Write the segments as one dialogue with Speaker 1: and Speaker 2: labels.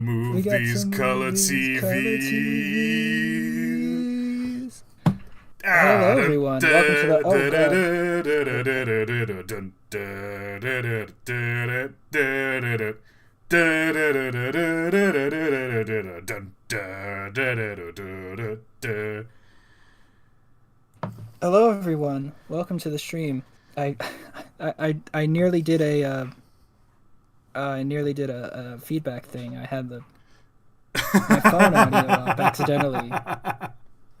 Speaker 1: Movies, color TVs.
Speaker 2: Hello, everyone. Welcome to the. Hello, everyone. Welcome to the stream. I nearly did a feedback thing. I had my phone audio up accidentally.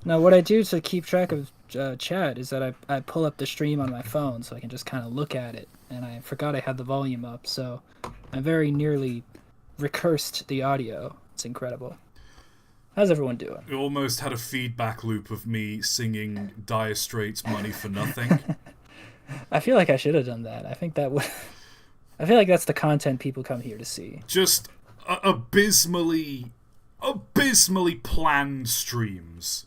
Speaker 2: Now, what I do to keep track of chat is that I pull up the stream on my phone so I can just kind of look at it. And I forgot I had the volume up, so I very nearly recursed the audio. It's incredible. How's everyone doing?
Speaker 1: We almost had a feedback loop of me singing Dire Straits' Money for Nothing.
Speaker 2: I feel like I should have done that. I think that would... I feel like that's the content people come here to see.
Speaker 1: Just abysmally planned streams.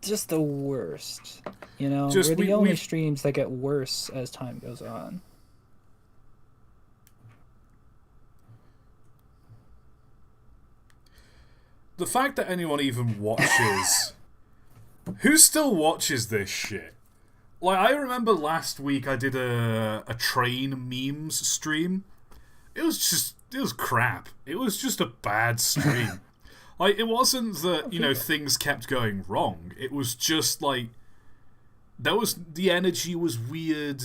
Speaker 2: Just the worst. You know, we're the only streams that get worse as time goes on.
Speaker 1: The fact that anyone even watches... Who still watches this shit? Like, I remember last week I did a train memes stream. It was crap. It was just a bad stream. Like, it wasn't that, you know, things kept going wrong. It was just, like... The energy was weird.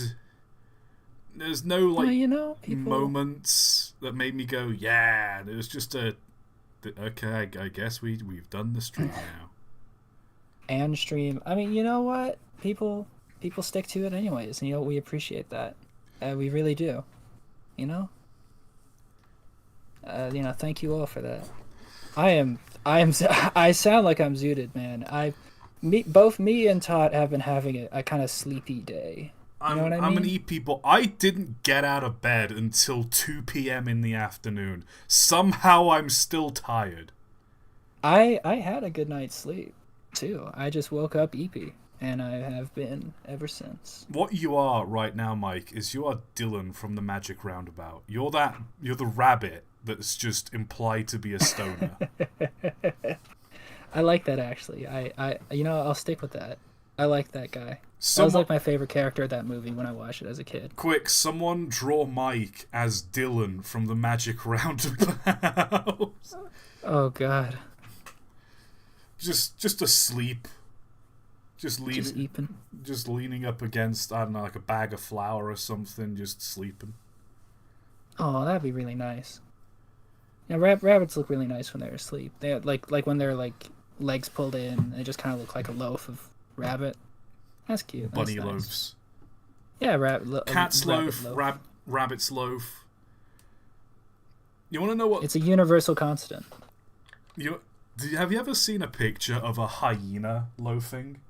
Speaker 1: There's no, like, moments that made me go, yeah. It was just okay, I guess we've done the stream now.
Speaker 2: And stream. I mean, you know what? People stick to it anyways, and you know, we appreciate that. We really do. You know? Thank you all for that. I sound like I'm zooted, man. Both me and ToT have been having a kind of sleepy day. You know what I mean?
Speaker 1: I'm an EP, but I didn't get out of bed until 2 p.m. in the afternoon. Somehow I'm still tired.
Speaker 2: I had a good night's sleep, too. I just woke up EP, and I have been ever since.
Speaker 1: What you are right now, Mike, is you are Dylan from the Magic Roundabout. You're the rabbit that's just implied to be a stoner.
Speaker 2: I like that, actually. I'll stick with that. I like that guy. That was like my favorite character of that movie when I watched it as a kid.
Speaker 1: Quick, someone draw Mike as Dylan from the Magic Roundabout.
Speaker 2: Oh, God.
Speaker 1: Just asleep. Just leaning up against, I don't know, like a bag of flour or something, just sleeping.
Speaker 2: Oh, that'd be really nice. Yeah, rabbits look really nice when they're asleep. They like when they're like legs pulled in, they just kind of look like a loaf of rabbit. That's cute.
Speaker 1: Bunny
Speaker 2: That's nice.
Speaker 1: loaves.
Speaker 2: Yeah,
Speaker 1: Cat's loaf, rabbit's loaf. You want to know what?
Speaker 2: It's a universal constant.
Speaker 1: Have you ever seen a picture of a hyena loafing?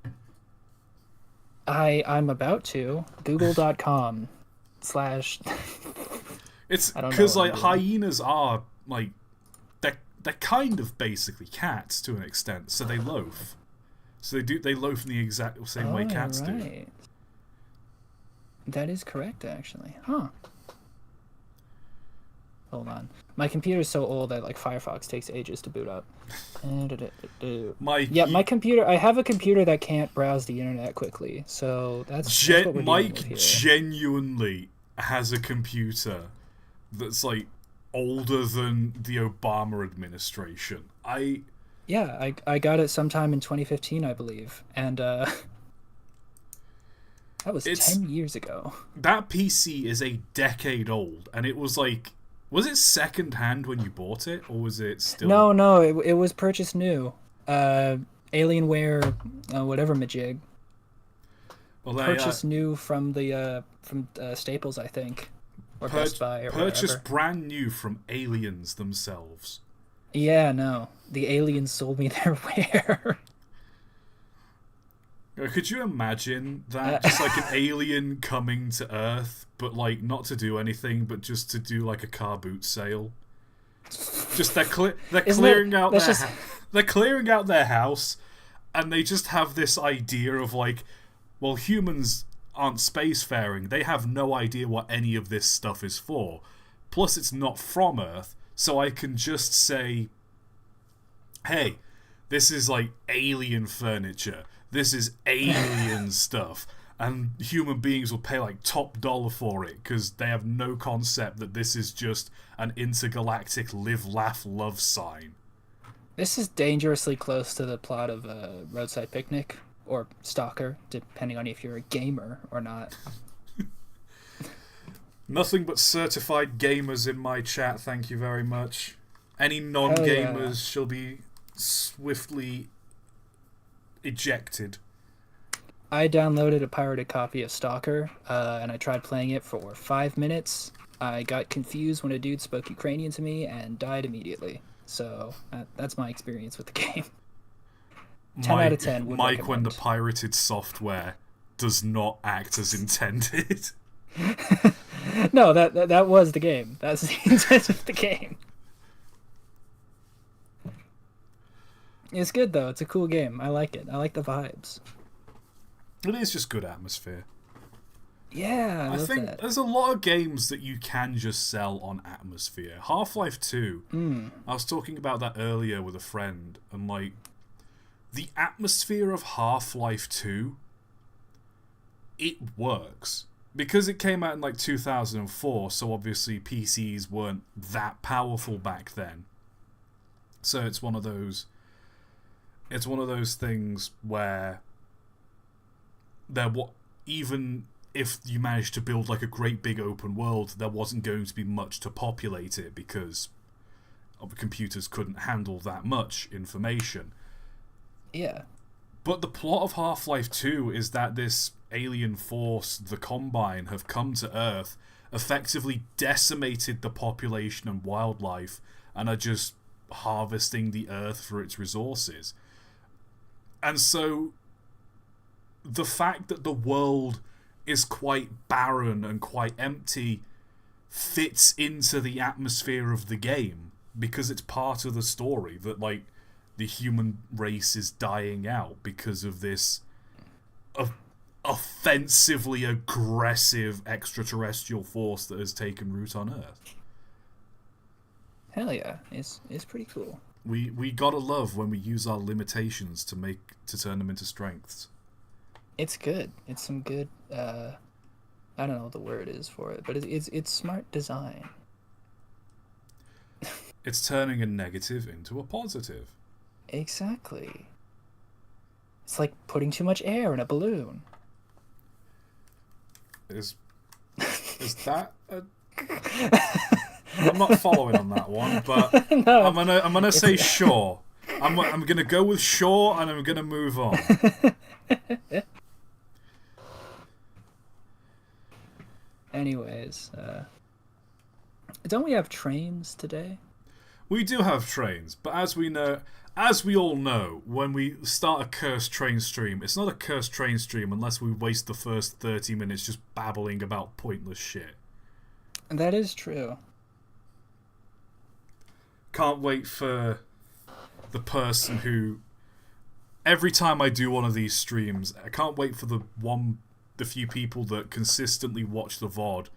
Speaker 2: I'm about to. Google.com/
Speaker 1: It's because like hyenas are like they're kind of basically cats to an extent, so they loaf. So they loaf in the exact same way cats do.
Speaker 2: That is correct, actually. Huh. Hold on. My computer's so old that like Firefox takes ages to boot up. My computer. I have a computer that can't browse the internet quickly, so that's what we're dealing with here.
Speaker 1: Genuinely has a computer that's like older than the Obama administration. I got it sometime in 2015, I believe, and that was 10 years ago. That PC is a decade old, and it was like, was it second-hand when you bought it, or was it still...
Speaker 2: No, it was purchased new. Alienware, whatever majig. Well, purchased new from Staples, I think. Or Best Buy, or
Speaker 1: purchased
Speaker 2: whatever.
Speaker 1: Brand new from aliens themselves.
Speaker 2: Yeah, no. The aliens sold me their ware.
Speaker 1: Could you imagine that? Just like an alien coming to Earth, but like not to do anything, but just to do like a car boot sale. Just they're clearing out their house, and they just have this idea of like, well, humans aren't spacefaring. They have no idea what any of this stuff is for. Plus, it's not from Earth, So I can just say, hey, this is like alien furniture. This is alien stuff. And human beings will pay like top dollar for it because they have no concept that this is just an intergalactic live, laugh, love sign.
Speaker 2: This is dangerously close to the plot of Roadside Picnic or Stalker, depending on if you're a gamer or not.
Speaker 1: Nothing but certified gamers in my chat, thank you very much. Any non-gamers shall be swiftly ejected.
Speaker 2: I downloaded a pirated copy of Stalker, and I tried playing it for 5 minutes. I got confused when a dude spoke Ukrainian to me and died immediately. So that's my experience with the game. 10 out of 10 would
Speaker 1: Mike,
Speaker 2: recommend.
Speaker 1: when the pirated software does not act as intended.
Speaker 2: No, that was the game. That's the intent of the game. It's good, though. It's a cool game. I like it. I like the vibes.
Speaker 1: It is just good atmosphere.
Speaker 2: Yeah, I love
Speaker 1: think
Speaker 2: that.
Speaker 1: There's a lot of games that you can just sell on atmosphere. Half-Life 2, I was talking about that earlier with a friend, and like, the atmosphere of Half-Life 2, it works. Because it came out in like 2004, so obviously PCs weren't that powerful back then. So it's one of those things where even if you managed to build like a great big open world, there wasn't going to be much to populate it because computers couldn't handle that much information.
Speaker 2: Yeah.
Speaker 1: But the plot of Half-Life 2 is that this alien force, the Combine, have come to Earth, effectively decimated the population and wildlife, and are just harvesting the Earth for its resources. And so the fact that the world is quite barren and quite empty fits into the atmosphere of the game because it's part of the story that like the human race is dying out because of this offensively aggressive extraterrestrial force that has taken root on Earth.
Speaker 2: Hell yeah, it's pretty cool.
Speaker 1: We gotta love when we use our limitations to turn them into strengths.
Speaker 2: It's good. It's some good. I don't know what the word is for it, but it's smart design.
Speaker 1: It's turning a negative into a positive.
Speaker 2: Exactly. It's like putting too much air in a balloon.
Speaker 1: Is that a... I'm not following on that one, but no, I'm gonna say sure. I'm gonna go with sure, and I'm gonna move on.
Speaker 2: Anyways, don't we have trains today?
Speaker 1: We do have trains, but as we all know, when we start a cursed train stream, it's not a cursed train stream unless we waste the first 30 minutes just babbling about pointless shit.
Speaker 2: That is true.
Speaker 1: Can't wait for the person who... Every time I do one of these streams, I can't wait for the few people that consistently watch the VOD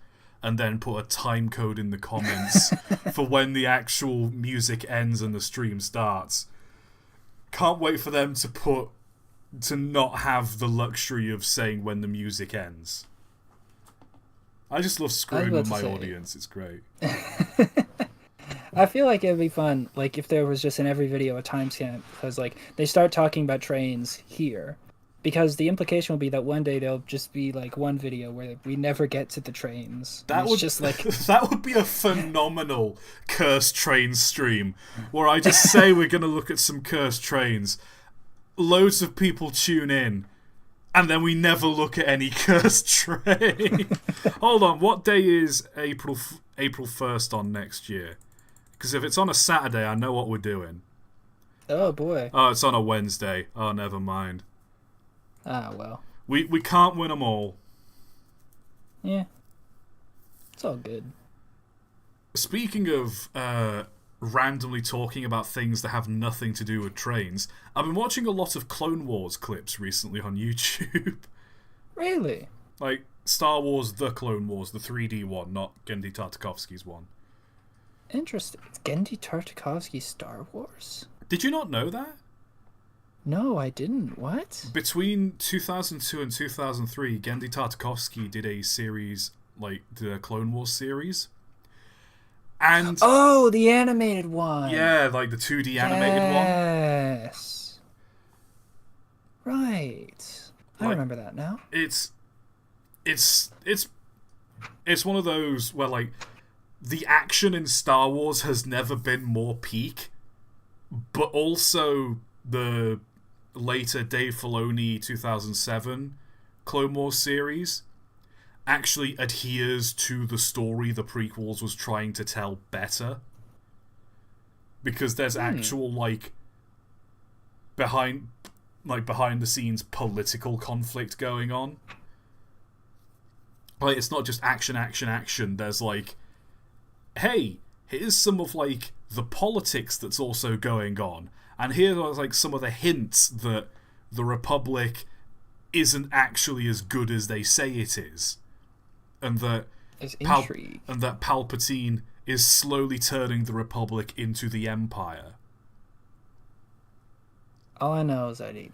Speaker 1: and then put a time code in the comments for when the actual music ends and the stream starts. Can't wait for them to not have the luxury of saying when the music ends. I just love screwing with my audience. It's great.
Speaker 2: I feel like it'd be fun, like, if there was just in every video a timestamp, because, like, they start talking about trains here. Because the implication will be that one day there'll just be, like, one video where we never get to the trains. That
Speaker 1: would be a phenomenal cursed train stream, where I just say we're going to look at some cursed trains. Loads of people tune in, and then we never look at any cursed train. Hold on, what day is April 1st on next year? Because if it's on a Saturday, I know what we're doing.
Speaker 2: Oh, boy.
Speaker 1: Oh, it's on a Wednesday. Oh, never mind.
Speaker 2: Ah, well.
Speaker 1: We can't win them all.
Speaker 2: Yeah. It's all good.
Speaker 1: Speaking of randomly talking about things that have nothing to do with trains, I've been watching a lot of Clone Wars clips recently on YouTube.
Speaker 2: Really?
Speaker 1: Like Star Wars The Clone Wars, the 3D one, not Genndy Tartakovsky's one.
Speaker 2: Interesting. It's Genndy Tartakovsky Star Wars?
Speaker 1: Did you not know that?
Speaker 2: No, I didn't. What?
Speaker 1: Between 2002 and 2003, Genndy Tartakovsky did a series, like the Clone Wars series. And
Speaker 2: oh, the animated one.
Speaker 1: Yeah, like the 2D animated one.
Speaker 2: Yes. Right. I remember that now.
Speaker 1: It's one of those where like the action in Star Wars has never been more peak, but also the later Dave Filoni 2007 Clone Wars series actually adheres to the story the prequels was trying to tell better, because there's actual like behind the scenes political conflict going on. Like, it's not just action. There's like, hey, here's some of like the politics that's also going on, and here are like some of the hints that the Republic isn't actually as good as they say it is, and that Palpatine is slowly turning the Republic into the Empire.
Speaker 2: All I know is I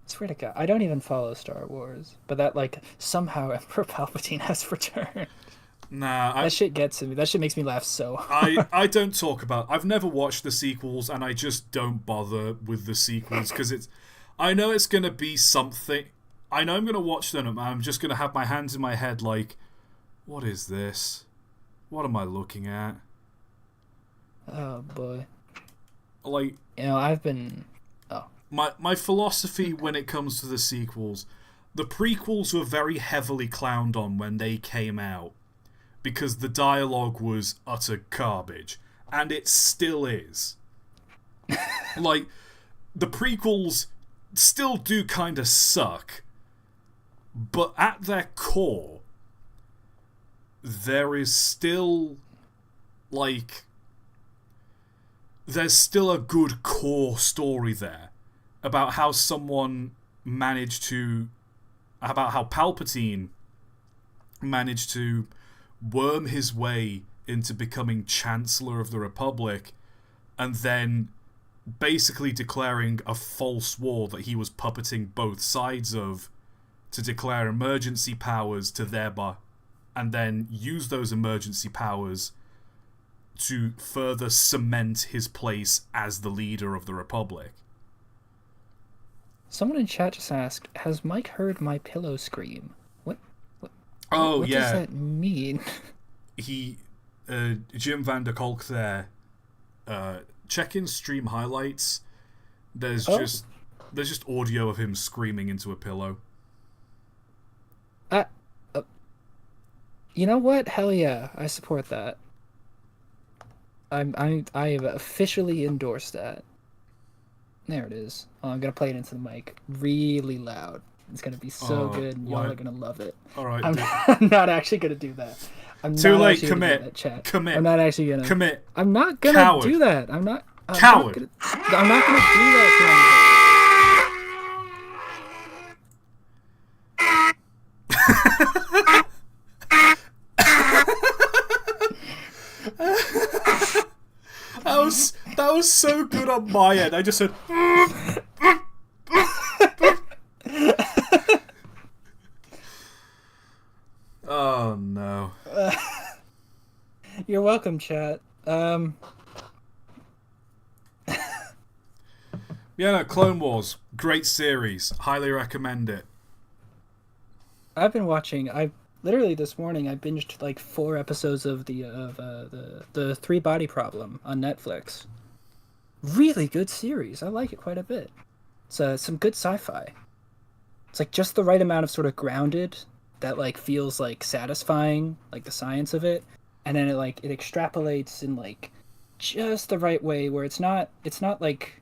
Speaker 2: swear to God, I don't even follow Star Wars, but that like somehow Emperor Palpatine has returned.
Speaker 1: Nah,
Speaker 2: that shit gets to me. That shit makes me laugh so hard.
Speaker 1: I don't talk about... I've never watched the sequels, and I just don't bother with the sequels, because I know it's going to be something... I know I'm going to watch them, and I'm just going to have my hands in my head like, what is this? What am I looking at?
Speaker 2: Oh, boy.
Speaker 1: Like...
Speaker 2: You know, I've been... Oh.
Speaker 1: My philosophy when it comes to the sequels, the prequels were very heavily clowned on when they came out, because the dialogue was utter garbage. And it still is. Like, the prequels still do kind of suck, but at their core, there is still, like... There's still a good core story there about how someone managed to... About how Palpatine managed to worm his way into becoming Chancellor of the Republic, and then basically declaring a false war that he was puppeting both sides of, to declare emergency powers to thereby, and then use those emergency powers to further cement his place as the leader of the Republic.
Speaker 2: Someone in chat just asked, has Mike heard my pillow scream? What
Speaker 1: what
Speaker 2: does that mean?
Speaker 1: Jim Van der Kolk there, check in stream highlights. There's just audio of him screaming into a pillow.
Speaker 2: You know what? Hell yeah, I support that. I have officially endorsed that. There it is. Oh, I'm gonna play it into the mic really loud. It's gonna be so good, and y'all are gonna love it.
Speaker 1: All right,
Speaker 2: I'm not actually gonna do that. I'm
Speaker 1: too
Speaker 2: not
Speaker 1: late.
Speaker 2: actually
Speaker 1: Commit.
Speaker 2: gonna do that, chat.
Speaker 1: Commit.
Speaker 2: I'm not actually gonna
Speaker 1: commit.
Speaker 2: I'm not gonna
Speaker 1: Coward.
Speaker 2: do that. I'm not
Speaker 1: Coward.
Speaker 2: I'm not gonna do that to anybody.
Speaker 1: That was so good on my end. I just said... Oh, no.
Speaker 2: You're welcome, chat.
Speaker 1: Yeah, no, Clone Wars. Great series. Highly recommend it.
Speaker 2: I've been watching... Literally this morning, I binged like 4 episodes of the 3 Body Problem on Netflix. Really good series. I like it quite a bit. It's some good sci-fi. It's like just the right amount of sort of grounded that like feels like satisfying, like the science of it, and then it extrapolates in like just the right way where it's not like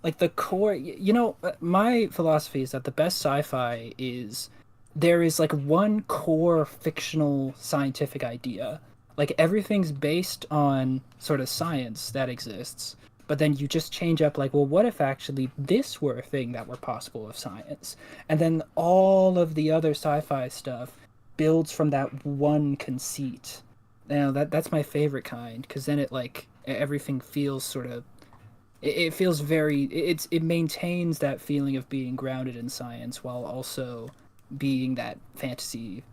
Speaker 2: the core. You know, my philosophy is that the best sci-fi is there is like one core fictional scientific idea. Like everything's based on sort of science that exists, but then you just change up like, well, what if actually this were a thing that were possible of science? And then all of the other sci-fi stuff builds from that one conceit. that's my favorite kind, because then it like everything feels sort of it feels very it maintains that feeling of being grounded in science while also being that fantasy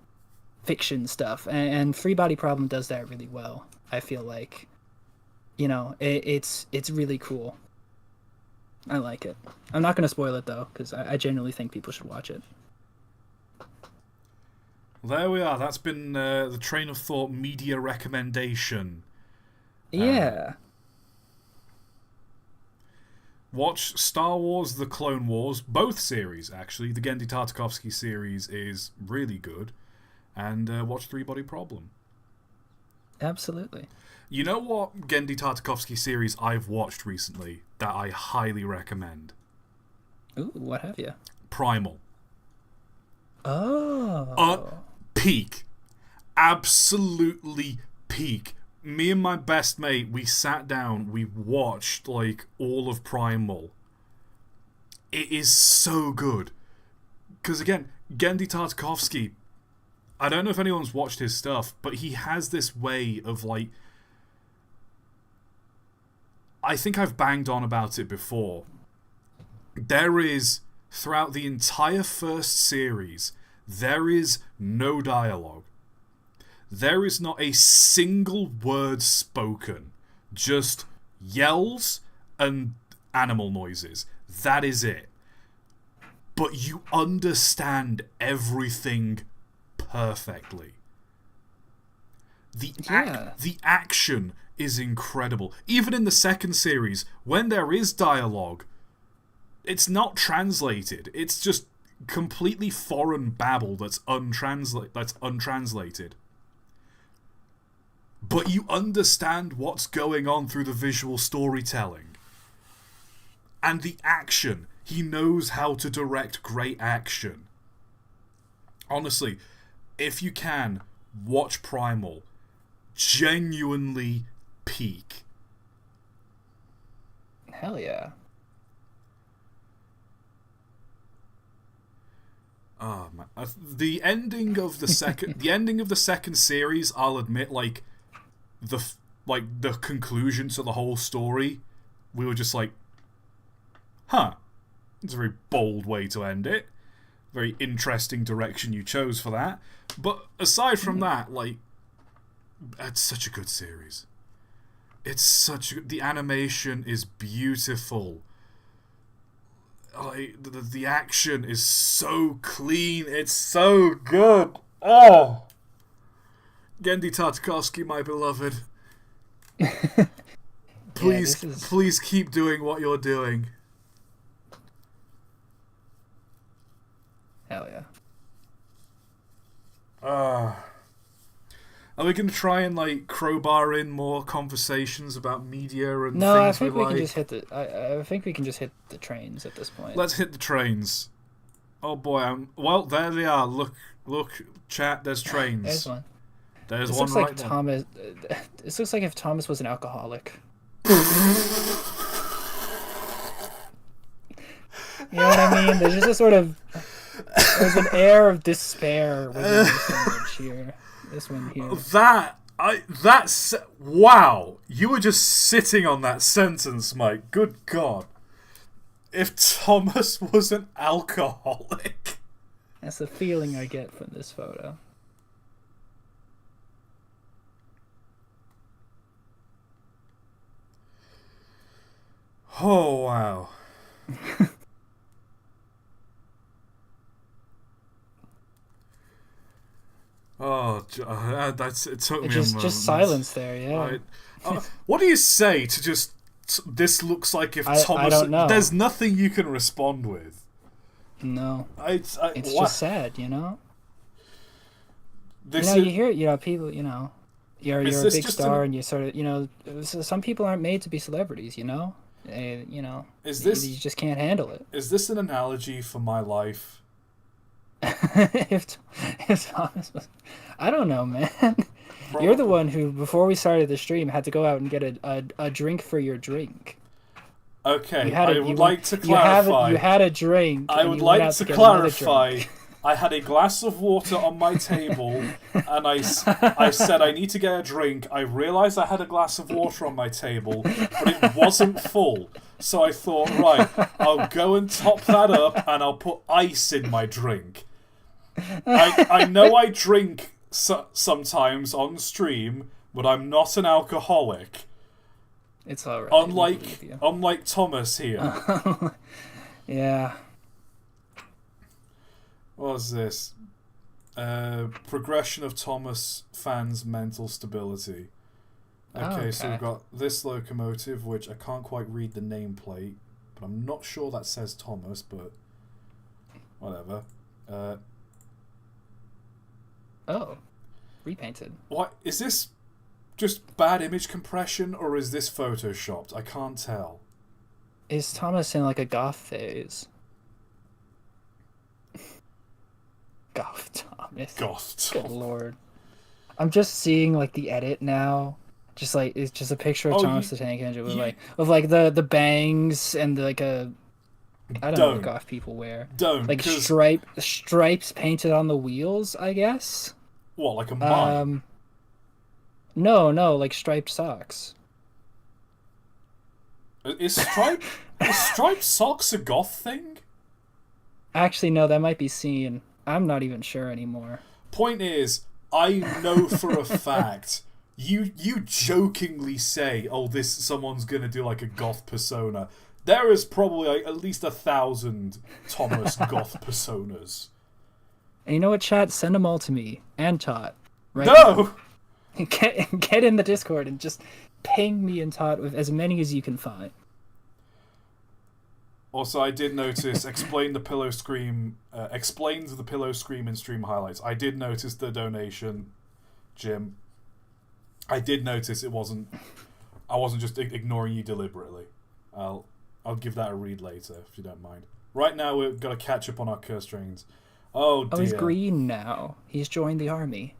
Speaker 2: fiction stuff, and Free Body Problem does that really well. I feel like, it's really cool. I like it. I'm not going to spoil it though, because I genuinely think people should watch it.
Speaker 1: There we are. That's been the Train of Thought media recommendation.
Speaker 2: Yeah.
Speaker 1: Watch Star Wars The Clone Wars, both series actually. The Genndy Tartakovsky series is really good. And watch Three Body Problem.
Speaker 2: Absolutely.
Speaker 1: You know what Genndy Tartakovsky series I've watched recently that I highly recommend?
Speaker 2: Ooh, what have you?
Speaker 1: Primal.
Speaker 2: Oh.
Speaker 1: Peak. Absolutely peak. Me and my best mate, we sat down, we watched like all of Primal. It is so good. Because again, Genndy Tartakovsky, I don't know if anyone's watched his stuff, but he has this way of like... I think I've banged on about it before. There is, throughout the entire first series, there is no dialogue. There is not a single word spoken. Just yells and animal noises. That is it. But you understand everything perfectly. The action is incredible. Even in the second series, when there is dialogue, it's not translated. It's just completely foreign babble that's untranslated. But you understand what's going on through the visual storytelling. And the action. He knows how to direct great action. Honestly, if you can, watch Primal. Genuinely peak.
Speaker 2: Hell yeah.
Speaker 1: Oh man, the ending of the second series, I'll admit, like the conclusion to the whole story, we were just like, huh, it's a very bold way to end it. Very interesting direction you chose for that. But aside from that, like, it's such a good series. The animation is beautiful. Like, the action is so clean. It's so good. Oh, Genndy Tartakovsky, my beloved. Please keep doing what you're doing.
Speaker 2: Hell yeah.
Speaker 1: Are we going to try and like crowbar in more conversations about media and
Speaker 2: no,
Speaker 1: things
Speaker 2: I think we
Speaker 1: like?
Speaker 2: Can just hit the. I think we can just hit the trains at this point.
Speaker 1: Let's hit the trains. Oh boy! Well, there they are. Look, chat. There's trains.
Speaker 2: There's one.
Speaker 1: There's
Speaker 2: this
Speaker 1: one
Speaker 2: looks
Speaker 1: right
Speaker 2: like
Speaker 1: there.
Speaker 2: Thomas. This looks like if Thomas was an alcoholic. You know what I mean? There's just a sort of. There's an air of despair within this image here. This one here.
Speaker 1: That's wow! You were just sitting on that sentence, Mike. Good God! If Thomas was an alcoholic,
Speaker 2: that's the feeling I get from this photo.
Speaker 1: Oh wow! Oh, it took me a moment.
Speaker 2: Just silence there, yeah.
Speaker 1: What do you say to just this looks like if Thomas...
Speaker 2: I don't know.
Speaker 1: There's nothing you can respond with.
Speaker 2: No. It's
Speaker 1: what?
Speaker 2: just sad, you know?
Speaker 1: This
Speaker 2: you hear, people, you're a big star and you sort of, some people aren't made to be celebrities, you know? You just can't handle it.
Speaker 1: Is this an analogy for my life?
Speaker 2: if Thomas was... I don't know, man. Probably. You're the one who, before we started the stream, had to go out and get a drink for your drink.
Speaker 1: Okay, I would like to clarify.
Speaker 2: You had a drink.
Speaker 1: I would like to clarify I had a glass of water on my table, and I said I need to get a drink. I realised I had a glass of water on my table, but it wasn't full. So I thought, right, I'll go and top that up, and I'll put ice in my drink. I know I drink sometimes on stream, but I'm not an alcoholic.
Speaker 2: It's alright.
Speaker 1: Unlike Thomas here.
Speaker 2: Yeah.
Speaker 1: What was this? Progression of Thomas fans' mental stability. Okay, so we've got this locomotive, which I can't quite read the nameplate, but I'm not sure that says Thomas, but whatever.
Speaker 2: Repainted.
Speaker 1: What is this? Just bad image compression, or is this photoshopped? I can't tell.
Speaker 2: Is Thomas in like a goth phase? Goth Thomas.
Speaker 1: Goth Thomas.
Speaker 2: Good lord. I'm just seeing like the edit now. Just like it's just a picture of Thomas the Tank Engine with like the bangs and like a I don't know what goth people wear. Like stripes painted on the wheels, I guess.
Speaker 1: What, like a mime?
Speaker 2: No, like striped socks.
Speaker 1: Is striped socks a goth thing?
Speaker 2: Actually, no, that might be seen. I'm not even sure anymore.
Speaker 1: Point is, I know for a fact you jokingly say, "Oh, someone's gonna do like a goth persona." There is probably like at least 1,000 Thomas goth personas.
Speaker 2: And you know what, chat? Send them all to me and ToT. Right
Speaker 1: no.
Speaker 2: Now. Get in the Discord and just ping me and ToT with as many as you can find.
Speaker 1: Also, I did notice explains the pillow scream in stream highlights. I did notice the donation, Jim. I did notice I wasn't just ignoring you deliberately. I'll give that a read later if you don't mind. Right now we've got to catch up on our curse trains. Oh dear.
Speaker 2: Oh, he's green now. He's joined the army.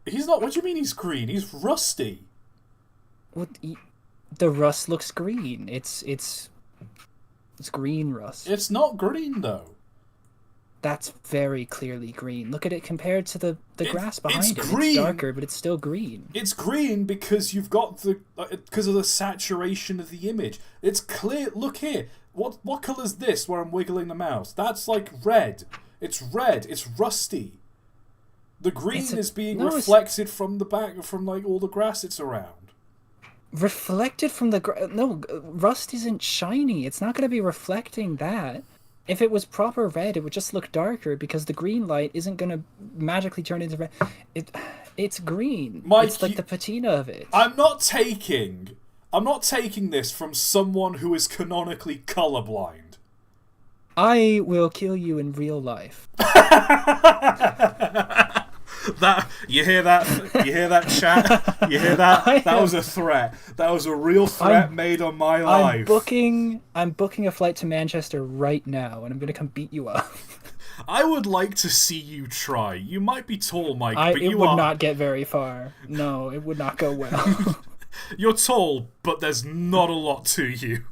Speaker 1: He's not. What do you mean he's green? He's rusty.
Speaker 2: What? The rust looks green. It's green rust.
Speaker 1: It's not green though.
Speaker 2: That's very clearly green. Look at it compared to the grass behind it.
Speaker 1: Green.
Speaker 2: It's darker, but it's still green.
Speaker 1: It's green because you've got because of the saturation of the image. It's clear. Look here. What colour's this? Where I'm wiggling the mouse. That's like red. It's red. It's rusty. The green is being reflected from the back from like all the grass it's around.
Speaker 2: Reflected from the no, rust isn't shiny. It's not going to be reflecting that. If it was proper red, it would just look darker because the green light isn't going to magically turn into red. It's green. Mike, it's like the patina of it.
Speaker 1: I'm not taking this from someone who is canonically colorblind.
Speaker 2: I will kill you in real life.
Speaker 1: That you hear that chat? You hear that? That was a threat. That was a real threat made on my life.
Speaker 2: I'm booking a flight to Manchester right now, and I'm gonna come beat you up.
Speaker 1: I would like to see you try. You might be tall, Mike, but
Speaker 2: it would not get very far. No, it would not go well.
Speaker 1: You're tall, but there's not a lot to you.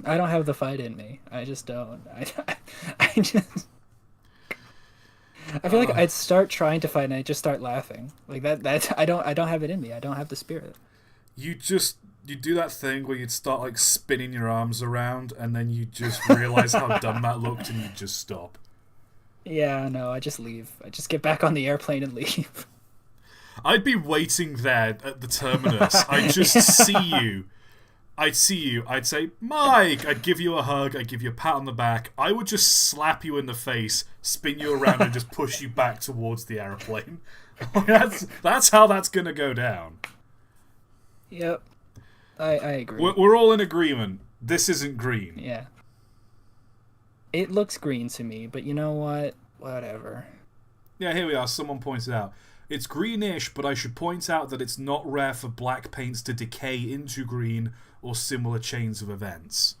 Speaker 2: I don't have the fight in me. I just don't. I feel like I'd start trying to fight and I'd just start laughing. Like that I don't have it in me. I don't have the spirit.
Speaker 1: You do that thing where you'd start like spinning your arms around and then you just realize how dumb that looked and you just stop.
Speaker 2: Yeah, no, I just leave. I just get back on the airplane and leave.
Speaker 1: I'd be waiting there at the terminus. I'd just see you. I'd say, Mike! I'd give you a hug, I'd give you a pat on the back. I would just slap you in the face, spin you around, and just push you back towards the aeroplane. That's how that's gonna go down.
Speaker 2: Yep. I agree.
Speaker 1: We're all in agreement. This isn't green.
Speaker 2: Yeah. It looks green to me, but you know what? Whatever.
Speaker 1: Yeah, here we are. Someone pointed out. It's greenish, but I should point out that it's not rare for black paints to decay into green or similar chains of events.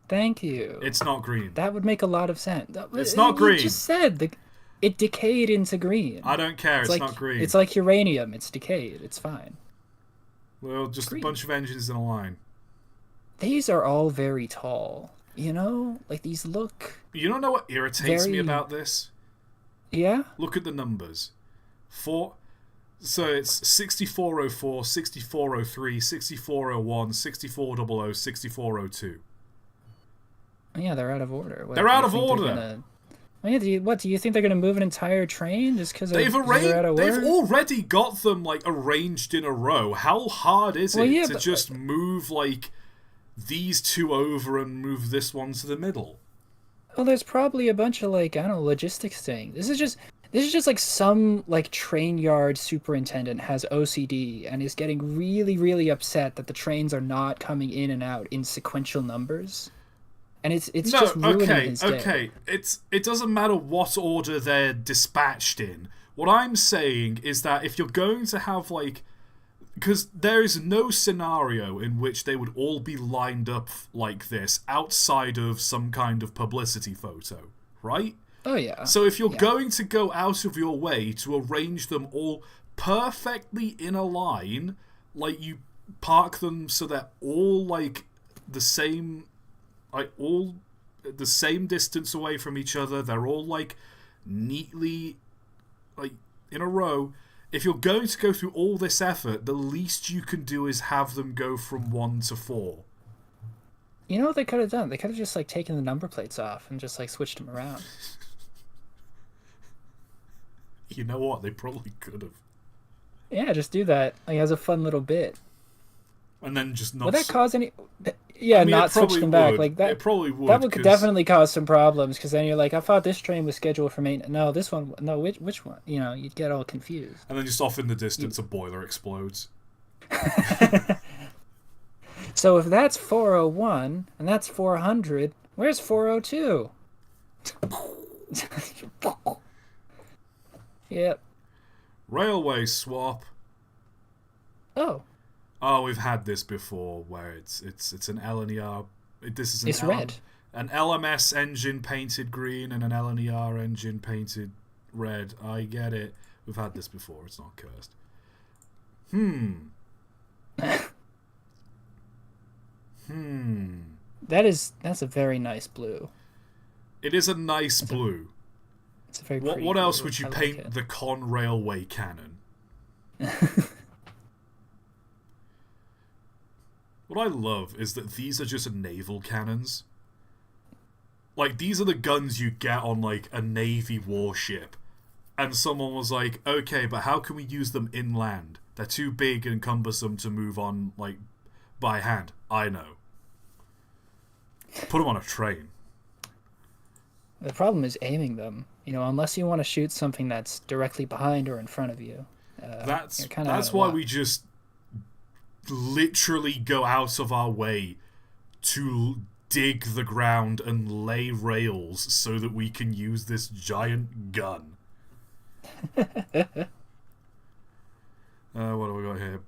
Speaker 2: Thank you.
Speaker 1: It's not green.
Speaker 2: That would make a lot of sense.
Speaker 1: It's not green.
Speaker 2: You just said it decayed into green.
Speaker 1: I don't care. It's not green.
Speaker 2: It's like uranium. It's decayed. It's fine.
Speaker 1: Well, just a bunch of engines in a line.
Speaker 2: These are all very tall. You know? Like, these look...
Speaker 1: You don't know what irritates me about this?
Speaker 2: Yeah?
Speaker 1: Look at the numbers. So it's 6404, 6403, 6401, 6400, 6402.
Speaker 2: Yeah, they're out of order.
Speaker 1: They're out of order.
Speaker 2: Do you think they're gonna move an entire train just because they're out of order?
Speaker 1: They've already got them like arranged in a row. How hard is it to just move like these two over and move this one to the middle?
Speaker 2: Well, there's probably a bunch of like, I don't know, logistics thing. This is just like some like train yard superintendent has OCD and is getting really, really upset that the trains are not coming in and out in sequential numbers. And it's just ruining his day.
Speaker 1: Okay. It doesn't matter what order they're dispatched in. What I'm saying is that if you're going to have like, because there is no scenario in which they would all be lined up like this outside of some kind of publicity photo, right?
Speaker 2: Oh yeah.
Speaker 1: So if you're going to go out of your way to arrange them all perfectly in a line, like you park them so they're all like the same, like all the same distance away from each other, they're all like neatly like in a row. If you're going to go through all this effort, the least you can do is have them go from 1 to 4.
Speaker 2: You know what they could have done? They could have just like taken the number plates off and just like switched them around.
Speaker 1: You know what? They probably could have.
Speaker 2: Yeah, just do that. Like as a fun little bit.
Speaker 1: And then just not.
Speaker 2: Would that cause any? Yeah, I mean, not switch them back like that.
Speaker 1: It probably would.
Speaker 2: That would definitely cause some problems because then you're like, I thought this train was scheduled for maintenance. No, this one. No, which one? You know, you'd get all confused.
Speaker 1: And then just off in the distance, a boiler explodes.
Speaker 2: So if that's 401 and that's 400, where's 402? Yep.
Speaker 1: Railway swap.
Speaker 2: Oh.
Speaker 1: Oh, we've had this before, where it's an LNER. This is
Speaker 2: it's red.
Speaker 1: An LMS engine painted green and an LNER engine painted red. I get it. We've had this before. It's not cursed.
Speaker 2: That's a very nice blue.
Speaker 1: It is a nice blue.
Speaker 2: It's a very
Speaker 1: what else
Speaker 2: blue.
Speaker 1: would you paint the Con Railway cannon? What I love is that these are just naval cannons. Like, these are the guns you get on, like, a Navy warship. And someone was like, okay, but how can we use them inland? They're too big and cumbersome to move on, like, by hand. I know. Put them on a train.
Speaker 2: The problem is aiming them. You know, unless you want to shoot something that's directly behind or in front of you.
Speaker 1: That's why we just literally go out of our way to dig the ground and lay rails so that we can use this giant gun. What do we got here?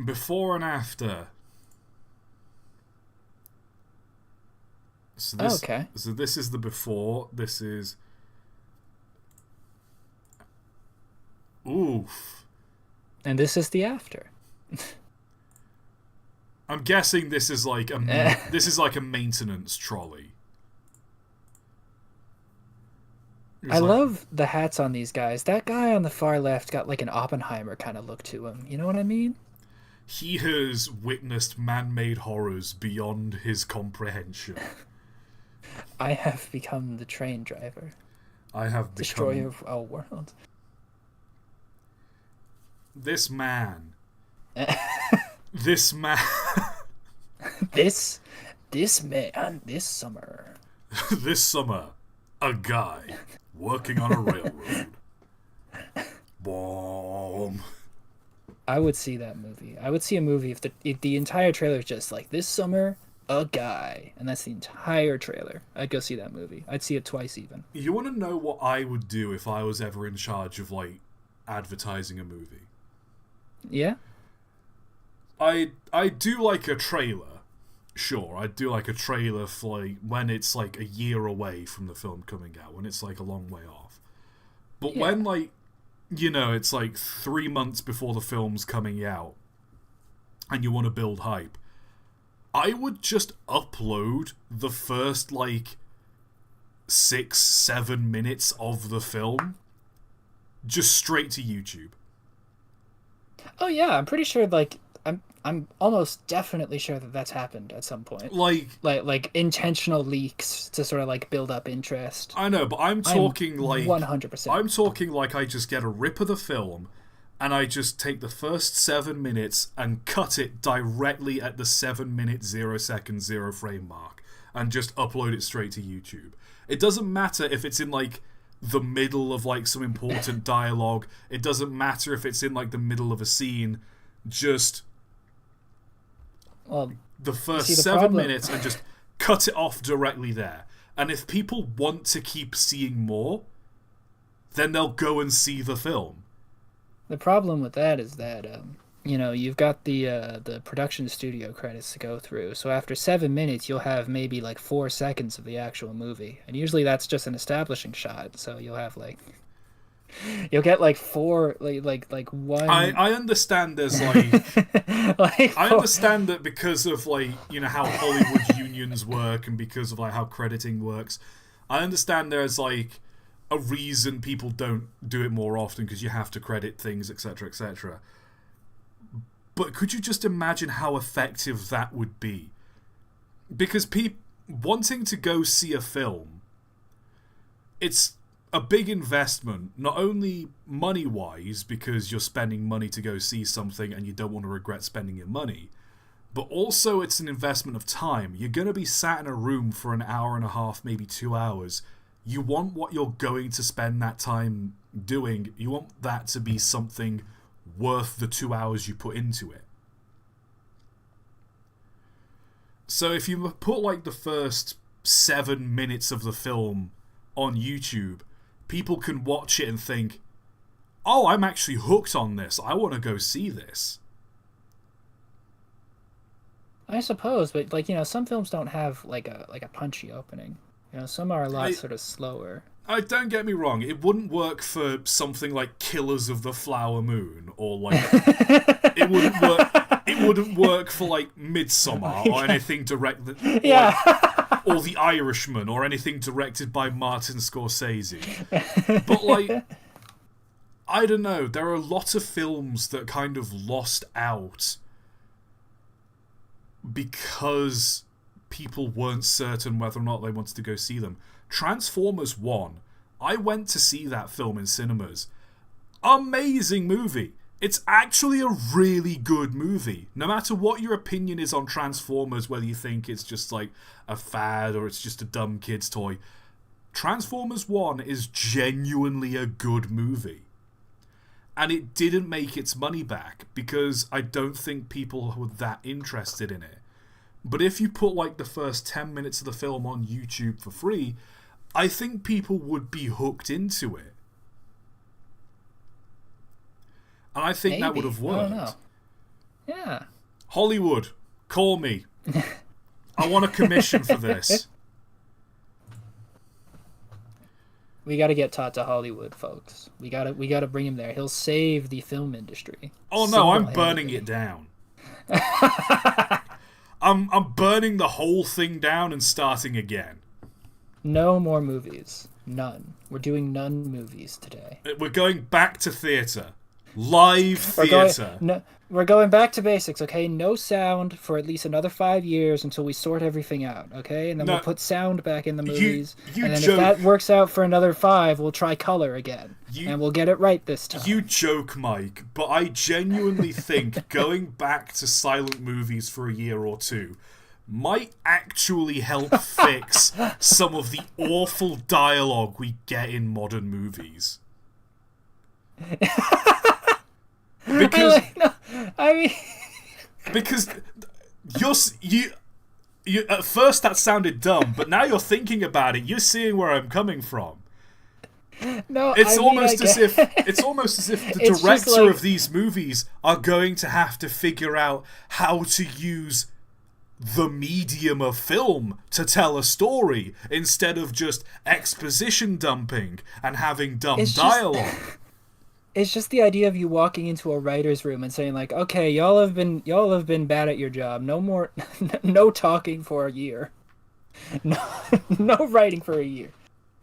Speaker 1: Before and after. So this,
Speaker 2: okay.
Speaker 1: So this is the before. This is... Oof.
Speaker 2: And this is the after.
Speaker 1: I'm guessing this is like a maintenance trolley.
Speaker 2: I love the hats on these guys. That guy on the far left got like an Oppenheimer kind of look to him. You know what I mean?
Speaker 1: He has witnessed man-made horrors beyond his comprehension.
Speaker 2: I have become the train driver.
Speaker 1: I have become...
Speaker 2: Destroyer of our world.
Speaker 1: This man... This man...
Speaker 2: This man, this summer.
Speaker 1: This summer, a guy working on a railroad. Boom.
Speaker 2: I would see that movie. I would see a movie if the entire trailer is just like, this summer, a guy. And that's the entire trailer. I'd go see that movie. I'd see it twice even.
Speaker 1: You want to know what I would do if I was ever in charge of, like, advertising a movie?
Speaker 2: Yeah?
Speaker 1: I do like a trailer. Sure, I do like a trailer for like when it's like a year away from the film coming out, when it's like a long way off. But when like, you know, it's like 3 months before the film's coming out and you want to build hype, I would just upload the first like 6-7 minutes of the film just straight to YouTube.
Speaker 2: Oh yeah, I'm pretty sure. Like, I'm almost definitely sure that that's happened at some point. Like intentional leaks to sort of like build up interest.
Speaker 1: I know, but I'm talking like
Speaker 2: 100%.
Speaker 1: I'm talking like I just get a rip of the film, and I just take the first 7 minutes and cut it directly at the 7 minute 0 second 0 frame mark, and just upload it straight to YouTube. It doesn't matter if it's in like the middle of like some important dialogue. It doesn't matter if it's in like the middle of a scene. Just the first 7 minutes and just cut it off directly there. And if people want to keep seeing more, then they'll go and see the film.
Speaker 2: The problem with that is that you've got the production studio credits to go through. So after 7 minutes, you'll have maybe like 4 seconds of the actual movie, and usually that's just an establishing shot. So you'll have like you'll get like four like one.
Speaker 1: I understand there's like
Speaker 2: like
Speaker 1: I understand that because of like how Hollywood unions work and because of like how crediting works. I understand there's like a reason people don't do it more often because you have to credit things, etc., etc. But could you just imagine how effective that would be? Because people wanting to go see a film, it's a big investment, not only money-wise, because you're spending money to go see something and you don't want to regret spending your money, but also it's an investment of time. You're going to be sat in a room for an hour and a half, maybe 2 hours. You want what you're going to spend that time doing, you want that to be something worth the 2 hours you put into it. So if you put like the first 7 minutes of the film on YouTube, people can watch it and think, oh, I'm actually hooked on this. I want to go see this.
Speaker 2: I suppose, but like some films don't have like a punchy opening. Some are a lot sort of slower.
Speaker 1: Don't get me wrong, it wouldn't work for something like Killers of the Flower Moon, or like it wouldn't work for like Midsommar or anything directed or The Irishman or anything directed by Martin Scorsese. But like I don't know, there are a lot of films that kind of lost out because people weren't certain whether or not they wanted to go see them. Transformers 1. I went to see that film in cinemas. Amazing movie. It's actually a really good movie. No matter what your opinion is on Transformers, whether you think it's just like a fad or it's just a dumb kid's toy, Transformers 1 is genuinely a good movie. And it didn't make its money back because I don't think people were that interested in it. But if you put like the first 10 minutes of the film on YouTube for free, I think people would be hooked into it. And I think that would have worked.
Speaker 2: I don't know. Yeah.
Speaker 1: Hollywood, call me. I want a commission for this.
Speaker 2: We got to get ToT to Hollywood, folks. We got to bring him there. He'll save the film industry.
Speaker 1: Oh no, I'm burning it down. I'm burning the whole thing down and starting again.
Speaker 2: No more movies. None. We're doing none movies today.
Speaker 1: We're going back to theatre. Live theatre.
Speaker 2: We're going back to basics, okay? No sound for at least another 5 years until we sort everything out, okay? And then we'll put sound back in the movies. And then if that works out for another 5, we'll try color again. And we'll get it right this time.
Speaker 1: You joke, Mike, but I genuinely think going back to silent movies for a year or two might actually help fix some of the awful dialogue we get in modern movies. Because because you at first that sounded dumb, but now you're thinking about it, you're seeing where I'm coming from.
Speaker 2: No,
Speaker 1: it's almost as if the director of these movies are going to have to figure out how to use the medium of film to tell a story instead of just exposition dumping and having dumb dialogue.
Speaker 2: It's just the idea of you walking into a writer's room and saying like, okay, y'all have been bad at your job. No more, no talking for a year. No writing for a year.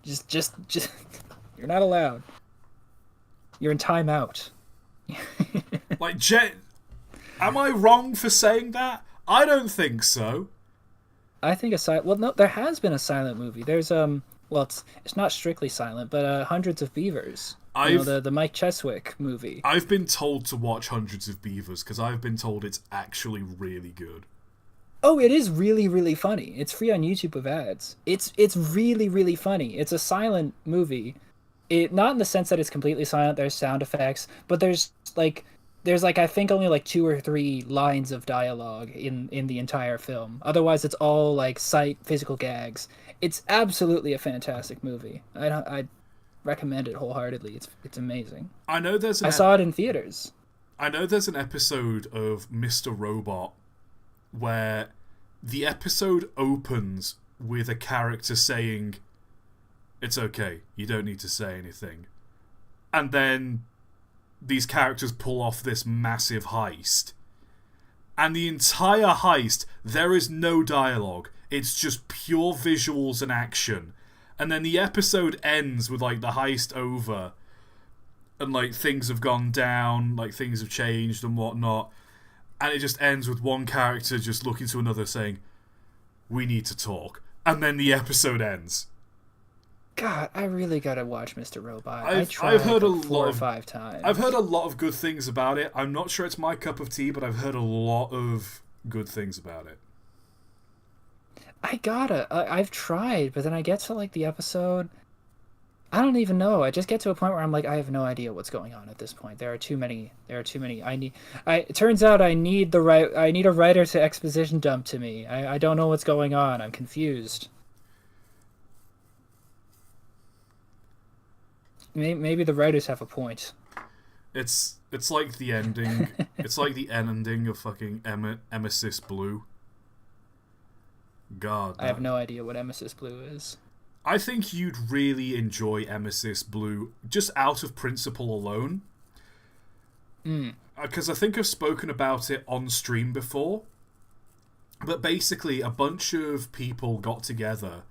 Speaker 2: Just, you're not allowed. You're in timeout.
Speaker 1: Like, am I wrong for saying that? I don't think so.
Speaker 2: I think well, no, there has been a silent movie. There's well, it's not strictly silent, but Hundreds of Beavers. The Mike Cheswick movie.
Speaker 1: I've been told to watch Hundreds of Beavers because I've been told it's actually really good.
Speaker 2: Oh, it is really, really funny. It's free on YouTube with ads. It's really, really funny. It's a silent movie. Not in the sense that it's completely silent. There's sound effects, but there's I think only like 2 or 3 lines of dialogue in the entire film. Otherwise, it's all like physical gags. It's absolutely a fantastic movie. I recommend it wholeheartedly. It's amazing.
Speaker 1: I
Speaker 2: saw it in theaters.
Speaker 1: I know there's an episode of Mr. Robot where the episode opens with a character saying, "It's okay, you don't need to say anything." And then these characters pull off this massive heist. And the entire heist, there is no dialogue. It's just pure visuals and action. And then the episode ends with like the heist over. And like things have gone down, like things have changed and whatnot. And it just ends with one character just looking to another saying, "We need to talk." And then the episode ends.
Speaker 2: God, I really gotta watch Mr. Robot.
Speaker 1: I've heard like
Speaker 2: 4 or 5 times.
Speaker 1: I've heard a lot of good things about it. I'm not sure it's my cup of tea, but I've heard a lot of good things about it.
Speaker 2: I've tried, but then I get to like the episode. I don't even know. I just get to a point where I'm like, I have no idea what's going on at this point. There are too many. It turns out I need a writer to exposition dump to me. I don't know what's going on. I'm confused. Maybe the writers have a point.
Speaker 1: It's like the ending. It's like the ending of fucking Emmesis Blue. God.
Speaker 2: I have no idea what Emmesis Blue is.
Speaker 1: I think you'd really enjoy Emmesis Blue just out of principle alone. Because I think I've spoken about it on stream before. But basically, a bunch of people got together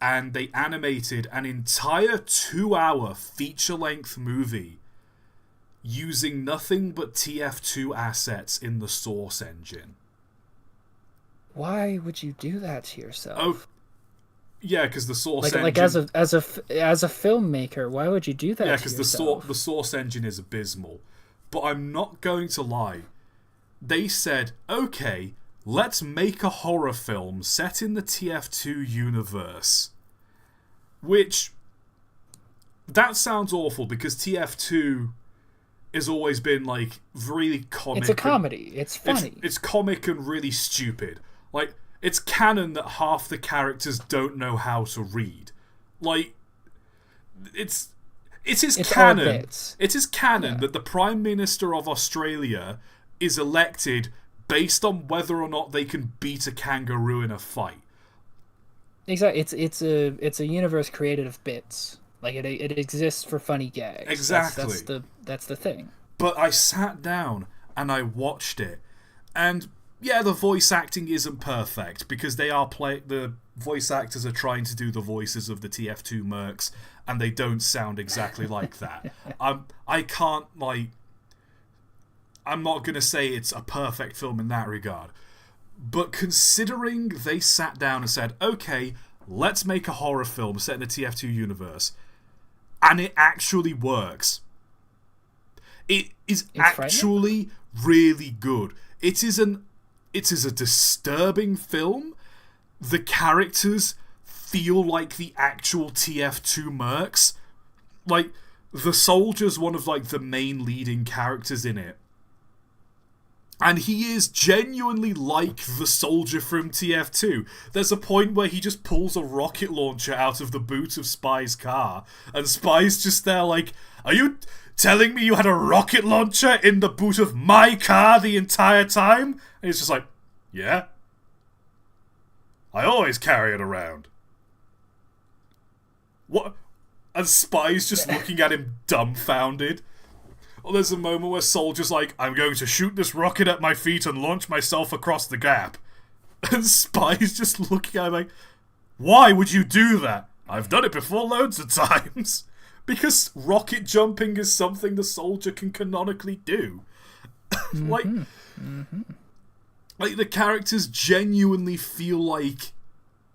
Speaker 1: and they animated an entire 2-hour feature-length movie using nothing but TF2 assets in the Source engine.
Speaker 2: Why would you do that to yourself?
Speaker 1: Oh, yeah, because the Source engine...
Speaker 2: Like as a filmmaker, why would you do that to yourself? Yeah, because
Speaker 1: the Source engine is abysmal. But I'm not going to lie. They said, okay, let's make a horror film set in the TF2 universe. Which, that sounds awful because TF2 has always been like really comic.
Speaker 2: It's a comedy. It's funny.
Speaker 1: It's comic and really stupid. Like, it's canon that half the characters don't know how to read. Like, it is canon. It is canon that the Prime Minister of Australia is elected based on whether or not they can beat a kangaroo in a fight.
Speaker 2: Exactly. It's a universe created of bits. Like it exists for funny gags.
Speaker 1: Exactly.
Speaker 2: That's the thing.
Speaker 1: But I sat down and I watched it, and yeah, the voice acting isn't perfect because the voice actors are trying to do the voices of the TF2 mercs, and they don't sound exactly like that. I can't like. I'm not gonna say it's a perfect film in that regard. But considering they sat down and said, okay, let's make a horror film set in the TF2 universe, and it actually works. It's actually really good. It is a disturbing film. The characters feel like the actual TF2 mercs. Like, the soldier's one of like the main leading characters in it. And he is genuinely like the soldier from TF2. There's a point where he just pulls a rocket launcher out of the boot of Spy's car, and Spy's just there like, are you telling me you had a rocket launcher in the boot of my car the entire time? And he's just like, yeah. I always carry it around. What? And Spy's just looking at him dumbfounded. Or there's a moment where Soldier's like, I'm going to shoot this rocket at my feet and launch myself across the gap. And Spy's just looking at him like, why would you do that? I've done it before loads of times. Because rocket jumping is something the soldier can canonically do. Like, like the characters genuinely feel like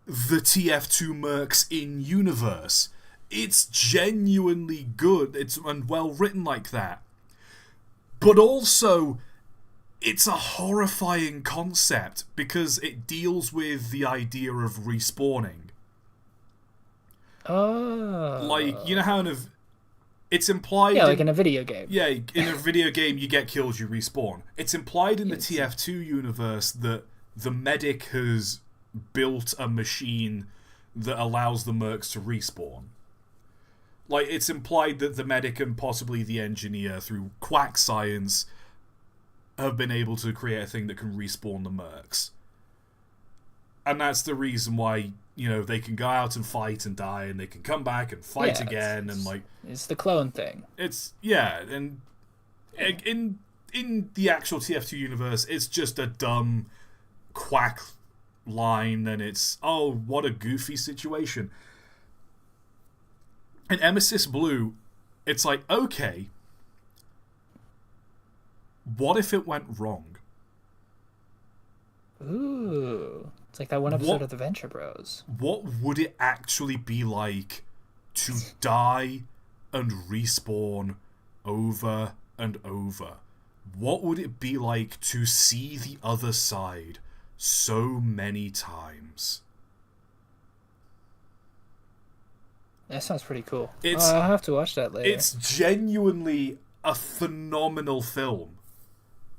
Speaker 1: the TF2 mercs in universe. It's genuinely good. It's and well written like that. But also, it's a horrifying concept because it deals with the idea of respawning.
Speaker 2: Oh.
Speaker 1: Like, you know how it's implied...
Speaker 2: Yeah, like in a video game.
Speaker 1: Yeah, in a video game, you get killed, you respawn. It's implied in the TF2 universe that the medic has built a machine that allows the mercs to respawn. Like, it's implied that the medic and possibly the engineer, through quack science, have been able to create a thing that can respawn the mercs. And that's the reason why, you know, they can go out and fight and die, and they can come back and fight again, and like...
Speaker 2: It's the clone thing.
Speaker 1: It's... Yeah, and in the actual TF2 universe, it's just a dumb quack line, and it's, oh, what a goofy situation. In Emmesis Blue, it's like, okay, what if it went wrong?
Speaker 2: Ooh. It's like that one episode of The Venture Bros.
Speaker 1: What would it actually be like to die and respawn over and over? What would it be like to see the other side so many times?
Speaker 2: That sounds pretty cool. I'll have to watch that later.
Speaker 1: It's genuinely a phenomenal film.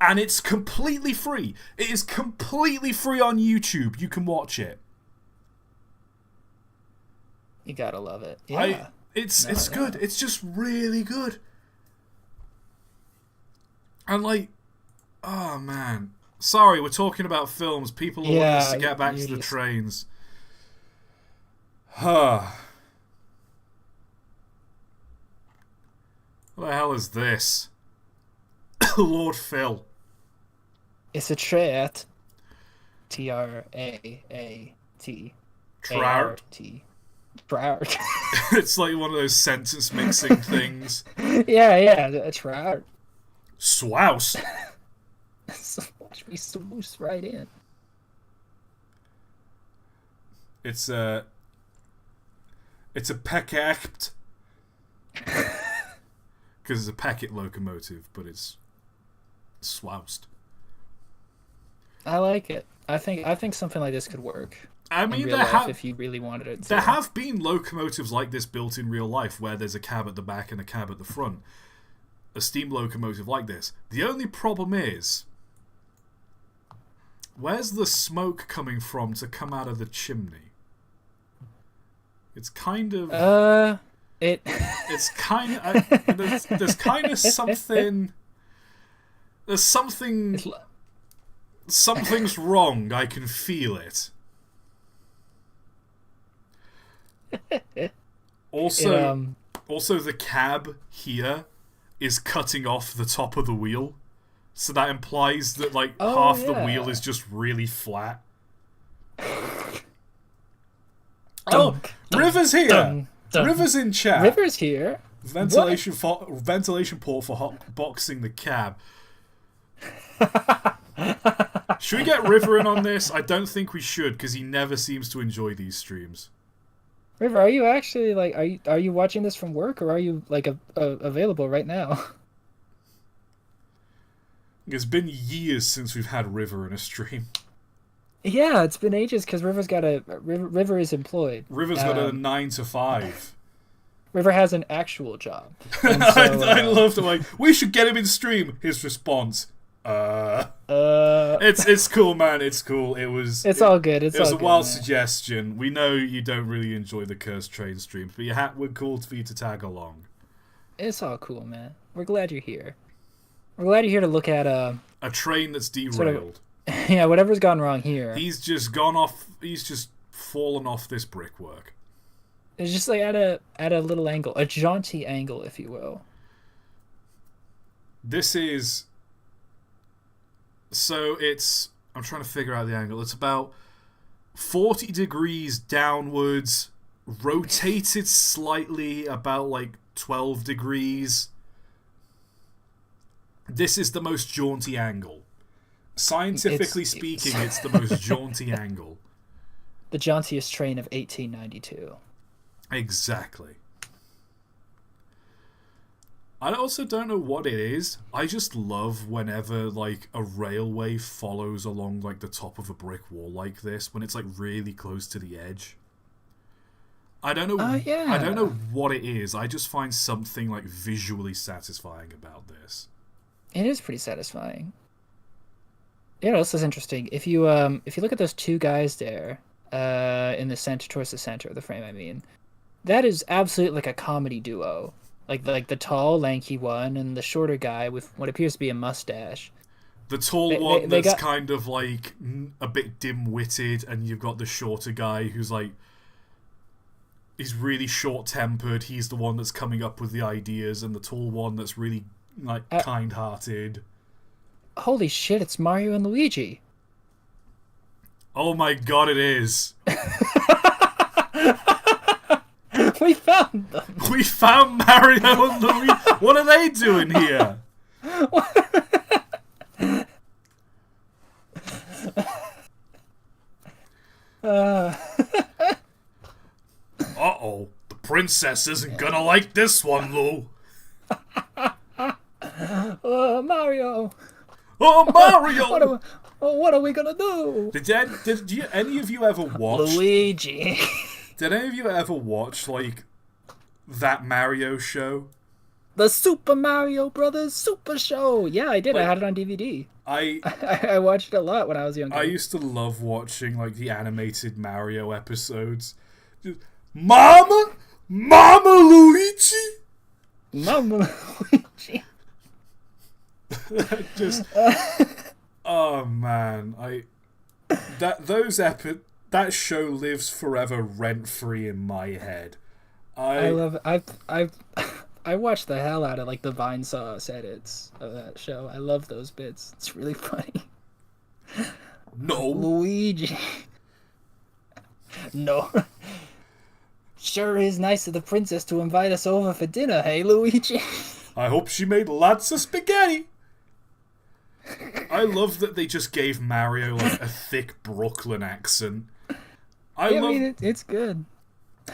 Speaker 1: And it's completely free. It is completely free on YouTube. You can watch it.
Speaker 2: You gotta love it. Yeah.
Speaker 1: It's good. It's just really good. And like, oh man. Sorry, we're talking about films. People want us to get back to the trains. Huh. What the hell is this? Lord Phil.
Speaker 2: It's a Traat. T-R-A-A-T.
Speaker 1: Trout.
Speaker 2: A-R-T. Trout.
Speaker 1: It's like one of those sentence mixing things.
Speaker 2: Yeah, a trout.
Speaker 1: Swouse.
Speaker 2: Watch me swoosh right in.
Speaker 1: It's a peckact. Because it's a packet locomotive, but it's swoused.
Speaker 2: I like it. I think something like this could work.
Speaker 1: I mean,
Speaker 2: in real life if you really wanted it to.
Speaker 1: There have been locomotives like this built in real life, where there's a cab at the back and a cab at the front. A steam locomotive like this. The only problem is, where's the smoke coming from to come out of the chimney? It's kind of... It's kind of... there's kind of something... There's something... Something's wrong. I can feel it. Also, the cab here is cutting off the top of the wheel. So that implies that, like, half the wheel is just really flat. River's here! River's in chat.
Speaker 2: River's here.
Speaker 1: Ventilation port for hotboxing the cab. Should we get River in on this? I don't think we should, because he never seems to enjoy these streams.
Speaker 2: River, are you actually like are you watching this from work, or are you like available right now?
Speaker 1: It's been years since we've had River in a stream.
Speaker 2: Yeah, it's been ages because River is employed.
Speaker 1: River's got a 9 to 5.
Speaker 2: River has an actual job. So,
Speaker 1: I loved it. Like, we should get him in stream. His response, It's cool, man. It's cool. It's
Speaker 2: all good. It was
Speaker 1: a wild suggestion. We know you don't really enjoy the Cursed Train streams, but we're cool for you to tag along.
Speaker 2: It's all cool, man. We're glad you're here. We're glad you're here to look at a
Speaker 1: train that's derailed.
Speaker 2: Sort of, yeah, whatever's gone wrong here.
Speaker 1: He's just gone off. He's just fallen off this brickwork.
Speaker 2: It's just like at a little angle, a jaunty angle, if you will.
Speaker 1: This is. So it's... I'm trying to figure out the angle. It's about 40 degrees downwards, rotated slightly about, like, 12 degrees. This is the most jaunty angle. Scientifically speaking, it's the most jaunty angle.
Speaker 2: The jauntiest train of 1892.
Speaker 1: Exactly. I also don't know what it is. I just love whenever, like, a railway follows along, like, the top of a brick wall like this, when it's, like, really close to the edge. I don't know.
Speaker 2: Yeah.
Speaker 1: I don't know what it is. I just find something, like, visually satisfying about this.
Speaker 2: It is pretty satisfying. Yeah, this is interesting. If you look at those two guys there, in the center, towards the center of the frame, I mean, that is absolutely like a comedy duo. Like the tall, lanky one and the shorter guy with what appears to be a mustache.
Speaker 1: The tall one that's kind of like a bit dim-witted, and you've got the shorter guy who's like, he's really short-tempered. He's the one that's coming up with the ideas, and the tall one that's really like kind-hearted.
Speaker 2: Holy shit! It's Mario and Luigi.
Speaker 1: Oh my god, it is.
Speaker 2: We found them.
Speaker 1: We found Mario and Luigi. What are they doing here? Uh-oh. The princess isn't gonna like this one, Lou.
Speaker 2: Mario.
Speaker 1: Oh, Mario!
Speaker 2: What are we gonna do?
Speaker 1: Did any of you ever watch...
Speaker 2: Luigi.
Speaker 1: Did any of you ever watch, like, that Mario show?
Speaker 2: The Super Mario Brothers Super Show. Yeah, I did. Like, I had it on DVD. I watched it a lot when I was younger.
Speaker 1: I used to love watching, like, the animated Mario episodes. Just, Mama Luigi!
Speaker 2: Mama Luigi.
Speaker 1: Just... Oh, man. That show lives forever rent-free in my head.
Speaker 2: I love it. I watched the hell out of like the Vine Sauce edits of that show. I love those bits. It's really funny.
Speaker 1: No.
Speaker 2: Luigi. No. Sure is nice of the princess to invite us over for dinner, hey, Luigi?
Speaker 1: I hope she made lots of spaghetti. I love that they just gave Mario like a thick Brooklyn accent.
Speaker 2: I mean, it's good.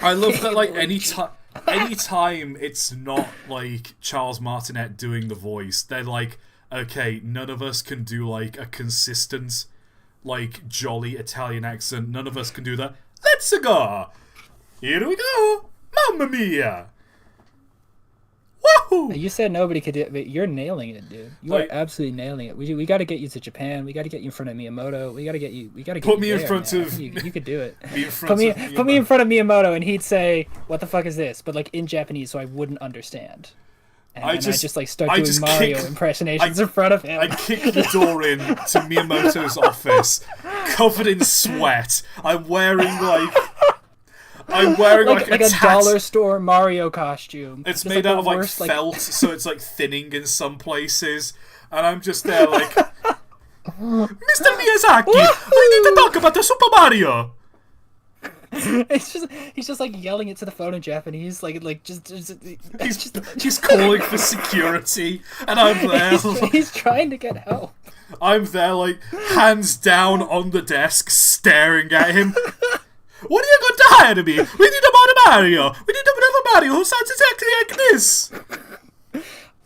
Speaker 1: I love that, like, anytime it's not, like, Charles Martinet doing the voice, they're like, okay, none of us can do, like, a consistent, like, jolly Italian accent. None of us can do that. Let's go! Here we go! Mamma mia! Woohoo!
Speaker 2: You said nobody could do it, but you're nailing it, dude. You are absolutely nailing it. We got to get you to Japan. We got to get you in front of Miyamoto. We got to get you.
Speaker 1: Put me in front of.
Speaker 2: You could do it.
Speaker 1: Put
Speaker 2: me in front of Miyamoto, and he'd say, "What the fuck is this?" But like in Japanese, so I wouldn't understand. And I just like start doing Mario impersonations in front of him.
Speaker 1: I kick the door in to Miyamoto's office, covered in sweat. I'm wearing like
Speaker 2: a dollar store Mario costume.
Speaker 1: It's made out of like felt, so it's like thinning in some places. And I'm just there like, Mr. Miyazaki, we need to talk about the Super Mario.
Speaker 2: He's just like yelling it to the phone in Japanese,
Speaker 1: he's calling for security, and I'm there.
Speaker 2: He's trying to get help.
Speaker 1: I'm there like hands down on the desk, staring at him. What are you going to hire to me? We need another Mario. We need another Mario who sounds exactly like this.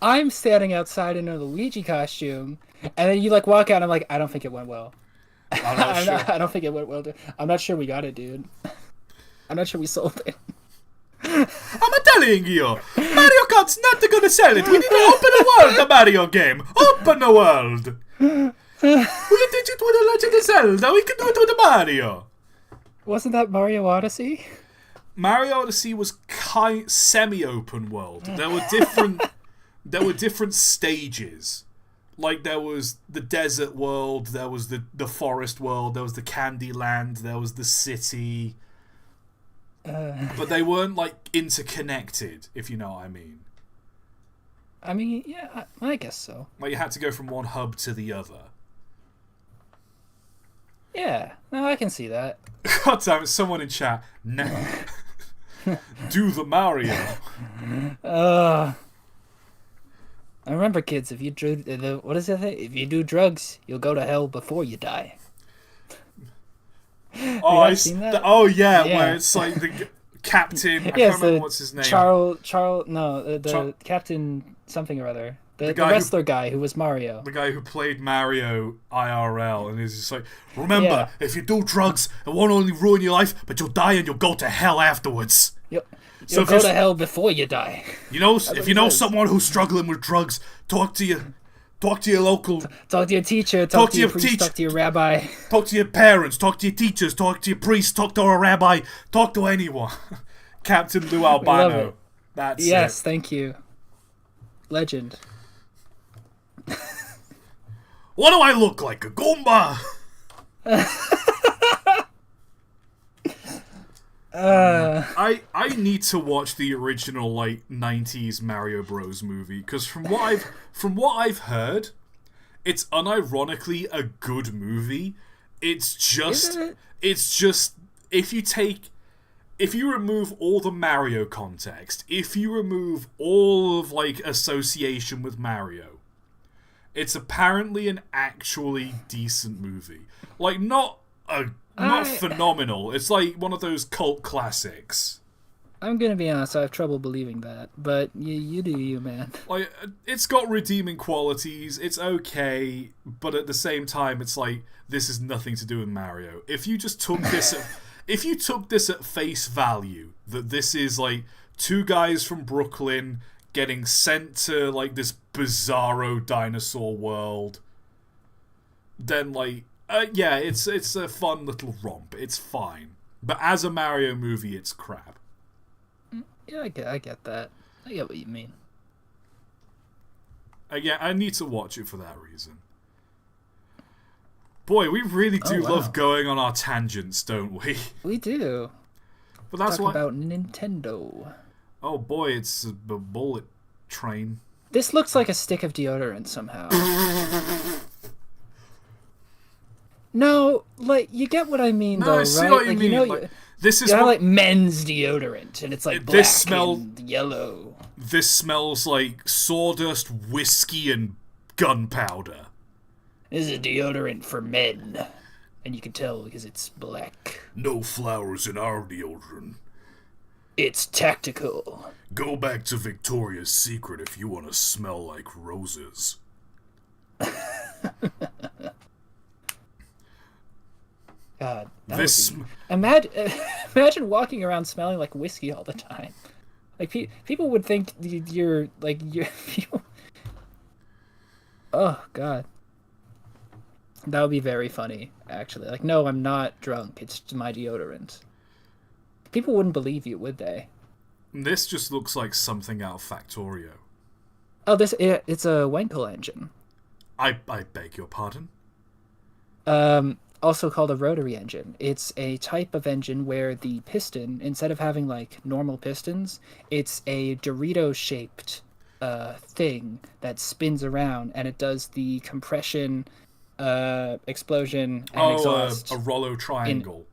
Speaker 2: I'm standing outside in a Luigi costume, and then you like walk out. And I'm like, I don't think it went well. I don't think it went well. I'm not sure we got it, dude. I'm not sure we sold it.
Speaker 1: I'm telling you, Mario Kart's not going to sell it. We need to open the world, the Mario game. Open the world. We did it with the Legend of Zelda. We can do it with the Mario.
Speaker 2: Wasn't that Mario Odyssey?
Speaker 1: Mario Odyssey was semi-open world. There were different stages. Like there was the desert world, there was the forest world, there was the candy land, there was the city. But they weren't like interconnected, if you know what I mean.
Speaker 2: I mean, yeah, I guess so.
Speaker 1: Like you had to go from one hub to the other.
Speaker 2: Yeah, no, I can see that.
Speaker 1: God damn it, someone in chat. Do the Mario.
Speaker 2: I remember, kids, if you do what is it? If you do drugs, you'll go to hell before you die.
Speaker 1: Oh,
Speaker 2: Seen that?
Speaker 1: Yeah,
Speaker 2: Yeah.
Speaker 1: where it's like the captain. I
Speaker 2: Yes,
Speaker 1: can't remember what's his name.
Speaker 2: the Captain something or other. The wrestler guy who was Mario.
Speaker 1: The guy who played Mario IRL, and he's just like, remember, if you do drugs, it won't only ruin your life, but you'll die and you'll go to hell afterwards.
Speaker 2: You'll go to hell before you die.
Speaker 1: You know, if you know someone who's struggling with drugs, talk to your local...
Speaker 2: Talk to your teacher, talk to your priest, talk to your rabbi.
Speaker 1: Talk to your parents, talk to your teachers, talk to your priest, talk to a rabbi, talk to anyone. Captain Lou Albano. That's
Speaker 2: Yes, thank you. Legend.
Speaker 1: What do I look like? A Goomba? I need to watch the original 90s Mario Bros movie, because from what I've heard, it's unironically a good movie. It's just if you remove all the Mario context, if you remove all of association with Mario, it's apparently an actually decent movie. Not phenomenal. It's one of those cult classics.
Speaker 2: I'm gonna be honest, I have trouble believing that, but you do you, man.
Speaker 1: It's got redeeming qualities, it's okay, but at the same time, it's this is nothing to do with Mario. If you just took this at face value, that this is two guys from Brooklyn getting sent to this bizarro dinosaur world, then it's a fun little romp. It's fine. But as a Mario movie, it's crap.
Speaker 2: Yeah, I get that. I get what you mean.
Speaker 1: I need to watch it for that reason. Boy, we really do love going on our tangents, don't we?
Speaker 2: We do.
Speaker 1: But that's
Speaker 2: Talk about Nintendo.
Speaker 1: Oh boy, it's a bullet train.
Speaker 2: This looks like a stick of deodorant somehow. No, you get what I mean, though,
Speaker 1: I
Speaker 2: right?
Speaker 1: see what you mean. This is
Speaker 2: men's deodorant, and it's black and yellow.
Speaker 1: This smells like sawdust, whiskey, and gunpowder.
Speaker 2: This is a deodorant for men, and you can tell because it's black.
Speaker 1: No flowers in our deodorant.
Speaker 2: It's tactical.
Speaker 1: Go back to Victoria's Secret if you want to smell like roses.
Speaker 2: God, imagine walking around smelling like whiskey all the time. People would think you're people. Oh God, that would be very funny. Actually, no, I'm not drunk. It's my deodorant. People wouldn't believe you, would they?
Speaker 1: This just looks like something out of Factorio.
Speaker 2: Oh, it's a Wankel engine.
Speaker 1: I beg your pardon?
Speaker 2: Also called a rotary engine. It's a type of engine where the piston, instead of having normal pistons, it's a Dorito-shaped thing that spins around, and it does the compression, explosion, and exhaust.
Speaker 1: A Rollo triangle.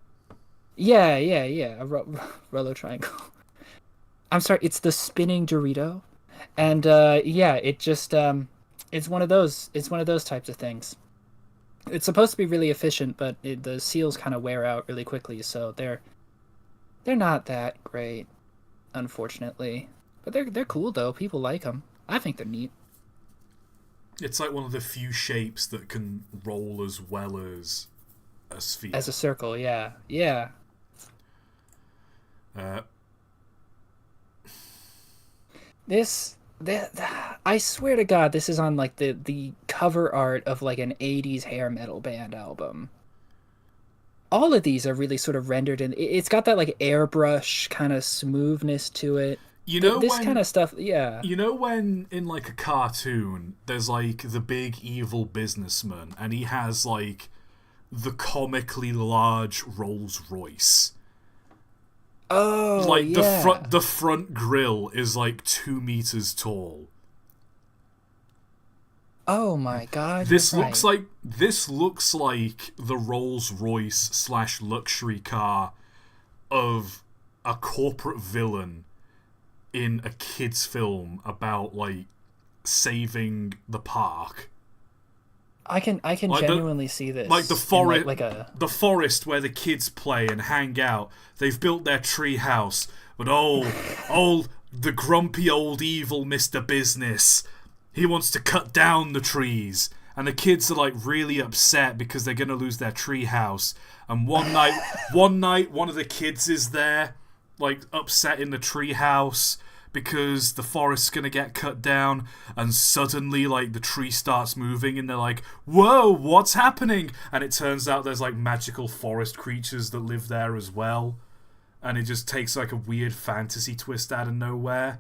Speaker 2: Yeah, a Rollo triangle. I'm sorry, it's the spinning Dorito, and it just it's one of those types of things. It's supposed to be really efficient, but the seals kind of wear out really quickly, so they're not that great, unfortunately. But they're cool though. People like them. I think they're neat.
Speaker 1: It's one of the few shapes that can roll as well as a sphere.
Speaker 2: As a circle, yeah. I swear to God, this is on the cover art of an 80s hair metal band album. All of these are really sort of rendered in. It's got that airbrush kind of smoothness to it. This kind of stuff, yeah.
Speaker 1: You know when in a cartoon there's the big evil businessman and he has the comically large Rolls Royce.
Speaker 2: Oh, yeah.
Speaker 1: the front grille is 2 meters tall.
Speaker 2: Oh my God!
Speaker 1: This looks like the Rolls Royce / luxury car of a corporate villain in a kids film about like saving the park.
Speaker 2: I can like genuinely see this.
Speaker 1: Like the forest,
Speaker 2: like a
Speaker 1: the forest where the kids play and hang out. They've built their tree house, but the grumpy old evil Mr. Business, he wants to cut down the trees, and the kids are like really upset because they're gonna lose their tree house. And one night, one of the kids is there, like upset in the tree house because the forest's gonna get cut down, and suddenly like the tree starts moving and they're like, whoa, what's happening? And it turns out there's like magical forest creatures that live there as well, and it just takes like a weird fantasy twist out of nowhere.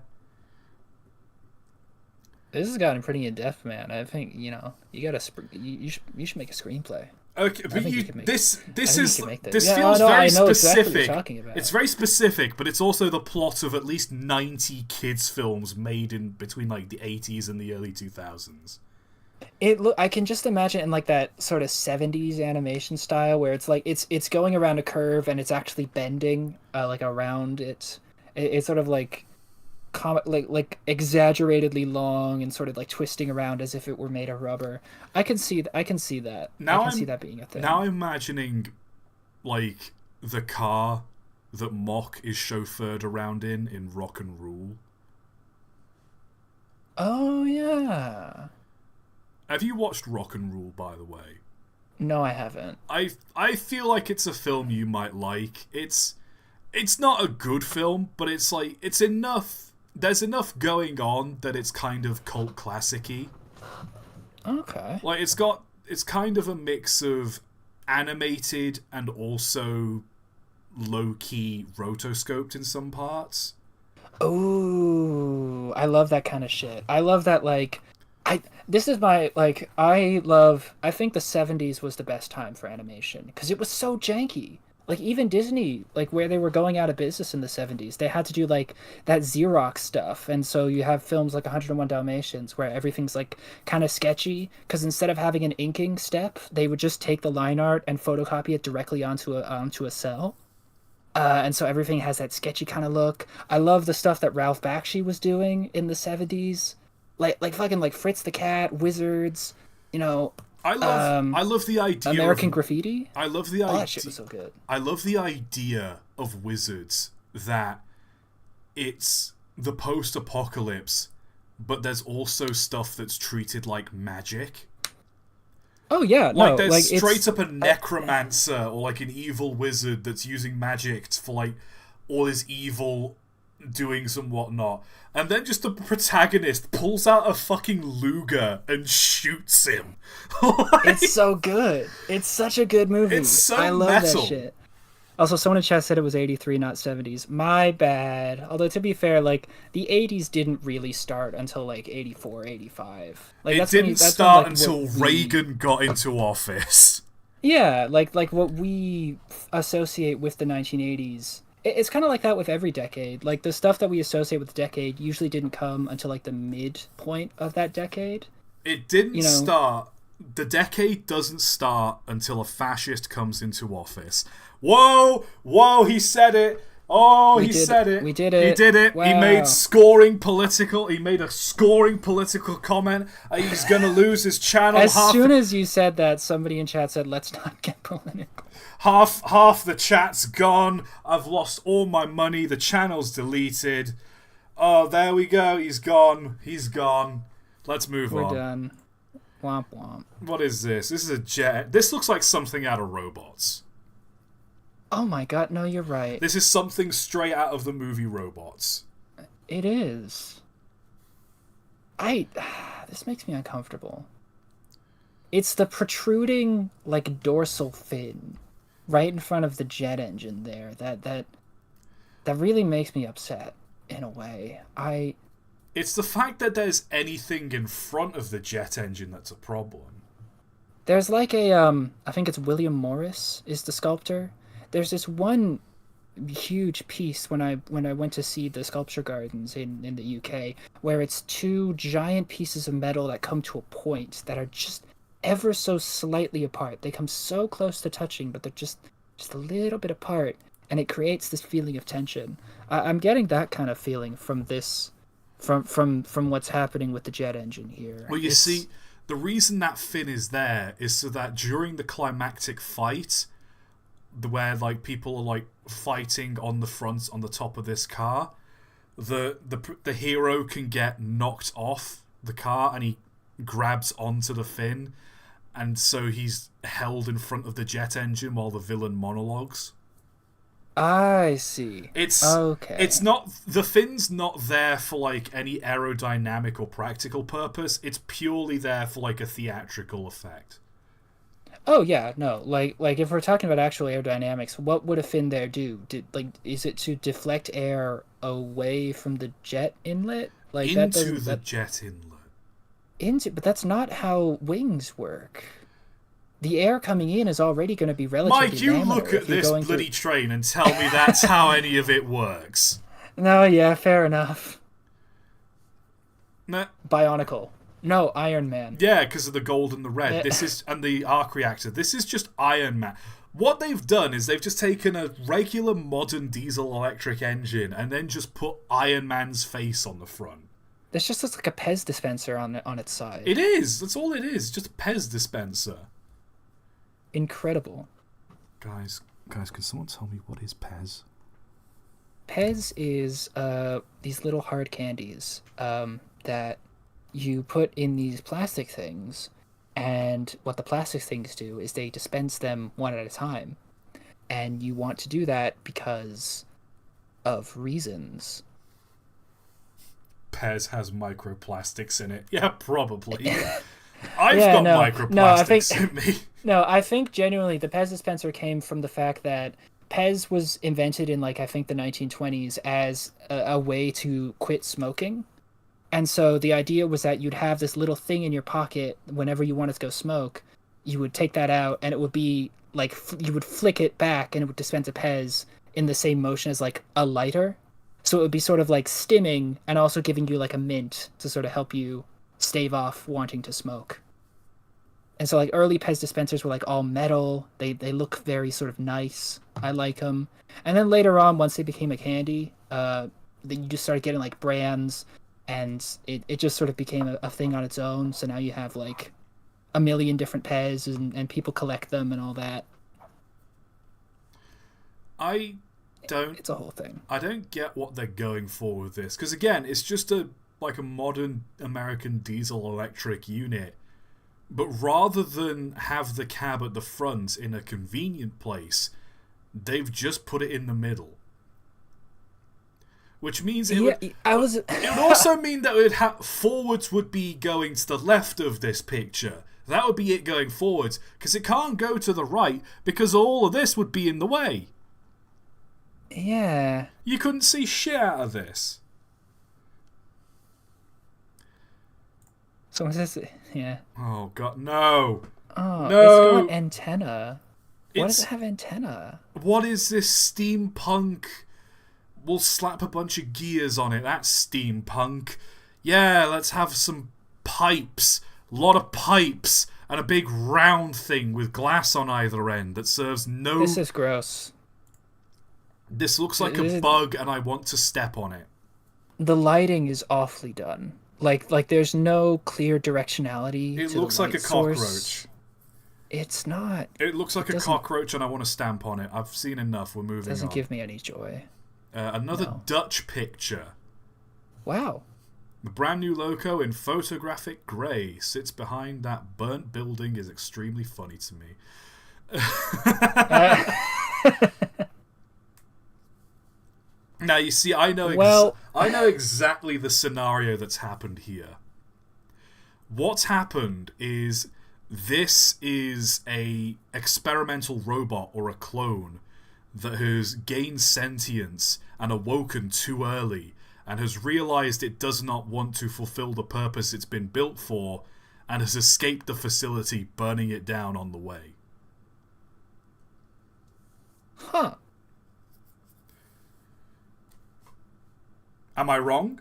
Speaker 2: This has gotten pretty in depth, man. I think you gotta you should make a screenplay.
Speaker 1: Okay, but this feels very
Speaker 2: I know
Speaker 1: specific.
Speaker 2: Exactly what you're talking about.
Speaker 1: It's very specific, but it's also the plot of at least 90 kids films made in between like the 80s and the early 2000s.
Speaker 2: I can just imagine in like that sort of 70s animation style where it's like it's going around a curve and it's actually bending like around it. It's sort of like like exaggeratedly long and sort of like twisting around as if it were made of rubber. I can see that. See that being a thing.
Speaker 1: Now I'm imagining like the car that Mock is chauffeured around in Rock and Rule.
Speaker 2: Oh yeah.
Speaker 1: Have you watched Rock and Rule, by the way?
Speaker 2: No, I haven't.
Speaker 1: I feel like it's a film you might like. It's not a good film, but it's like it's enough. There's enough going on that it's kind of cult classic-y.
Speaker 2: Okay.
Speaker 1: Like it's kind of a mix of animated and also low-key rotoscoped in some parts.
Speaker 2: Oh, I love that kind of shit. I love that like I think the 70s was the best time for animation because it was so janky. Like, even Disney, like, where they were going out of business in the 70s, they had to do, like, that Xerox stuff. And so you have films like 101 Dalmatians where everything's, like, kind of sketchy. Because instead of having an inking step, they would just take the line art and photocopy it directly onto a cell. And so everything has that sketchy kind of look. I love the stuff that Ralph Bakshi was doing in the 70s. Like fucking, like, Fritz the Cat, Wizards, you know...
Speaker 1: I love the idea
Speaker 2: American Graffiti.
Speaker 1: I love the idea.
Speaker 2: That shit was so good.
Speaker 1: I love the idea of Wizards that it's the post-apocalypse, but there's also stuff that's treated like magic.
Speaker 2: Oh yeah,
Speaker 1: like there's straight up a necromancer or like an evil wizard that's using magic for like all his evil doings and whatnot. And then just the protagonist pulls out a fucking Luger and shoots him.
Speaker 2: It's so good. It's such a good movie.
Speaker 1: It's so
Speaker 2: I love
Speaker 1: metal.
Speaker 2: that shit. Also, someone in chat said it was 83, not 70s. My bad. Although, to be fair, like, the 80s didn't really start until, like, 84, 85. Like,
Speaker 1: it didn't start until Reagan got into office.
Speaker 2: Yeah, like what we associate with the 1980s. It's kind of like that with every decade. Like, the stuff that we associate with the decade usually didn't come until, like, the midpoint of that decade.
Speaker 1: It didn't start... The decade doesn't start until a fascist comes into office. Whoa! Whoa, he said it! Oh, he said it.
Speaker 2: We did it.
Speaker 1: He did it.
Speaker 2: Wow.
Speaker 1: He made a scoring political comment. He's going to lose his channel.
Speaker 2: As soon as you said that, somebody in chat said, let's not get political.
Speaker 1: Half the chat's gone. I've lost all my money. The channel's deleted. Oh, there we go. He's gone. Let's move on.
Speaker 2: We're done. Womp womp.
Speaker 1: What is this? This is a jet. This looks like something out of Robots.
Speaker 2: Oh my god, no, you're right.
Speaker 1: This is something straight out of the movie Robots.
Speaker 2: It is. This makes me uncomfortable. It's the protruding, like, dorsal fin right in front of the jet engine there. That really makes me upset, in a way.
Speaker 1: It's the fact that there's anything in front of the jet engine that's a problem.
Speaker 2: There's like I think it's William Morris is the sculptor. There's this one huge piece when I went to see the sculpture gardens in the UK where it's two giant pieces of metal that come to a point that are just ever so slightly apart. They come so close to touching, but they're just a little bit apart. and it creates this feeling of tension. I'm getting that kind of feeling from this, from what's happening with the jet engine here.
Speaker 1: Well, you see, the reason that fin is there is so that during the climactic fight, where like people are like fighting on the front on the top of this car, the hero can get knocked off the car and he grabs onto the fin, and so he's held in front of the jet engine while the villain monologues.
Speaker 2: I see.
Speaker 1: It's
Speaker 2: okay.
Speaker 1: It's not, the fin's not there for like any aerodynamic or practical purpose. It's purely there for like a theatrical effect.
Speaker 2: Oh yeah, no. Like if we're talking about actual aerodynamics, what would a fin there do? Is it to deflect air away from the jet inlet? Like
Speaker 1: into the jet inlet.
Speaker 2: But that's not how wings work. The air coming in is already going to be relatively
Speaker 1: Mike, you
Speaker 2: laminar
Speaker 1: look at this bloody train and tell me that's how any of it works.
Speaker 2: No, yeah, fair enough.
Speaker 1: Nah.
Speaker 2: Bionicle. No, Iron Man.
Speaker 1: Yeah, because of the gold and the red. This is, and the arc reactor. This is just Iron Man. What they've done is they've just taken a regular modern diesel electric engine and then just put Iron Man's face on the front.
Speaker 2: This just looks like a Pez dispenser on its side.
Speaker 1: It is. That's all it is. Just a Pez dispenser.
Speaker 2: Incredible.
Speaker 1: Guys, can someone tell me what is Pez?
Speaker 2: Pez is these little hard candies that you put in these plastic things, and what the plastic things do is they dispense them one at a time, and you want to do that because of reasons.
Speaker 1: Pez has microplastics in it. Yeah, probably. I've got microplastics in me.
Speaker 2: No, I think genuinely the Pez dispenser came from the fact that Pez was invented in, like, I think the 1920s as a way to quit smoking. And so the idea was that you'd have this little thing in your pocket whenever you wanted to go smoke. You would take that out, and it would be like you would flick it back, and it would dispense a Pez in the same motion as like a lighter. So it would be sort of like stimming and also giving you like a mint to sort of help you stave off wanting to smoke. And so like early Pez dispensers were like all metal. They look very sort of nice. I like them. And then later on, once they became a candy, then you just started getting like brands, and it just sort of became a thing on its own. So now you have like a million different Pez, and people collect them and all that.
Speaker 1: It's
Speaker 2: a whole thing.
Speaker 1: I don't get what they're going for with this, because again, it's just a modern American diesel electric unit. But rather than have the cab at the front in a convenient place, they've just put it in the middle. Which means it would also mean that forwards would be going to the left of this picture. That would be it going forwards, because it can't go to the right, because all of this would be in the way.
Speaker 2: Yeah.
Speaker 1: You couldn't see shit out of this.
Speaker 2: So what is it? Yeah.
Speaker 1: Oh god, no.
Speaker 2: Oh,
Speaker 1: no.
Speaker 2: It's got antenna. Why does it have antenna? What
Speaker 1: is this steampunk? We'll slap a bunch of gears on it. That's steampunk. Yeah, let's have some pipes. A lot of pipes. And a big round thing with glass on either end that serves no...
Speaker 2: This is gross.
Speaker 1: This looks like a bug, and I want to step on it.
Speaker 2: The lighting is awfully done. Like there's no clear directionality.
Speaker 1: It looks like a cockroach.
Speaker 2: It's not.
Speaker 1: It looks like a cockroach, and I want to stamp on it. I've seen enough. We're moving on.
Speaker 2: Doesn't give me any joy.
Speaker 1: Another Dutch picture.
Speaker 2: Wow.
Speaker 1: The brand new loco in photographic grey sits behind that burnt building is extremely funny to me. Now, you see, I know exactly the scenario that's happened here. What's happened is this is a experimental robot or a clone that has gained sentience and awoken too early and has realized it does not want to fulfill the purpose it's been built for and has escaped the facility, burning it down on the way.
Speaker 2: Huh.
Speaker 1: Am I wrong?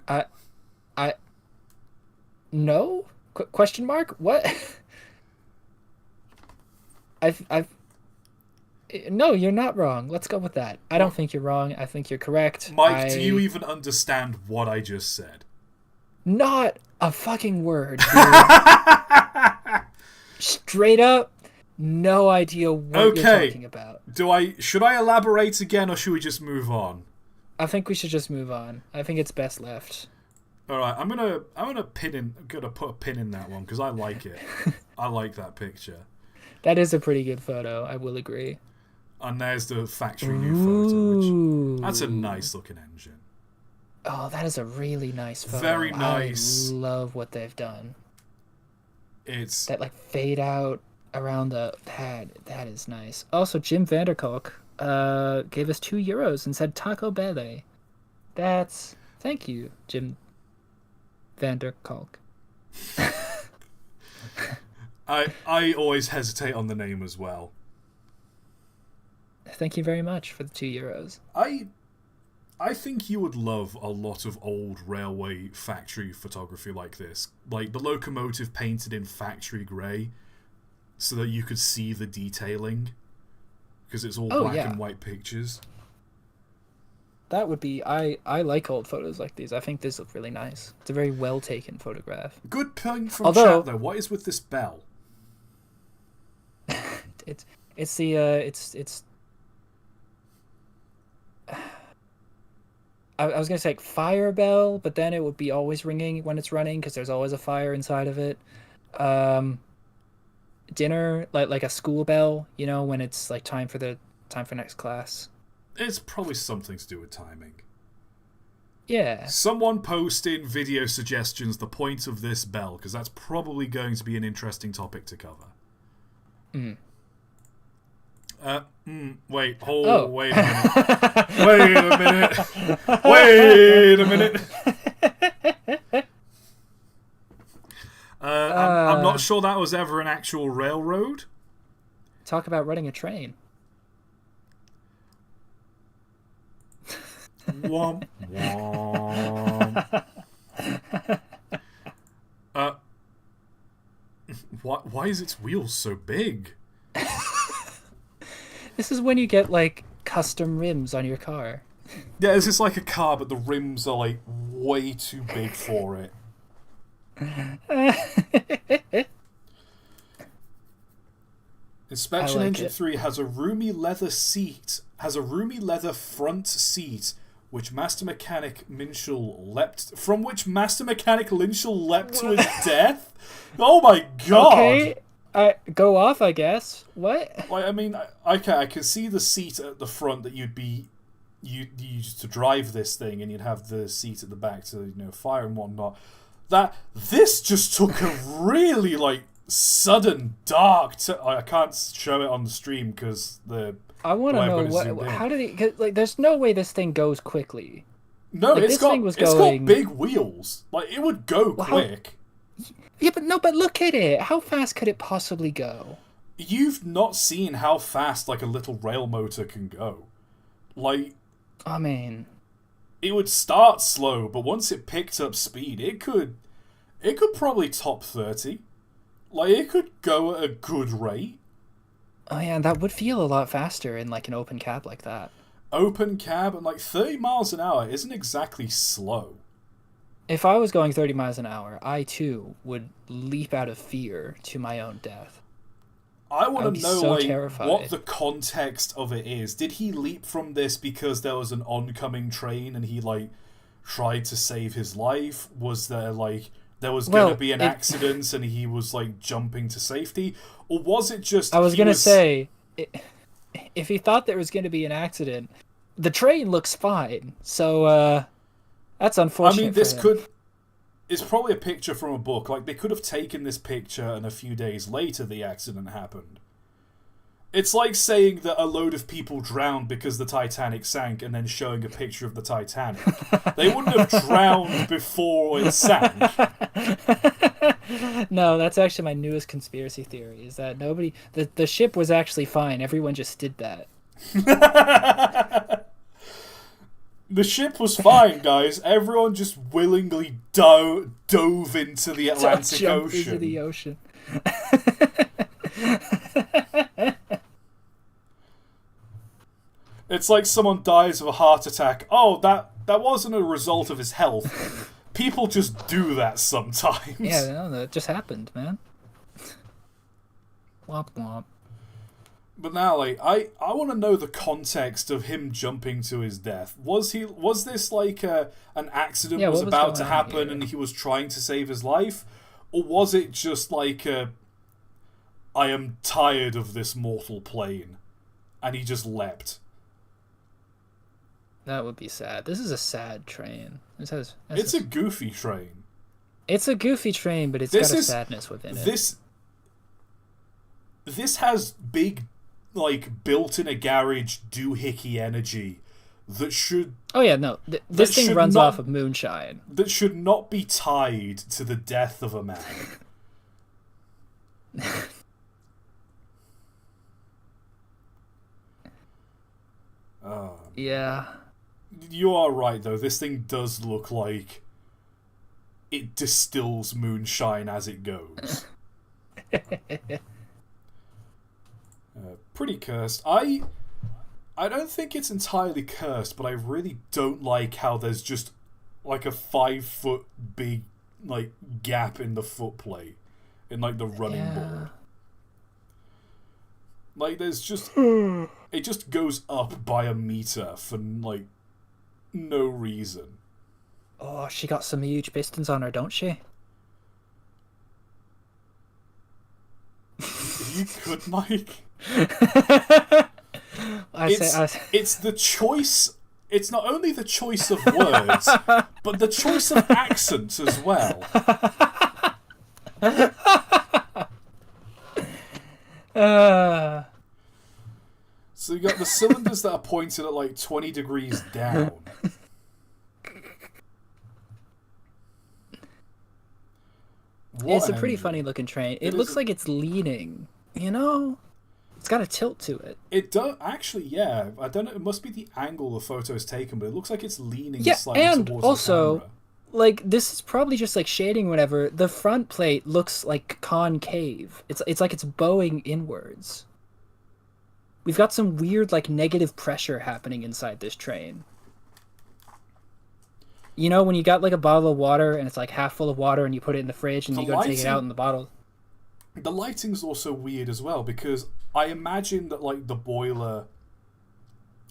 Speaker 2: No? Question mark? What? No, you're not wrong. Let's go with that. I don't
Speaker 1: What?
Speaker 2: think you're wrong. I think you're correct.
Speaker 1: Mike, do you even understand what I just said?
Speaker 2: Not a fucking word, dude. Straight up, no idea what you're talking about.
Speaker 1: Should I elaborate again, or should we just move on?
Speaker 2: I think we should just move on. I think it's best left.
Speaker 1: All right, I'm gonna put a pin in that one because I like it. I like that picture.
Speaker 2: That is a pretty good photo. I will agree.
Speaker 1: And there's the factory new photo.
Speaker 2: Ooh.
Speaker 1: That's a nice looking engine.
Speaker 2: Oh, that is a really nice photo.
Speaker 1: Very nice.
Speaker 2: I love what they've done.
Speaker 1: It's
Speaker 2: that like fade out around the pad. That is nice. Also, Jim Vanderkolk gave us €2 and said Taco Belle. Thank you, Jim Vanderkolk.
Speaker 1: I always hesitate on the name as well.
Speaker 2: Thank you very much for the €2.
Speaker 1: I think you would love a lot of old railway factory photography like this. Like the locomotive painted in factory grey so that you could see the detailing because it's all black and white pictures.
Speaker 2: That would be... I like old photos like these. I think this looks really nice. It's a very well taken photograph.
Speaker 1: Good point from chat though. What is with this bell?
Speaker 2: it's I was gonna say like fire bell, but then it would be always ringing when it's running because there's always a fire inside of it. Dinner, like a school bell, you know, when it's like time for next class.
Speaker 1: It's probably something to do with timing.
Speaker 2: Yeah.
Speaker 1: Someone post in video suggestions the point of this bell because that's probably going to be an interesting topic to cover. Wait a minute. Wait a minute. I'm not sure that was ever an actual railroad.
Speaker 2: Talk about running a train.
Speaker 1: Womp womp. Why is its wheels so big?
Speaker 2: This is when you get like custom rims on your car.
Speaker 1: Yeah, this is like a car, but the rims are like way too big for it. Inspection Engine 3 has a roomy leather front seat which Master Mechanic Minshall leapt to his death. Oh my god!
Speaker 2: Okay, go off, I guess. What?
Speaker 1: Like, I mean, okay, I can see the seat at the front that you used to drive this thing, and you'd have the seat at the back to fire and whatnot. This just took a really like sudden dark. I can't show it on the stream because
Speaker 2: I want to know how did it? Like, there's no way this thing goes quickly.
Speaker 1: No, like, it's got big wheels. Like it would go quick.
Speaker 2: Yeah, but look at it. How fast could it possibly go?
Speaker 1: You've not seen how fast like a little rail motor can go. Like,
Speaker 2: I mean,
Speaker 1: it would start slow, but once it picked up speed, it could probably top 30. Like, it could go at a good rate.
Speaker 2: Oh yeah, that would feel a lot faster in like an open cab like that.
Speaker 1: Open cab and like 30 miles an hour isn't exactly slow.
Speaker 2: If I was going 30 miles an hour, I too would leap out of fear to my own death.
Speaker 1: I want to know
Speaker 2: terrified.
Speaker 1: What the context of it is. Did he leap from this because there was an oncoming train and he like tried to save his life? Was there like there was going to be an accident and he was like jumping to safety? Or was it just...
Speaker 2: I was going to say, if he thought there was going to be an accident, the train looks fine. So, that's unfortunate.
Speaker 1: I mean, it's probably a picture from a book. Like, they could have taken this picture and a few days later the accident happened. It's like saying that a load of people drowned because the Titanic sank and then showing a picture of the Titanic. They wouldn't have drowned before it sank.
Speaker 2: No, that's actually my newest conspiracy theory, is that the ship was actually fine. Everyone just did that.
Speaker 1: The ship was fine, guys. Everyone just willingly dove into the Atlantic Ocean.
Speaker 2: Into the ocean.
Speaker 1: It's like someone dies of a heart attack. Oh, that wasn't a result of his health. People just do that sometimes.
Speaker 2: Yeah, no, that just happened, man. Womp womp.
Speaker 1: But now, like, I want to know the context of him jumping to his death. Was this like an accident was about to happen and he was trying to save his life? Or was it just like I am tired of this mortal plane, and he just leapt?
Speaker 2: That would be sad. This is a sad train.
Speaker 1: It's a goofy train.
Speaker 2: It's a goofy train, but it's got a sadness within it.
Speaker 1: This has big, like, built in a garage doohickey energy that should...
Speaker 2: Oh yeah, no. This thing runs off of moonshine.
Speaker 1: That should not be tied to the death of a man.
Speaker 2: Yeah.
Speaker 1: You are right, though. This thing does look like it distills moonshine as it goes. Pretty cursed. I don't think it's entirely cursed, but I really don't like how there's just like a 5-foot big like gap in the footplate in like the running board. Like there's just it just goes up by a meter for like no reason.
Speaker 2: Oh, she got some huge pistons on her, don't she?
Speaker 1: You could, Mike.
Speaker 2: It's
Speaker 1: the choice. It's not only the choice of words, but the choice of accents as well. So you got the cylinders that are pointed at like 20 degrees down.
Speaker 2: It's a pretty funny looking train. It looks like it's leaning, you know? It's got a tilt to it.
Speaker 1: It does actually, yeah. I don't know. It must be the angle the photo is taken, but it looks like it's leaning slightly
Speaker 2: and
Speaker 1: towards
Speaker 2: also,
Speaker 1: the camera.
Speaker 2: Like this is probably just like shading, whatever. The front plate looks like concave. It's like it's bowing inwards. We've got some weird like negative pressure happening inside this train. You know when you got like a bottle of water and it's like half full of water and you put it in the fridge and you go take it out in the bottle.
Speaker 1: The lighting's also weird as well because I imagine that like the boiler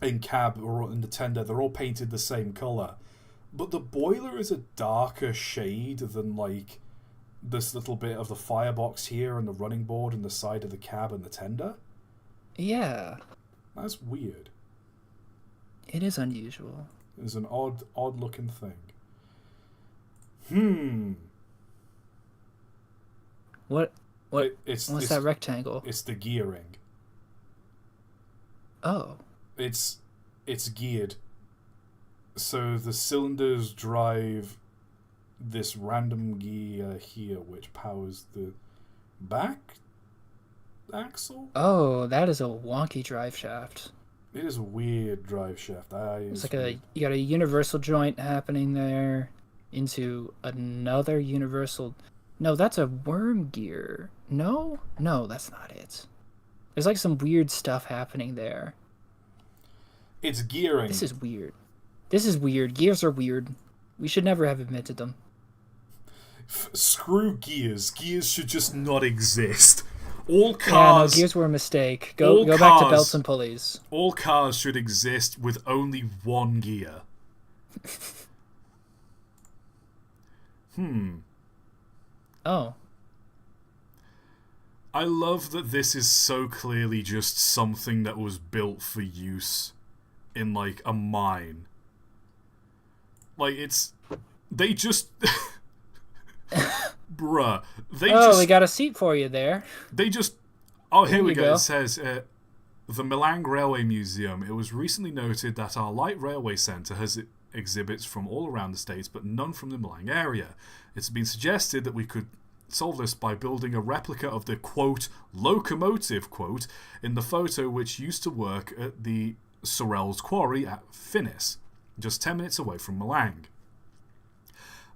Speaker 1: in cab or in the tender, they're all painted the same colour. But the boiler is a darker shade than like this little bit of the firebox here and the running board and the side of the cab and the tender.
Speaker 2: Yeah.
Speaker 1: That's weird.
Speaker 2: It is unusual.
Speaker 1: It's an odd looking thing.
Speaker 2: What's that rectangle?
Speaker 1: It's the gearing.
Speaker 2: Oh.
Speaker 1: It's geared. So the cylinders drive this random gear here, which powers the back axle.
Speaker 2: Oh, that is a wonky drive shaft.
Speaker 1: It is a weird drive shaft.
Speaker 2: It's like you got a universal joint happening there into another universal. No, that's a worm gear. No, that's not it. There's like some weird stuff happening there.
Speaker 1: It's gearing.
Speaker 2: This is weird. Gears are weird. We should never have invented them.
Speaker 1: Screw gears. Gears should just not exist. All cars...
Speaker 2: Yeah, no, gears were a mistake. Go back to belts and pulleys.
Speaker 1: All cars should exist with only one gear.
Speaker 2: Oh.
Speaker 1: I love that this is so clearly just something that was built for use in, like, a mine. Like, it's... They just... Bruh. They
Speaker 2: got a seat for you there.
Speaker 1: They just... Oh, here we go. It says, the Milan Railway Museum. It was recently noted that our light railway centre has exhibits from all around the States, but none from the Milan area. It's been suggested that we could solve this by building a replica of the, quote, locomotive, quote, in the photo which used to work at the Sorel's Quarry at Finnis, just 10 minutes away from Milan.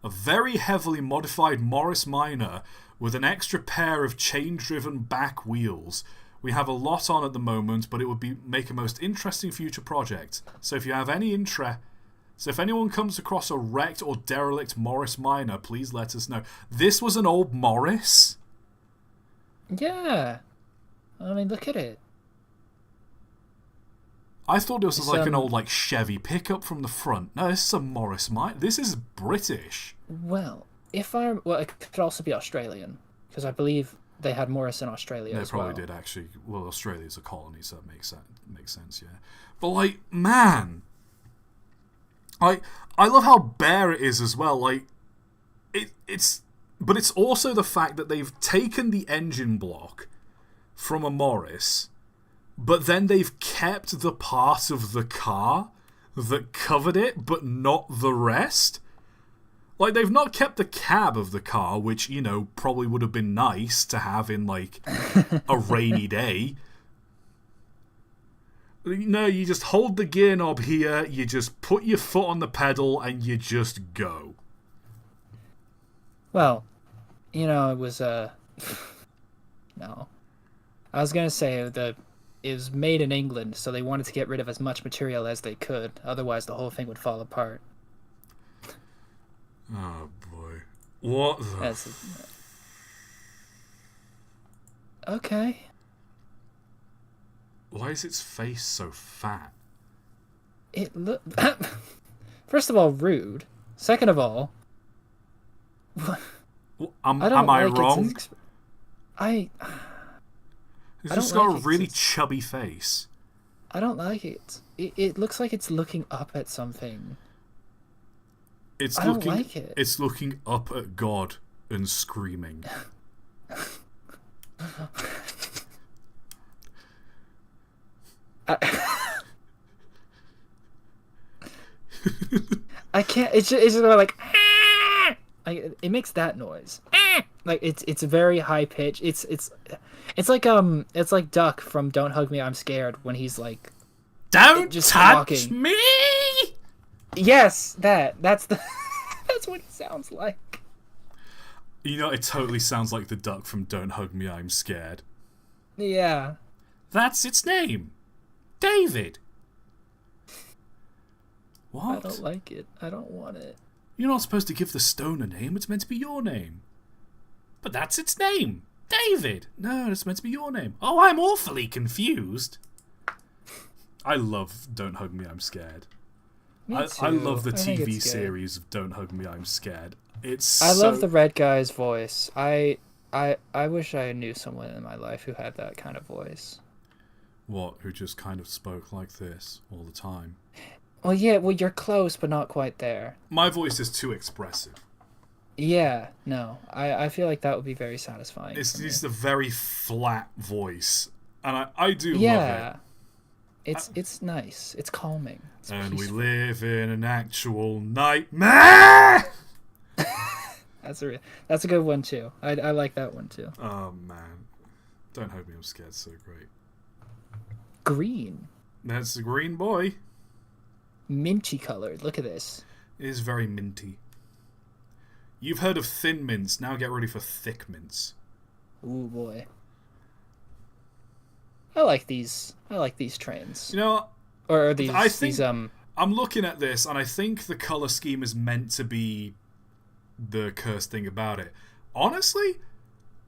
Speaker 1: A very heavily modified Morris Minor with an extra pair of chain-driven back wheels We have a lot on at the moment, but it would make a most interesting future project. So if you have any interest... So if anyone comes across a wrecked or derelict Morris miner, please let us know. This was an old Morris?
Speaker 2: Yeah. I mean, look at it.
Speaker 1: I thought this was like an old Chevy pickup from the front. No, this is a Morris mine. This is British.
Speaker 2: Well, it could also be Australian, because I believe they had Morris in Australia as well.
Speaker 1: They probably did, actually. Well, Australia's a colony, so that makes sense, yeah. But, man... I love how bare it is as well. But it's also the fact that they've taken the engine block from a Morris, but then they've kept the part of the car that covered it, but not the rest. They've not kept the cab of the car, which, probably would have been nice to have in, a rainy day. No, you just hold the gear knob here, you just put your foot on the pedal, and you just go.
Speaker 2: Well, it was, no. I was gonna say that it was made in England, so they wanted to get rid of as much material as they could, otherwise the whole thing would fall apart.
Speaker 1: Oh, boy. What the...
Speaker 2: Okay.
Speaker 1: Why is its face so fat?
Speaker 2: First of all, rude. Second of all...
Speaker 1: Am I wrong?
Speaker 2: It's
Speaker 1: just got a really chubby face.
Speaker 2: I don't like it. It looks like it's looking up at something. I don't like it.
Speaker 1: It's looking up at God and screaming.
Speaker 2: I can't. It's just like it makes that noise. It's very high pitch. It's like Duck from Don't Hug Me, I'm Scared when he's like,
Speaker 1: don't
Speaker 2: just
Speaker 1: touch
Speaker 2: walking.
Speaker 1: me.
Speaker 2: Yes, that's the that's what it sounds like.
Speaker 1: It totally sounds like the duck from Don't Hug Me, I'm Scared.
Speaker 2: Yeah.
Speaker 1: That's its name. David. What?
Speaker 2: I don't like it. I don't want it.
Speaker 1: You're not supposed to give the stone a name. It's meant to be your name. But that's its name. David. No, it's meant to be your name. Oh, I'm awfully confused. I love Don't Hug Me, I'm Scared. I love the TV series of Don't Hug Me, I'm Scared. I
Speaker 2: love the red guy's voice. I wish I knew someone in my life who had that kind of voice.
Speaker 1: What? Who just kind of spoke like this all the time?
Speaker 2: Well, yeah. Well, you're close, but not quite there.
Speaker 1: My voice is too expressive.
Speaker 2: Yeah. No. I feel like that would be very satisfying.
Speaker 1: It's a very flat voice, and I do love it.
Speaker 2: It's nice. It's calming. It's
Speaker 1: and
Speaker 2: peaceful.
Speaker 1: We live in an actual nightmare.
Speaker 2: That's a good one too. I like that one too.
Speaker 1: Oh man, Don't Hug Me, I'm Scared. So great.
Speaker 2: Green.
Speaker 1: That's the green boy.
Speaker 2: Minty colored. Look at this.
Speaker 1: It is very minty. You've heard of thin mints. Now get ready for thick mints.
Speaker 2: Ooh boy. I like these trains. Or these.
Speaker 1: I'm looking at this, and I think the color scheme is meant to be the cursed thing about it. Honestly,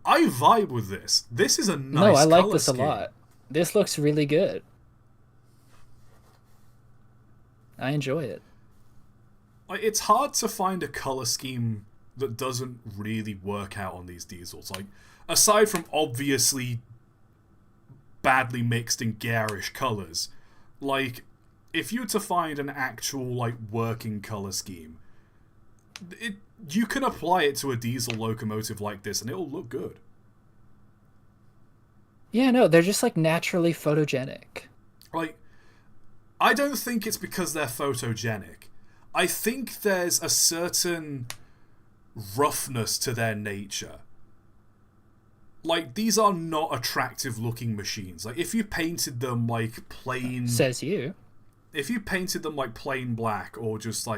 Speaker 1: I vibe with this. This is a nice color scheme.
Speaker 2: No, I like this a lot. This looks really good. I enjoy it.
Speaker 1: It's hard to find a color scheme that doesn't really work out on these diesels. Aside from obviously badly mixed and garish colors, if you were to find an actual working color scheme, you can apply it to a diesel locomotive like this and it'll look good.
Speaker 2: Yeah, no, they're just naturally photogenic.
Speaker 1: I don't think it's because they're photogenic. I think there's a certain roughness to their nature. These are not attractive looking machines. If you painted them plain...
Speaker 2: Says you.
Speaker 1: If you painted them plain black or just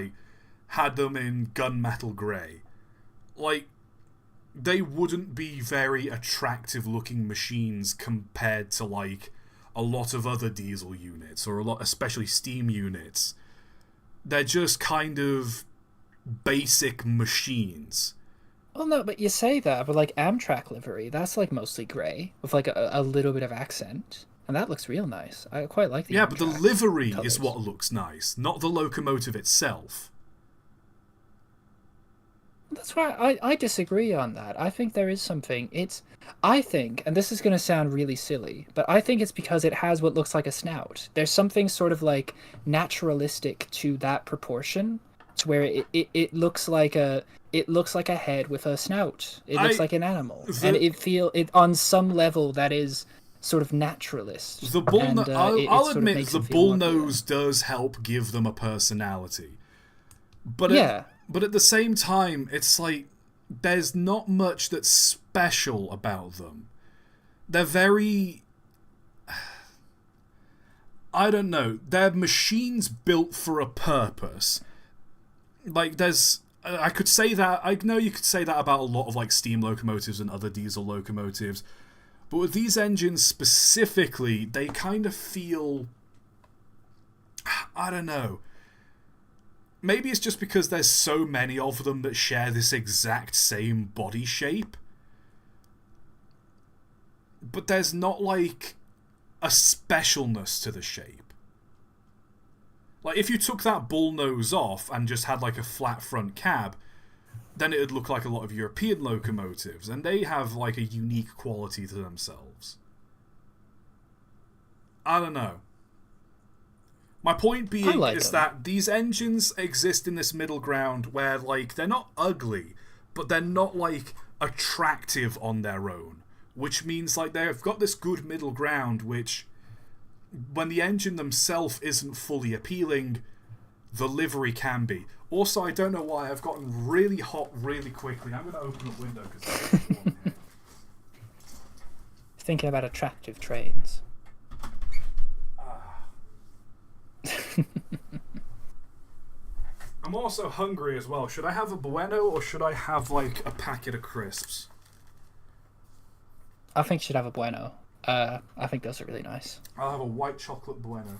Speaker 1: had them in gunmetal grey, they wouldn't be very attractive looking machines compared to like a lot of other diesel units or especially steam units. They're just kind of basic machines.
Speaker 2: Well, no, but you say that, but like Amtrak livery, that's like mostly grey with like a little bit of accent, and that looks real nice. I quite like the
Speaker 1: Yeah,
Speaker 2: Amtrak
Speaker 1: but the livery
Speaker 2: colours.
Speaker 1: is what looks nice, not the locomotive itself.
Speaker 2: That's why I disagree on that. I think there is something. I think, and this is going to sound really silly, but I think it's because it has what looks like a snout. There's something sort of like naturalistic to that proportion, to where it looks like a head with a snout. It looks like an animal, and it on some level that is sort of naturalist.
Speaker 1: The bull.
Speaker 2: And,
Speaker 1: I'll
Speaker 2: sort of
Speaker 1: admit
Speaker 2: makes
Speaker 1: the
Speaker 2: it feel
Speaker 1: bull
Speaker 2: more real.
Speaker 1: nose does help give them a personality, but
Speaker 2: Yeah.
Speaker 1: but at the same time, it's like there's not much that's special about them. They're very... I don't know. They're machines built for a purpose. Like, there's... I could say that... I know you could say that about a lot of, like, steam locomotives and other diesel locomotives. But with these engines specifically, they kind of feel... I don't know. Maybe it's just because there's so many of them that share this exact same body shape. But there's not, like, a specialness to the shape. Like, if you took that bull nose off and just had, like, a flat front cab, then it would look like a lot of European locomotives, and they have, like, a unique quality to themselves. I don't know. My point being is that these engines exist in this middle ground where, like, they're not ugly, but they're not, like, attractive on their own. Which means, like, they've got this good middle ground, which, when the engine themselves isn't fully appealing, the livery can be. Also, I don't know why, I've gotten really hot really quickly. I'm going to open a window because it's warm here.
Speaker 2: Thinking about attractive trains.
Speaker 1: I'm also hungry as well. Should I have a Bueno or should I have, like, a packet of crisps?
Speaker 2: I think you should have a Bueno. I think those are really nice.
Speaker 1: I'll have a white chocolate Bueno.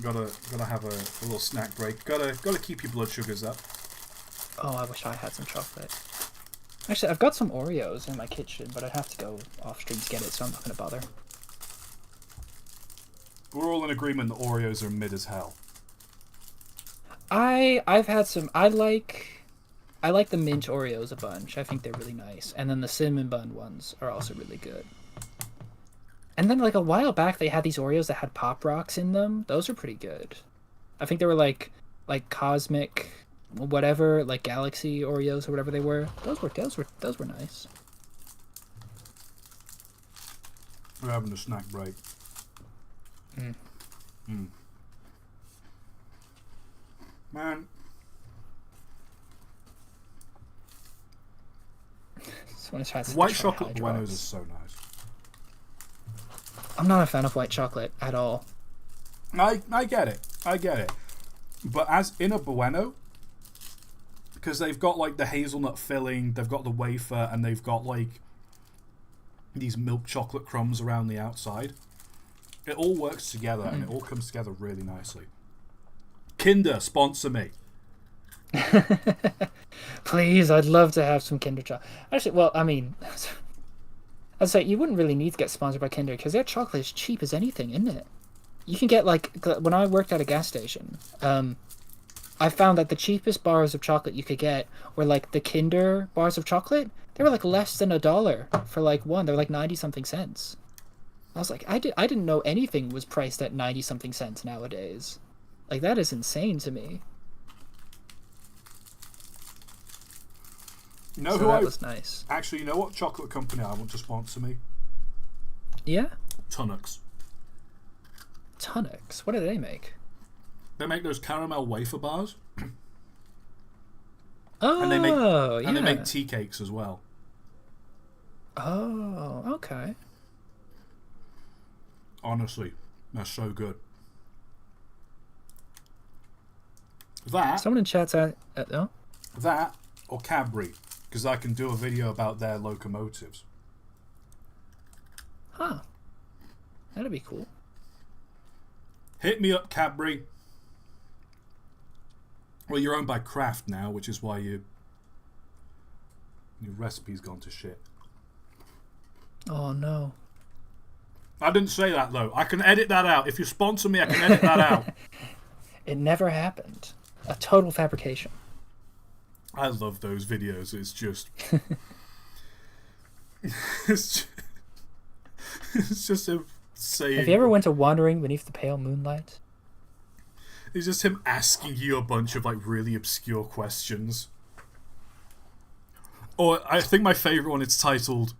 Speaker 1: Gotta have a little snack break. Gotta keep your blood sugars up.
Speaker 2: Oh, I wish I had some chocolate. Actually, I've got some Oreos in my kitchen, but I'd have to go off stream to get it, so I'm not going to bother.
Speaker 1: We're all in agreement that Oreos are mid as hell.
Speaker 2: I've had some. I like the mint Oreos a bunch. I think they're really nice, and then the cinnamon bun ones are also really good. And then, like, a while back, they had these Oreos that had Pop Rocks in them. Those are pretty good. I think they were like cosmic, whatever, like galaxy Oreos or whatever they were. Those were nice.
Speaker 1: We're having a snack break. Man. White chocolate Buenos is so nice.
Speaker 2: I'm not a fan of white chocolate at all.
Speaker 1: I get it. But as in a Bueno, because they've got, like, the hazelnut filling, they've got the wafer, and they've got, like, these milk chocolate crumbs around the outside. It all works together, and it all comes together really nicely. Kinder, sponsor me.
Speaker 2: Please, I'd love to have some Kinder chocolate. Actually, well, I mean, I'd say you wouldn't really need to get sponsored by Kinder, because their chocolate is cheap as anything, isn't it? You can get, like, when I worked at a gas station, I found that the cheapest bars of chocolate you could get were, like, the Kinder bars of chocolate. They were, like, less than $1 for, like, one. They were, like, 90-something cents. I was like, I didn't know anything was priced at 90-something cents nowadays. Like, that is insane to me.
Speaker 1: You know that
Speaker 2: was nice.
Speaker 1: Actually, you know what chocolate company I want to sponsor me?
Speaker 2: Yeah?
Speaker 1: Tunnocks.
Speaker 2: Tunnocks? What do they make?
Speaker 1: They make those caramel wafer bars.
Speaker 2: Oh,
Speaker 1: and
Speaker 2: yeah.
Speaker 1: they make tea cakes as well.
Speaker 2: Oh, okay.
Speaker 1: Honestly, they're so good. That
Speaker 2: someone in chat's at oh?
Speaker 1: That Or Cadbury, because I can do a video about their locomotives.
Speaker 2: Huh. That'd be cool.
Speaker 1: Hit me up, Cadbury. Well, you're owned by Kraft now, which is why your recipe's gone to shit.
Speaker 2: Oh no.
Speaker 1: I didn't say that though. I can edit that out. If you sponsor me, I can edit that out.
Speaker 2: It never happened. A total fabrication.
Speaker 1: I love those videos. It's just... it's just him saying...
Speaker 2: Have you ever went to Wandering Beneath the Pale Moonlight?
Speaker 1: It's just him asking you a bunch of like really obscure questions. Or I think my favourite one, it's titled...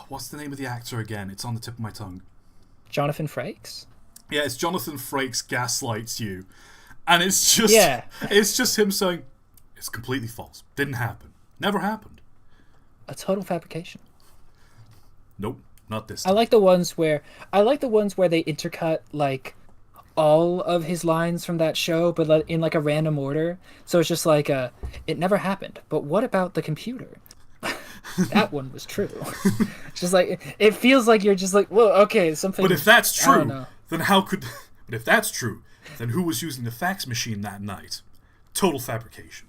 Speaker 1: what's the name of the actor again? It's on the tip of my tongue.
Speaker 2: Jonathan Frakes?
Speaker 1: Yeah, it's Jonathan Frakes gaslights you. And it's just...
Speaker 2: Yeah.
Speaker 1: It's just him saying, it's completely false. Didn't happen. Never happened.
Speaker 2: A total fabrication.
Speaker 1: Nope, not this
Speaker 2: I
Speaker 1: time.
Speaker 2: like the ones where they intercut like all of his lines from that show, but in like a random order. So it's just like it never happened. But what about the computer? That one was true. Just like it feels like you're just like, well, okay, something.
Speaker 1: But if that's
Speaker 2: I don't
Speaker 1: true,
Speaker 2: know.
Speaker 1: then how could... But if that's true, then who was using the fax machine that night? Total fabrication.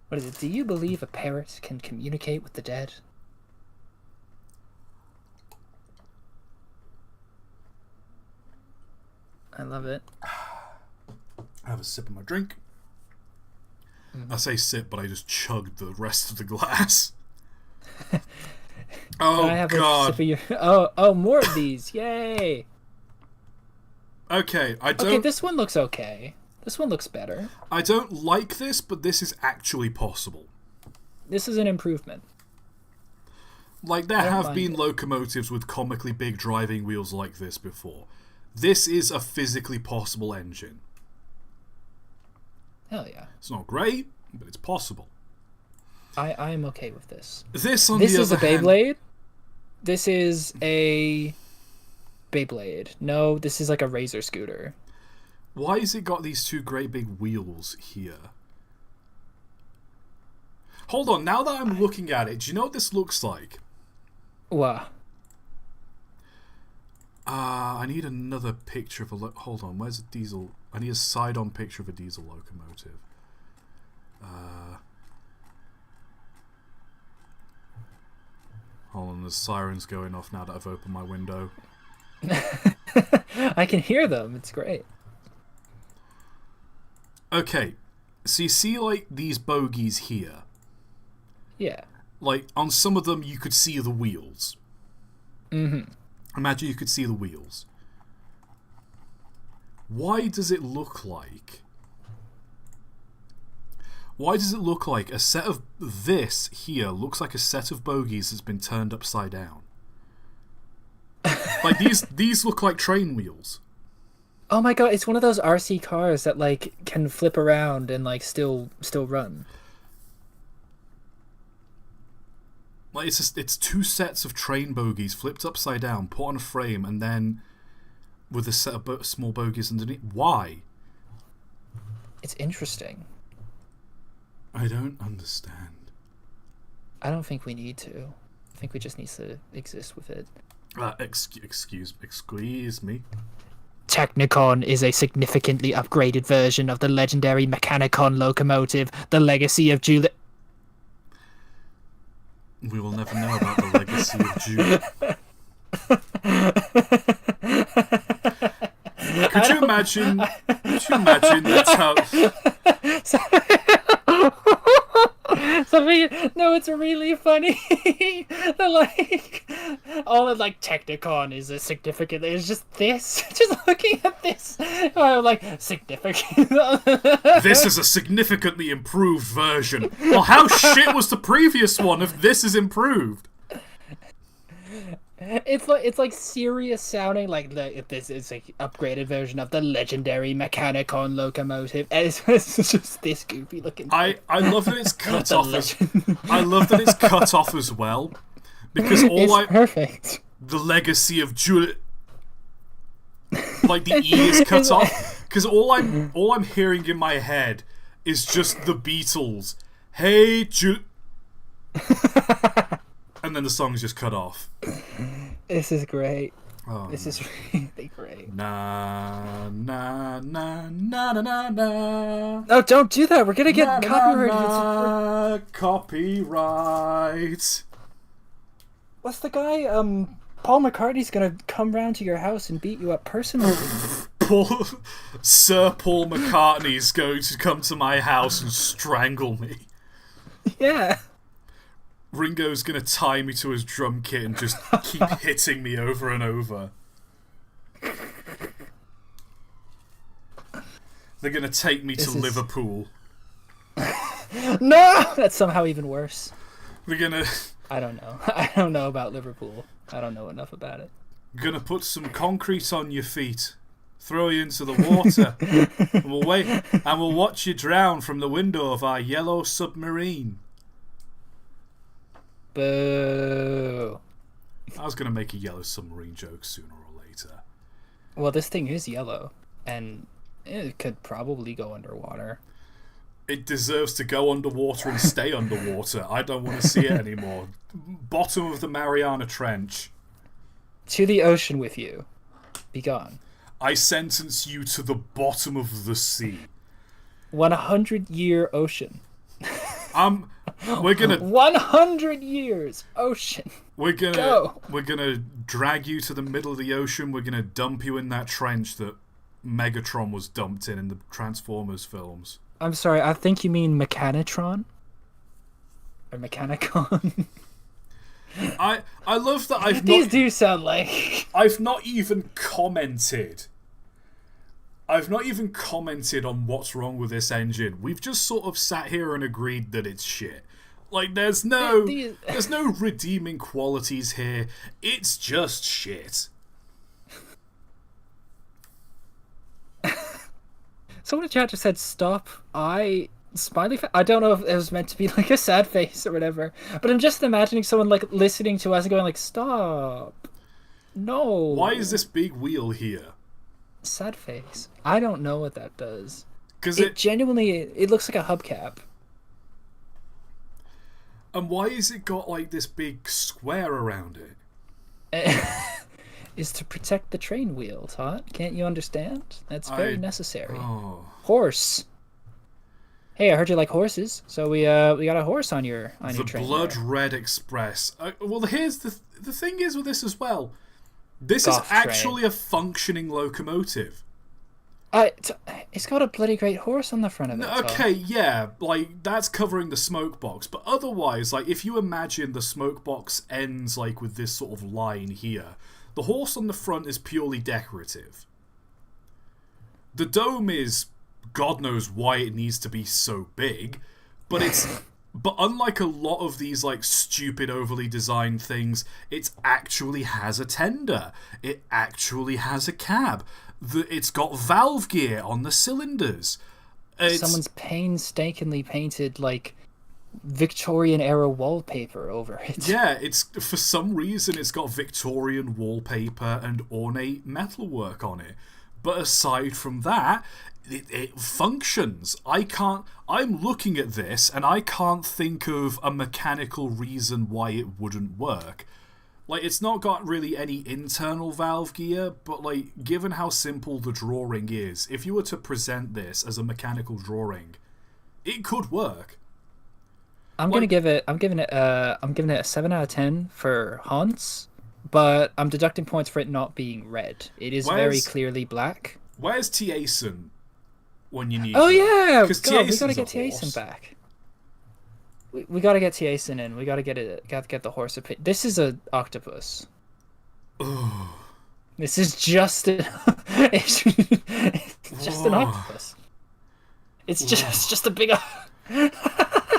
Speaker 2: What is it? Do you believe a parrot can communicate with the dead? I love it.
Speaker 1: I have a sip of my drink. I say sip, but I just chugged the rest of the glass. Oh,
Speaker 2: I have
Speaker 1: God.
Speaker 2: A sip of your... Oh, more of these. Yay.
Speaker 1: Okay, I don't...
Speaker 2: Okay, this one looks okay. This one looks better.
Speaker 1: I don't like this, but this is actually possible.
Speaker 2: This is an improvement.
Speaker 1: Like, there have been locomotives with comically big driving wheels like this before. This is a physically possible engine.
Speaker 2: Hell yeah.
Speaker 1: It's not great, but it's possible.
Speaker 2: I am okay with this.
Speaker 1: This, on
Speaker 2: This
Speaker 1: the
Speaker 2: is a
Speaker 1: other hand...
Speaker 2: Beyblade? This is a Beyblade. No, this is like a Razor scooter.
Speaker 1: Why has it got these two great big wheels here? Hold on, now that I'm looking at it, do you know what this looks like?
Speaker 2: What?
Speaker 1: I need another picture of a... Hold on, where's a diesel... I need a side-on picture of a diesel locomotive. Hold on, there's sirens going off now that I've opened my window.
Speaker 2: I can hear them. It's great.
Speaker 1: Okay, so you see, like, these bogies here?
Speaker 2: Yeah.
Speaker 1: Like, on some of them, you could see the wheels.
Speaker 2: Mm-hmm.
Speaker 1: Imagine you could see the wheels. Why does it look like... Why does it look like a set of this here looks like a set of bogies that's been turned upside down? Like, these look like train wheels.
Speaker 2: Oh my god, it's one of those RC cars that like can flip around and like still run.
Speaker 1: Like, it's two sets of train bogies flipped upside down, put on a frame, and then with a set of small bogies underneath. Why?
Speaker 2: It's interesting.
Speaker 1: I don't understand.
Speaker 2: I don't think we need to. I think we just need to exist with it.
Speaker 1: Excuse me.
Speaker 2: Technicon is a significantly upgraded version of the legendary Mechanicon locomotive, the legacy of Julie.
Speaker 1: We will never know about the legacy of Julie. Could you imagine that's how...
Speaker 2: No, it's really funny. The like, all of like Technicon is a significant. It's just this. Just looking at this, like significant.
Speaker 1: This is a significantly improved version. Well, how shit was the previous one if this is improved?
Speaker 2: It's like serious sounding, like this is an upgraded version of the legendary Mechanicon locomotive. And it's just this goofy looking thing.
Speaker 1: I love that it's cut off. I love that it's cut off as well, because
Speaker 2: perfect.
Speaker 1: The legacy of Julie, like the E is cut off, because all I'm hearing in my head is just the Beatles. Hey, and then the song's just cut off.
Speaker 2: This is great.
Speaker 1: Oh,
Speaker 2: this is really great.
Speaker 1: Na na na na na na na.
Speaker 2: No, don't do that. We're gonna get copyrighted.
Speaker 1: Copyright.
Speaker 2: What's the guy? Paul McCartney's gonna come round to your house and beat you up personally.
Speaker 1: Sir Paul McCartney's going to come to my house and strangle me.
Speaker 2: Yeah.
Speaker 1: Ringo's gonna tie me to his drum kit and just keep hitting me over and over. They're gonna take me to Liverpool.
Speaker 2: No! That's somehow even worse.
Speaker 1: We're gonna...
Speaker 2: I don't know. I don't know about Liverpool. I don't know enough about it.
Speaker 1: Gonna put some concrete on your feet, throw you into the water, and we'll wait, and we'll watch you drown from the window of our yellow submarine.
Speaker 2: Boo.
Speaker 1: I was gonna make a yellow submarine joke sooner or later.
Speaker 2: Well, this thing is yellow, and it could probably go underwater.
Speaker 1: It deserves to go underwater and stay underwater. I don't want to see it anymore. Bottom of the Mariana Trench.
Speaker 2: To the ocean with you. Be gone.
Speaker 1: I sentence you to the bottom of the sea.
Speaker 2: 100-year ocean.
Speaker 1: We're gonna
Speaker 2: 100 years ocean.
Speaker 1: We're gonna drag you to the middle of the ocean. We're gonna dump you in that trench that Megatron was dumped in the Transformers films.
Speaker 2: I'm sorry, I think you mean Mechanitron? Or Mechanicon?
Speaker 1: I love that
Speaker 2: These do sound like...
Speaker 1: I've not even commented. I've not even commented on what's wrong with this engine. We've just sort of sat here and agreed that it's shit. Like, there's no redeeming qualities here. It's just shit.
Speaker 2: Someone in chat just said stop. Smiley face. I don't know if it was meant to be like a sad face or whatever, but I'm just imagining someone like listening to us and going like, stop. No.
Speaker 1: Why is this big wheel here?
Speaker 2: Sad face. I don't know what that does.
Speaker 1: Because
Speaker 2: it genuinely, it looks like a hubcap.
Speaker 1: And why has it got like this big square around it?
Speaker 2: Is to protect the train wheel, ToT. Can't you understand? That's very necessary.
Speaker 1: Oh.
Speaker 2: Horse. Hey, I heard you like horses, so we got a horse on your train.
Speaker 1: The Blood
Speaker 2: there.
Speaker 1: Red Express. Well, here's the thing is with this as well. This
Speaker 2: Golf
Speaker 1: is actually a functioning locomotive.
Speaker 2: It's got a bloody great horse on the front of it.
Speaker 1: Okay, yeah, like that's covering the smoke box, but otherwise, like if you imagine the smoke box ends like with this sort of line here, the horse on the front is purely decorative. The dome is, God knows why it needs to be so big, but but unlike a lot of these like stupid overly designed things, it actually has a tender. It actually has a cab. It's got valve gear on the cylinders.
Speaker 2: Someone's painstakingly painted like Victorian era wallpaper over it.
Speaker 1: Yeah, it's for some reason it's got Victorian wallpaper and ornate metalwork on it. But aside from that, it functions. I'm looking at this and I can't think of a mechanical reason why it wouldn't work. Like, it's not got really any internal valve gear, but like, given how simple the drawing is, if you were to present this as a mechanical drawing, it could work.
Speaker 2: I'm giving it a 7 out of 10 for haunts, but I'm deducting points for it not being red. It is very clearly black.
Speaker 1: Where's Tiason when you need?
Speaker 2: Oh yeah,
Speaker 1: because
Speaker 2: we gotta get Tiason back. We gotta get Tiason in. We gotta get the horse. This is a octopus. This is just it's just an octopus. It's just a big.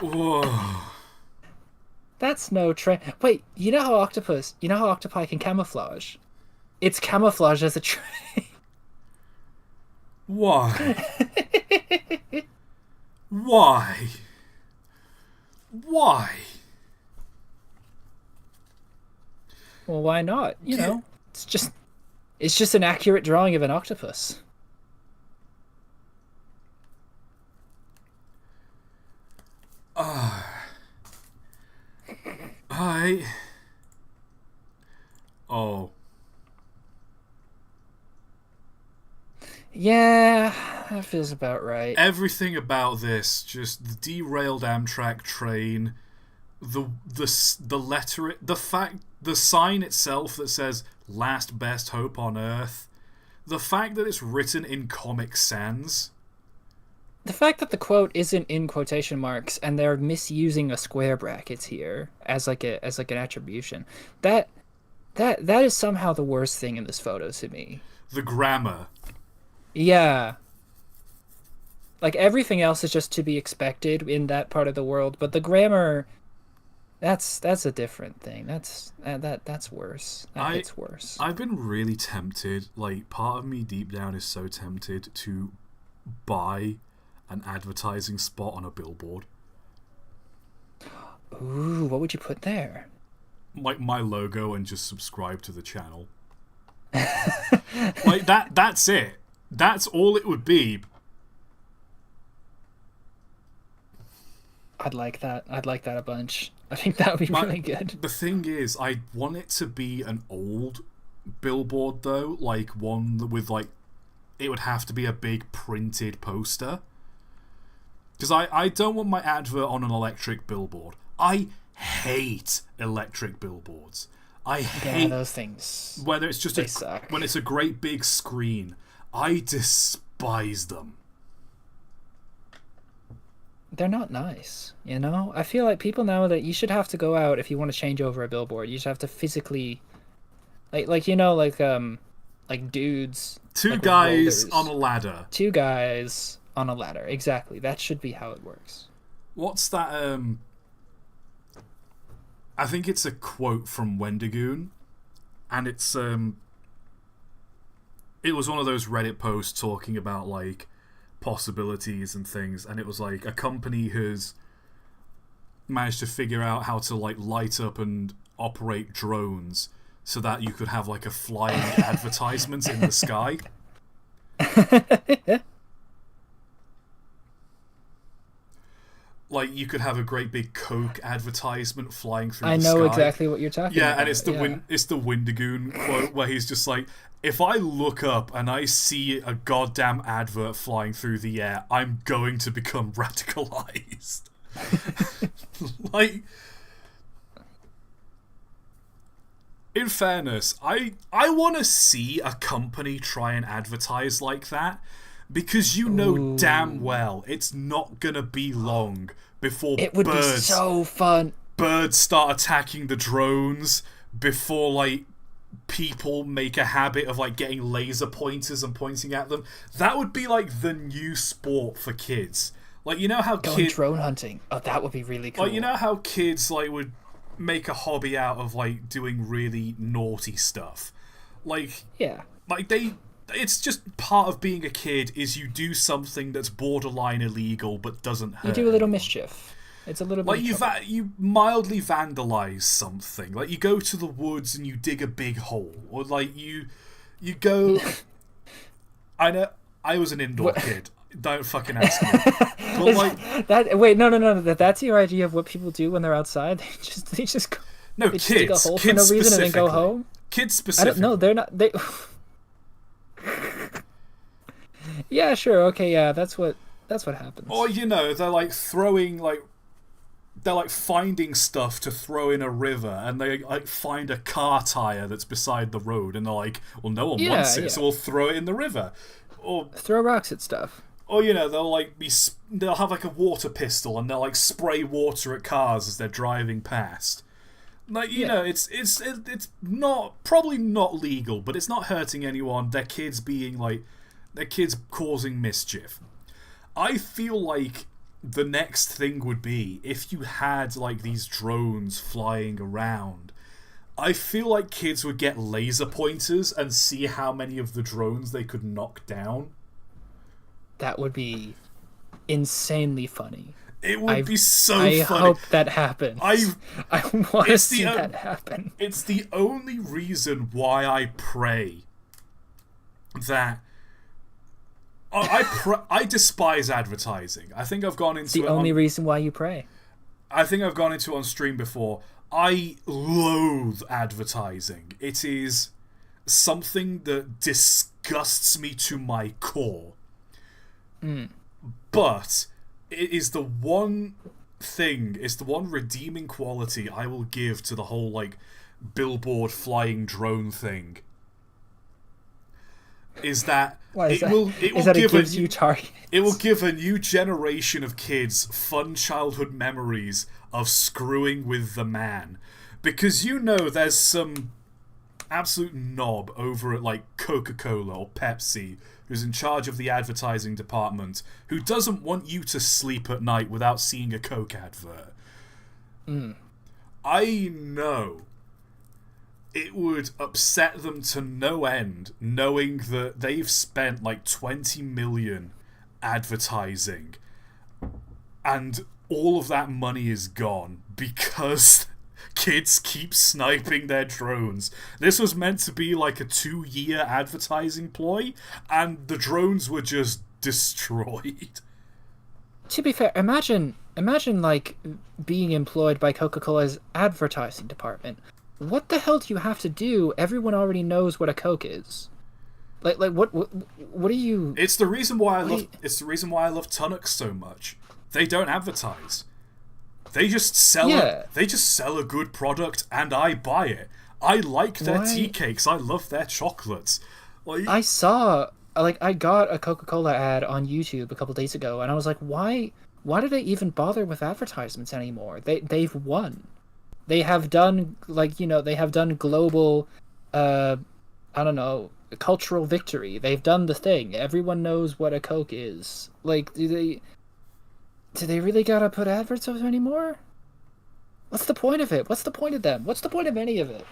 Speaker 1: Whoa.
Speaker 2: That's no train. Wait, you know how octopi can camouflage? It's camouflage as a train.
Speaker 1: Why? Why? Why?
Speaker 2: Well, why not? You know, it's just an accurate drawing of an octopus.
Speaker 1: Oh.
Speaker 2: Yeah, that feels about right.
Speaker 1: Everything about this, just the derailed Amtrak train, the letter, the sign itself that says "Last Best Hope on Earth," the fact that it's written in Comic Sans.
Speaker 2: The fact that the quote isn't in quotation marks and they're misusing a square brackets here as like an attribution. That is somehow the worst thing in this photo to me.
Speaker 1: The grammar.
Speaker 2: Yeah. Like everything else is just to be expected in that part of the world, but the grammar, that's a different thing. That's worse. It's worse.
Speaker 1: I've been really tempted. Like, part of me deep down is so tempted to buy an advertising spot on a billboard.
Speaker 2: Ooh, what would you put there?
Speaker 1: Like my logo and just subscribe to the channel. Like that's it. That's all it would be.
Speaker 2: I'd like that. I'd like that a bunch. I think that would be really good.
Speaker 1: The thing is, I want it to be an old billboard though, like one with like, it would have to be a big printed poster. Because I don't want my advert on an electric billboard. I hate electric billboards. I hate
Speaker 2: those things.
Speaker 1: Whether it's just
Speaker 2: suck.
Speaker 1: When it's a great big screen, I despise them.
Speaker 2: They're not nice, you know? I feel like people know that you should have to go out if you want to change over a billboard. You should have to physically, like dudes.
Speaker 1: Two guys on a ladder.
Speaker 2: Two guys on a ladder. Exactly. That should be how it works.
Speaker 1: What's that? I think it's a quote from Wendigoon, and it's it was one of those Reddit posts talking about like possibilities and things, and it was like a company has managed to figure out how to like light up and operate drones so that you could have like a flying advertisement in the sky. Like, you could have a great big Coke advertisement flying through the sky.
Speaker 2: I know exactly what you're talking about.
Speaker 1: Yeah, and it's the Wendigoon quote where he's just like, if I look up and I see a goddamn advert flying through the air, I'm going to become radicalized. Like, in fairness, I want to see a company try and advertise like that. Because you know damn well it's not gonna be long before
Speaker 2: it would be so fun.
Speaker 1: Birds start attacking the drones, before like people make a habit of like getting laser pointers and pointing at them. That would be like the new sport for kids. Like, you know how kids
Speaker 2: drone hunting. Oh, that would be really cool.
Speaker 1: Like, you know how kids like would make a hobby out of like doing really naughty stuff. Like,
Speaker 2: yeah,
Speaker 1: like it's just part of being a kid is you do something that's borderline illegal but doesn't hurt.
Speaker 2: You do a little mischief. It's a little bit
Speaker 1: like you mildly vandalize something. Like, you go to the woods and you dig a big hole, or like you go. I know I was an indoor kid. Don't fucking ask me. But like
Speaker 2: that. Wait, no. That's your idea of what people do when they're outside. They just go.
Speaker 1: No,
Speaker 2: they
Speaker 1: kids.
Speaker 2: Just dig a hole for no reason and then go home.
Speaker 1: Kids specifically.
Speaker 2: No, they're not. They. Yeah, sure. Okay, yeah, that's what happens.
Speaker 1: Or, you know, they're like throwing they're like finding stuff to throw in a river, and they like find a car tire that's beside the road, and they're like, well, no one wants it, so we'll throw it in the river. Or
Speaker 2: throw rocks at stuff.
Speaker 1: Or, you know, they'll have like a water pistol, and they'll like spray water at cars as they're driving past. Like, you know, it's not probably not legal, but it's not hurting anyone. Their kids causing mischief. I feel like the next thing would be if you had like these drones flying around. I feel like kids would get laser pointers and see how many of the drones they could knock down.
Speaker 2: That would be insanely funny.
Speaker 1: It would be so funny.
Speaker 2: I hope that happens. I want to see that happen.
Speaker 1: It's the only reason why I pray that... I despise advertising. I think I've gone into...
Speaker 2: It's the only reason why you pray.
Speaker 1: I think I've gone into it on stream before. I loathe advertising. It is something that disgusts me to my core. But it is the one thing, it's the one redeeming quality I will give to the whole, like, billboard flying drone thing. Is that it will give a new generation of kids fun childhood memories of screwing with the man. Because you know there's some absolute knob over at, like, Coca-Cola or Pepsi who's in charge of the advertising department who doesn't want you to sleep at night without seeing a Coke advert. I know it would upset them to no end knowing that they've spent like 20 million advertising and all of that money is gone because kids keep sniping their drones. This was meant to be like a 2-year advertising ploy, and the drones were just destroyed.
Speaker 2: To be fair, imagine like being employed by Coca-Cola's advertising department. What the hell do you have to do? Everyone already knows what a Coke is. Like what are you?
Speaker 1: It's the reason why I love ToT so much. They don't advertise. They just sell They just sell a good product, and I buy it. I like their tea cakes. I love their chocolates. Like,
Speaker 2: I got a Coca-Cola ad on YouTube a couple days ago, and I was like, why do they even bother with advertisements anymore? They've won. They have done global, cultural victory. They've done the thing. Everyone knows what a Coke is. Like, do they really gotta put adverts up anymore? What's the point of it? What's the point of them? What's the point of any of it?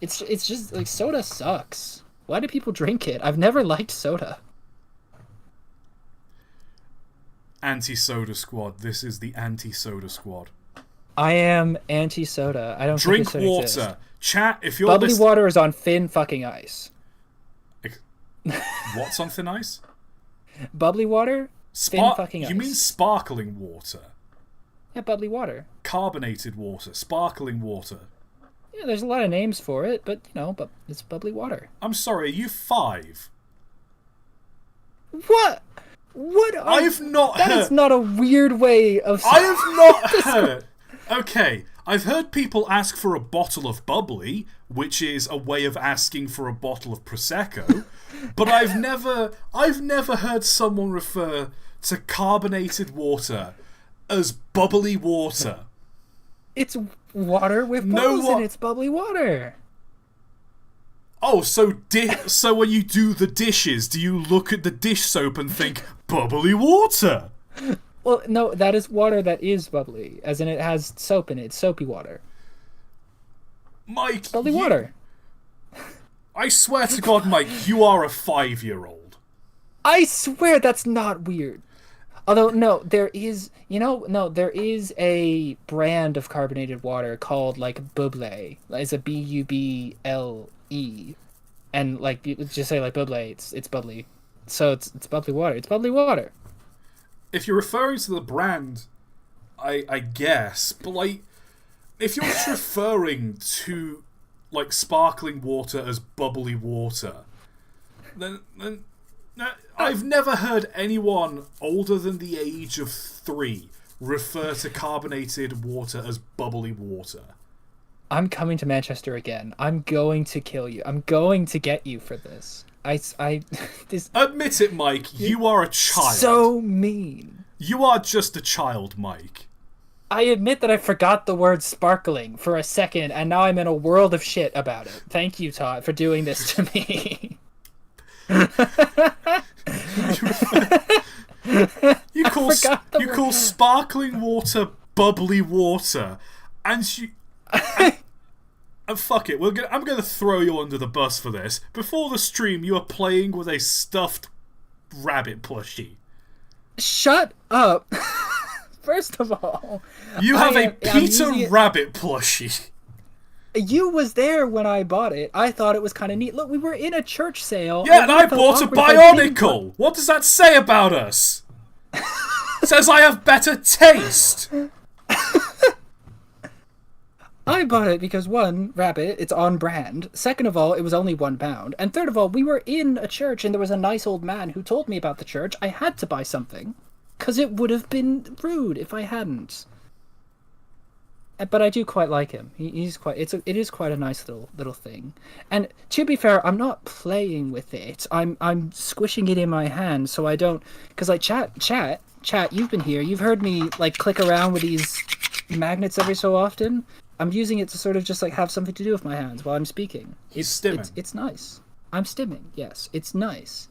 Speaker 2: It's just, like, soda sucks. Why do people drink it? I've never liked soda.
Speaker 1: Anti-soda squad. This is the anti-soda squad.
Speaker 2: I am anti-soda. I don't
Speaker 1: drink
Speaker 2: think
Speaker 1: water.
Speaker 2: Exist.
Speaker 1: Chat, if you're
Speaker 2: bubbly water is on thin fucking ice.
Speaker 1: What's on thin ice?
Speaker 2: Bubbly water? Thin fucking ice.
Speaker 1: You mean sparkling water?
Speaker 2: Yeah, bubbly water.
Speaker 1: Carbonated water. Sparkling water.
Speaker 2: Yeah, there's a lot of names for it, but, but it's bubbly water.
Speaker 1: I'm sorry, are you 5?
Speaker 2: What?
Speaker 1: I've not heard...
Speaker 2: That is not a weird way of...
Speaker 1: I have not heard... Okay, I've heard people ask for a bottle of bubbly, which is a way of asking for a bottle of Prosecco, but I've never heard someone refer to carbonated water as bubbly water.
Speaker 2: It's water with bubbles in it's bubbly water.
Speaker 1: Oh, so when you do the dishes, do you look at the dish soap and think, bubbly water?
Speaker 2: Well, no, that is water that is bubbly, as in it has soap in it. It's soapy water.
Speaker 1: Mike,
Speaker 2: it's bubbly water.
Speaker 1: I swear to God, Mike, you are a 5-year-old.
Speaker 2: I swear that's not weird. Although, no, there is a brand of carbonated water called, like, Buble. It's a Buble. And, like, you just say, like, Buble, it's bubbly. So it's bubbly water. It's bubbly water.
Speaker 1: If you're referring to the brand, I guess, but, like, if you're just referring to, like, sparkling water as bubbly water, then I've never heard anyone older than the age of 3 refer to carbonated water as bubbly water.
Speaker 2: I'm coming to Manchester again. I'm going to kill you. I'm going to get you for this.
Speaker 1: Admit it, Mike. You are a child.
Speaker 2: So mean.
Speaker 1: You are just a child, Mike.
Speaker 2: I admit that I forgot the word sparkling for a second, and now I'm in a world of shit about it. Thank you, ToT, for doing this to me.
Speaker 1: You call sparkling water bubbly water, and you... And fuck it, I'm gonna throw you under the bus for this. Before the stream, you were playing with a stuffed rabbit plushie.
Speaker 2: Shut up. First of all,
Speaker 1: you have a Peter Rabbit plushie.
Speaker 2: You was there when I bought it. I thought it was kind of neat. Look, we were in a church sale.
Speaker 1: Yeah, and I bought a Bionicle. What does that say about us? It says I have better taste.
Speaker 2: I bought it because one, rabbit, it's on brand. Second of all, it was only £1. And third of all, we were in a church and there was a nice old man who told me about the church. I had to buy something. Because it would have been rude if I hadn't. But I do quite like him. He's quite. It is quite a nice little thing. And to be fair, I'm not playing with it. I'm squishing it in my hand so I don't. Because like chat. You've been here. You've heard me like click around with these magnets every so often. I'm using it to sort of just like have something to do with my hands while I'm speaking. It's nice. I'm stimming. Yes, it's nice.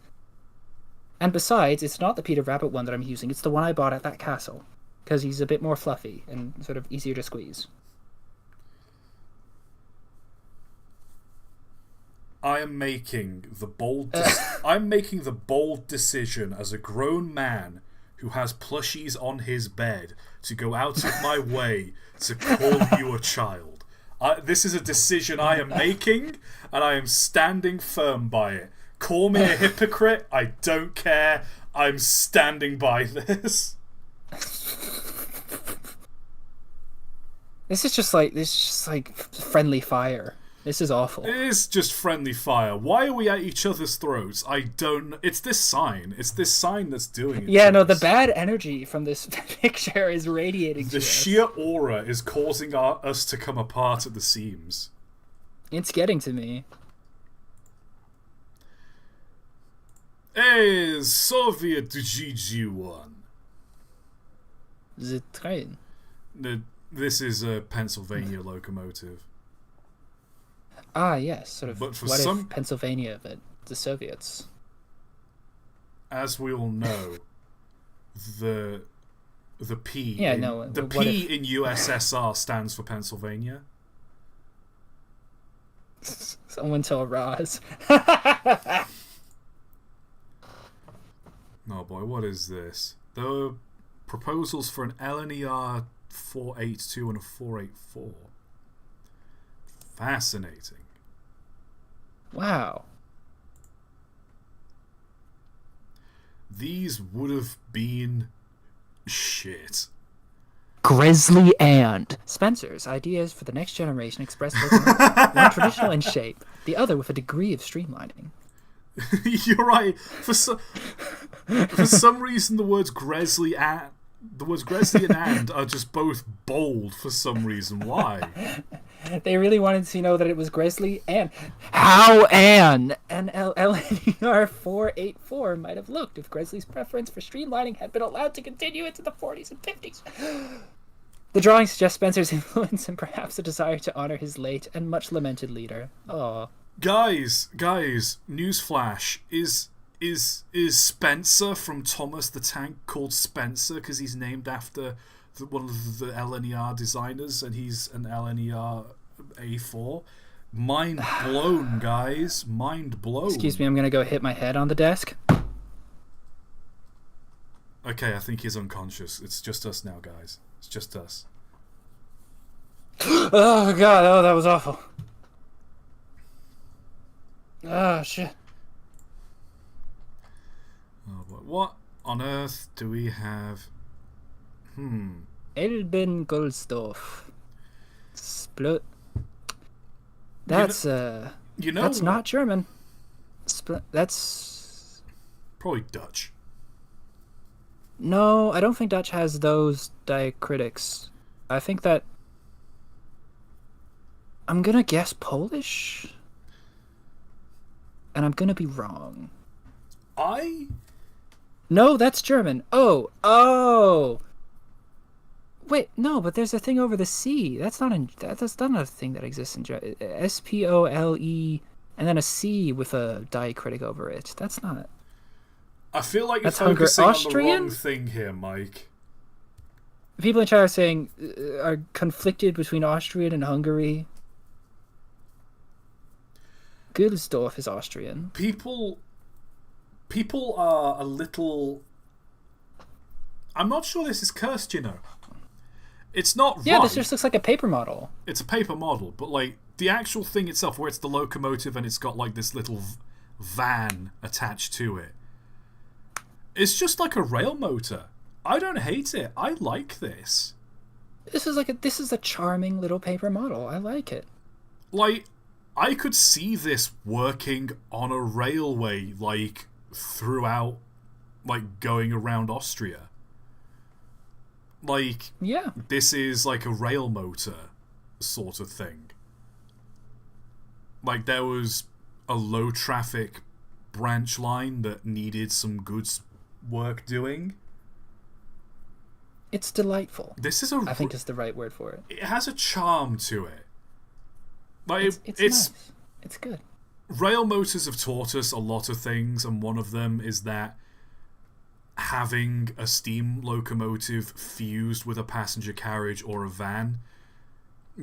Speaker 2: And besides, it's not the Peter Rabbit one that I'm using. It's the one I bought at that castle. Because he's a bit more fluffy and sort of easier to squeeze.
Speaker 1: I'm making the bold decision as a grown man who has plushies on his bed to go out of my way to call you a child. This is a decision I am making, and I am standing firm by it. Call me a hypocrite. I don't care. I'm standing by this.
Speaker 2: This is just like friendly fire. This is awful.
Speaker 1: It is just friendly fire. Why are we at each other's throats? I don't. It's this sign. It's this sign that's doing it.
Speaker 2: Yeah, no, the bad energy from this picture is radiating.
Speaker 1: The sheer aura is causing us to come apart at the seams.
Speaker 2: It's getting to me.
Speaker 1: Hey, Soviet GG1.
Speaker 2: The train.
Speaker 1: This is a Pennsylvania locomotive.
Speaker 2: Ah, yes, sort of.
Speaker 1: But for
Speaker 2: what if Pennsylvania, but the Soviets?
Speaker 1: As we all know, the P.
Speaker 2: Yeah,
Speaker 1: the P in USSR stands for Pennsylvania.
Speaker 2: Someone tell Roz.
Speaker 1: Oh boy, what is this? There were proposals for an LNER 482 and a 484. Fascinating.
Speaker 2: Wow.
Speaker 1: These would have been shit.
Speaker 2: Grizzly and Spencer's ideas for the next generation expressed one traditional in shape, the other with a degree of streamlining.
Speaker 1: You're right. For some reason, the words Gresley and and are just both bold for some reason. Why?
Speaker 2: They really wanted to know that it was Grizzly and how an LNER 484 might have looked if Grizzly's preference for streamlining had been allowed to continue into the 40s and 50s. The drawing suggests Spencer's influence and perhaps a desire to honor his late and much lamented leader. Aww.
Speaker 1: Guys, newsflash. Is Spencer from Thomas the Tank called Spencer because he's named after one of the LNER designers and he's an LNER A4? Mind blown, guys. Mind blown.
Speaker 2: Excuse me, I'm going to go hit my head on the desk.
Speaker 1: Okay, I think he's unconscious. It's just us now, guys. It's just us.
Speaker 2: Oh, God. Oh, that was awful. Oh, shit.
Speaker 1: Oh, but what on earth do we have?
Speaker 2: Elben Goldstoff. Split. That's that's not German. That's
Speaker 1: probably Dutch.
Speaker 2: No, I don't think Dutch has those diacritics. I think that I'm gonna guess Polish, and I'm gonna be wrong. No, that's German. Oh. Wait, no, but there's a thing over the C. That's not a thing that exists in German. SPOLE, and then a C with a diacritic over it. That's not.
Speaker 1: I feel like you're focusing on the wrong thing here, Mike.
Speaker 2: People in chat are saying are conflicted between Austrian and Hungary. Gülsdorf is Austrian.
Speaker 1: People are a little. I'm not sure this is cursed, you know. It's not right.
Speaker 2: Yeah, this just looks like a paper model.
Speaker 1: It's a paper model, but like the actual thing itself, where it's the locomotive and it's got like this little van attached to it, it's just like a rail motor. I don't hate it. I like this.
Speaker 2: this is a charming little paper model. I like it.
Speaker 1: Like, I could see this working on a railway, like, throughout, like, going around Austria. Like,
Speaker 2: Yeah.
Speaker 1: this is like a rail motor sort of thing. Like, there was a low traffic branch line that needed some goods work doing.
Speaker 2: It's delightful.
Speaker 1: This is
Speaker 2: I think is the right word for it.
Speaker 1: It has a charm to it. Like,
Speaker 2: It's nice. It's good.
Speaker 1: Rail motors have taught us a lot of things, and one of them is that having a steam locomotive fused with a passenger carriage or a van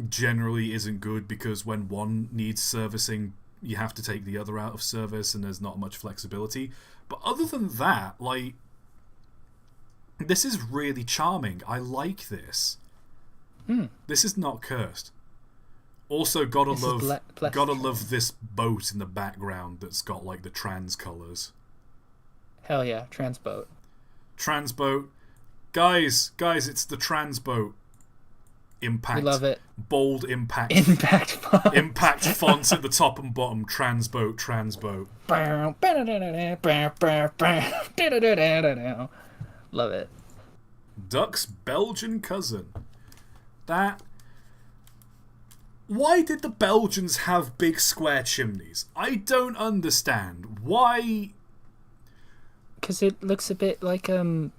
Speaker 1: generally isn't good, because when one needs servicing, you have to take the other out of service, and there's not much flexibility. But other than that, like, this is really charming. I like this. This is not cursed. Also, gotta love this boat in the background that's got like the trans colours.
Speaker 2: Hell yeah, trans boat.
Speaker 1: Trans boat, guys, it's the trans boat. Impact.
Speaker 2: We love it.
Speaker 1: Bold impact.
Speaker 2: Impact font.
Speaker 1: Impact fonts at the top and bottom. Trans boat.
Speaker 2: Love it.
Speaker 1: Duck's Belgian cousin. That. Why did the Belgians have big square chimneys? I don't understand. Why?
Speaker 2: Because it looks a bit like No,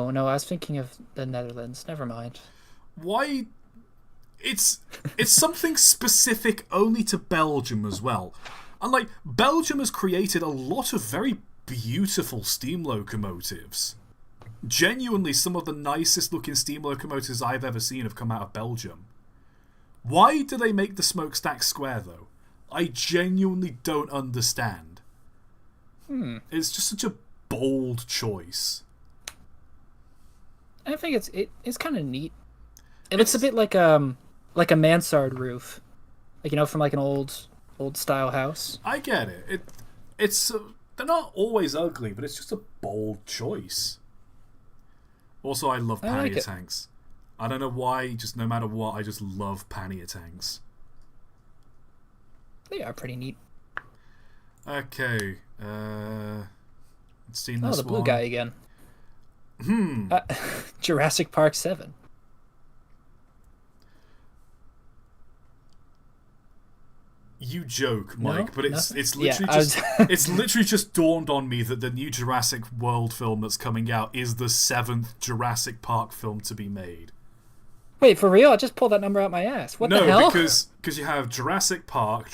Speaker 2: I was thinking of the Netherlands. Never mind.
Speaker 1: Why? It's something specific only to Belgium as well. And like, Belgium has created a lot of very beautiful steam locomotives. Genuinely, some of the nicest looking steam locomotives I've ever seen have come out of Belgium. Why do they make the smokestack square, though? I genuinely don't understand. It's just such a bold choice.
Speaker 2: I think it's kind of neat. It looks a bit like a mansard roof, like, from like an old style house.
Speaker 1: I get it. It's they're not always ugly, but it's just a bold choice. Also, I love pannier tanks. I don't know why, just no matter what, I just love pannier tanks.
Speaker 2: They are pretty neat.
Speaker 1: Okay, seen this
Speaker 2: the blue
Speaker 1: one.
Speaker 2: guy again. Jurassic Park 7.
Speaker 1: You joke, Mike,
Speaker 2: No?
Speaker 1: but it's literally
Speaker 2: Yeah,
Speaker 1: it's literally just dawned on me that the new Jurassic World film that's coming out is the 7th Jurassic Park film to be made.
Speaker 2: Wait, for real? I just pulled that number out my ass. What the hell?
Speaker 1: No, because you have Jurassic Park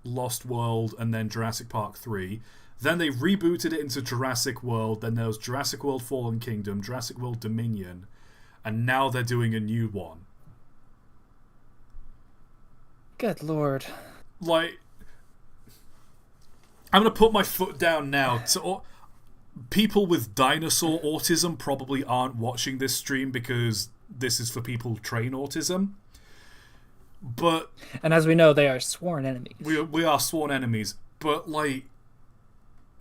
Speaker 1: Lost World, and then Jurassic Park 3. Then they rebooted it into Jurassic World. Then there was Jurassic World Fallen Kingdom, Jurassic World Dominion, and now they're doing a new one.
Speaker 2: Good lord.
Speaker 1: Like, I'm going to put my foot down now. People with dinosaur autism probably aren't watching this stream because this is for people who train autism.
Speaker 2: And as we know, they are sworn enemies.
Speaker 1: We are sworn enemies. But, like,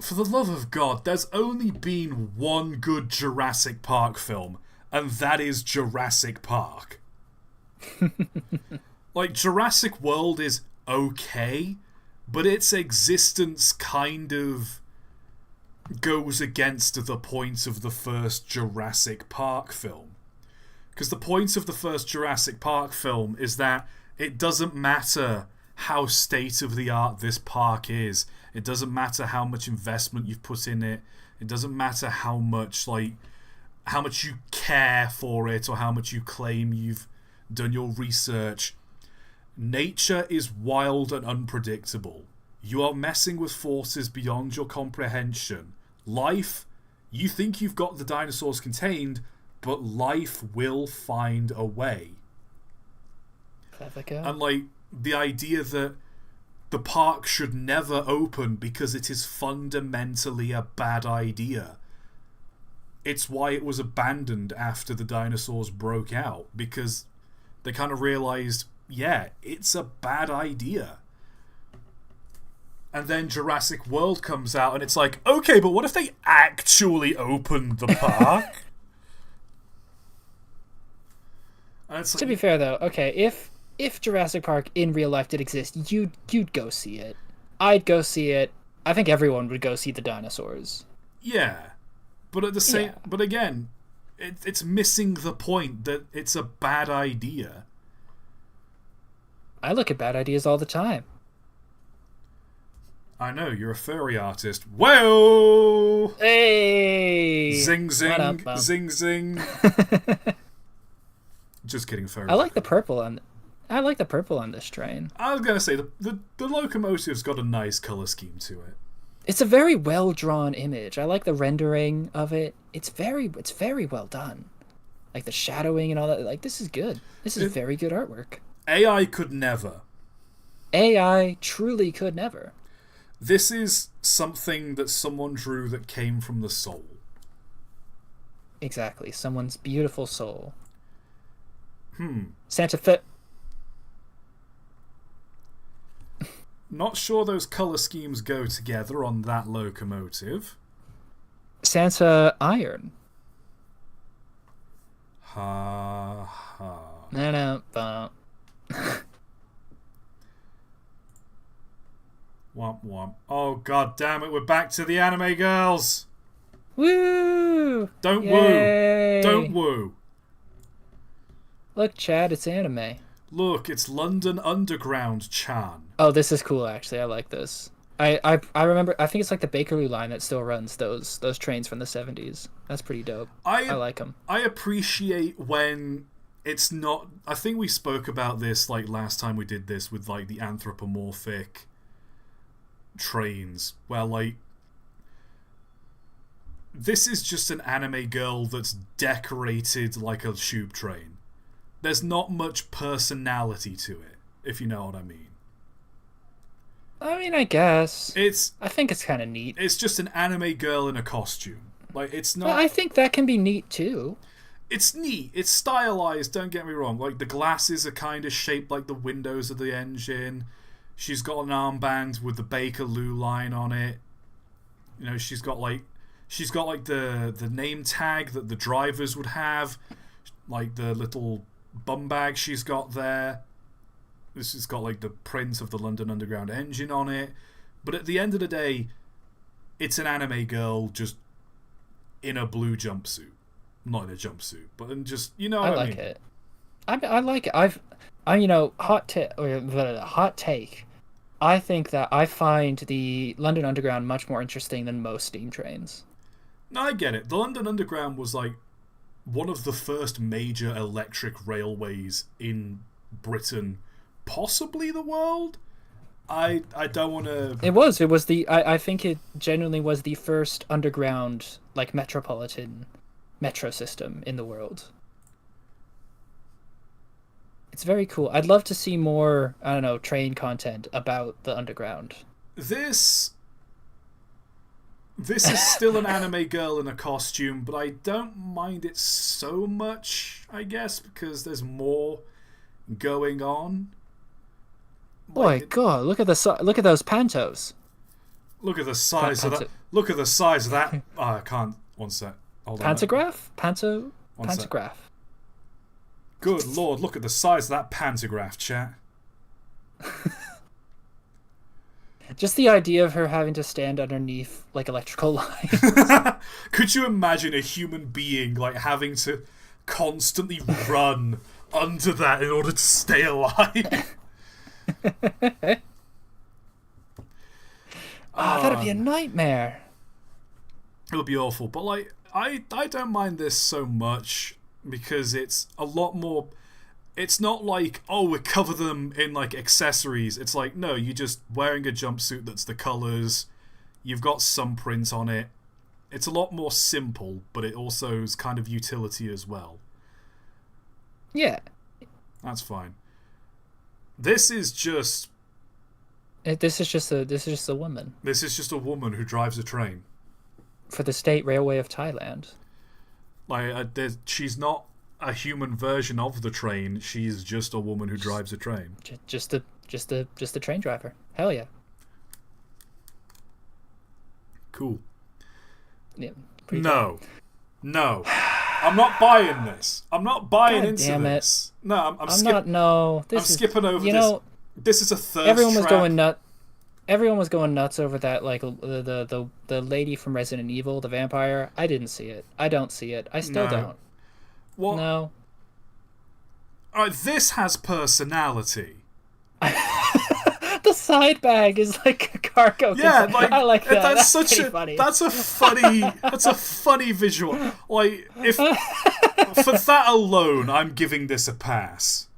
Speaker 1: for the love of God, there's only been one good Jurassic Park film, and that is Jurassic Park. Like, Jurassic World is okay, but its existence kind of goes against the point of the first Jurassic Park film. Because the point of the first Jurassic Park film is that it doesn't matter how state-of-the-art this park is. It doesn't matter how much investment you've put in it. It doesn't matter how much you care for it or how much you claim you've done your research. Nature is wild and unpredictable. You are messing with forces beyond your comprehension. Life, you think you've got the dinosaurs contained, but life will find a way. And like, the idea that the park should never open because it is fundamentally a bad idea. It's why it was abandoned after the dinosaurs broke out, because they kind of realized, yeah, it's a bad idea. And then Jurassic World comes out and it's like, okay, but what if they actually opened the park? And it's
Speaker 2: To be fair, though, okay, if Jurassic Park in real life did exist, you'd go see it. I'd go see it. I think everyone would go see the dinosaurs.
Speaker 1: yeah, but at the same,
Speaker 2: Yeah.
Speaker 1: but again, it's missing the point that it's a bad idea.
Speaker 2: I look at bad ideas all the time.
Speaker 1: I know, you're a furry artist. Whoa!
Speaker 2: Hey!
Speaker 1: Zing zing,
Speaker 2: Ba-dum-bum.
Speaker 1: zing zing. Just kidding, furry.
Speaker 2: I like the purple on this train.
Speaker 1: I was gonna say the locomotive's got a nice color scheme to it.
Speaker 2: It's a very well drawn image. I like the rendering of it. It's very well done. Like the shadowing and all that. Like, this is good. This is very good artwork.
Speaker 1: AI could never.
Speaker 2: AI truly could never.
Speaker 1: This is something that someone drew that came from the soul.
Speaker 2: Exactly. Someone's beautiful soul. Santa Fe.
Speaker 1: Not sure those color schemes go together on that locomotive.
Speaker 2: Santa Iron.
Speaker 1: Ha ha.
Speaker 2: No.
Speaker 1: Womp womp. Oh god damn it, we're back to the anime girls!
Speaker 2: Woo!
Speaker 1: Don't
Speaker 2: Yay!
Speaker 1: woo! Don't woo!
Speaker 2: Look, Chad, it's anime.
Speaker 1: Look, it's London Underground Chan.
Speaker 2: Oh, this is cool, actually. I like this. I remember, I think it's like the Bakerloo line that still runs those trains from the 70s. That's pretty dope. I like them.
Speaker 1: I appreciate when it's not... I think we spoke about this like last time we did this with like the anthropomorphic trains, where like this is just an anime girl that's decorated like a tube train. There's not much personality to it, if you know what I mean.
Speaker 2: I mean, I guess.
Speaker 1: I
Speaker 2: think it's kind of neat.
Speaker 1: It's just an anime girl in a costume. Like, it's not...
Speaker 2: Well, I think that can be neat, too.
Speaker 1: It's neat. It's stylized, don't get me wrong. Like, the glasses are kind of shaped like the windows of the engine. She's got an armband with the Bakerloo line on it. You know, she's got the name tag that the drivers would have. Like, the little bum bag she's got there. This has got like the print of the London Underground engine on it. But at the end of the day, it's an anime girl just in a blue jumpsuit. Not in a jumpsuit, but in just, you know what I mean?
Speaker 2: It. I like it. Hot take. I think that I find the London Underground much more interesting than most steam trains.
Speaker 1: No, I get it. The London Underground was like one of the first major electric railways in Britain, possibly the world. I don't want to...
Speaker 2: It was the... I think it genuinely was the first underground, like, metropolitan metro system in the world. It's very cool. I'd love to see more, I don't know, train content about the underground.
Speaker 1: This is still an anime girl in a costume, but I don't mind it so much, I guess, because there's more going on.
Speaker 2: Boy, God, look at those pantos.
Speaker 1: Look at the size of that. Look at the size of that. Oh, I can't. One sec. Hold on.
Speaker 2: Pantograph? Pantograph.
Speaker 1: Good lord, look at the size of that pantograph, chat.
Speaker 2: Just the idea of her having to stand underneath like electrical lines.
Speaker 1: Could you imagine a human being like having to constantly run under that in order to stay alive?
Speaker 2: That'd be a nightmare.
Speaker 1: It would be awful, but like I don't mind this so much because it's a lot more. It's not like, oh, we cover them in like accessories. It's like, no, you're just wearing a jumpsuit that's the colours. You've got some print on it. It's a lot more simple, but it also is kind of utility as well.
Speaker 2: Yeah,
Speaker 1: that's fine. This is just
Speaker 2: a woman.
Speaker 1: This is just a woman who drives a train
Speaker 2: for the State Railway of Thailand.
Speaker 1: Like, she's not a human version of the train. She's just a woman who drives a train.
Speaker 2: Just the train driver. Hell yeah.
Speaker 1: Cool.
Speaker 2: Yeah.
Speaker 1: No. I'm not buying this. I'm not buying
Speaker 2: God
Speaker 1: into
Speaker 2: damn
Speaker 1: this.
Speaker 2: it.
Speaker 1: No, I'm
Speaker 2: not. No,
Speaker 1: I'm skipping over this. This is a thirst
Speaker 2: everyone was
Speaker 1: trap.
Speaker 2: going nuts. Everyone was going nuts over that, like the lady from Resident Evil, the vampire. I didn't see it. I don't see it. I still don't.
Speaker 1: What?
Speaker 2: No.
Speaker 1: Alright, this has personality.
Speaker 2: The side bag is like a cargo.
Speaker 1: Yeah, like
Speaker 2: I like that.
Speaker 1: That's
Speaker 2: such a funny.
Speaker 1: That's a funny visual. Like if for that alone, I'm giving this a pass.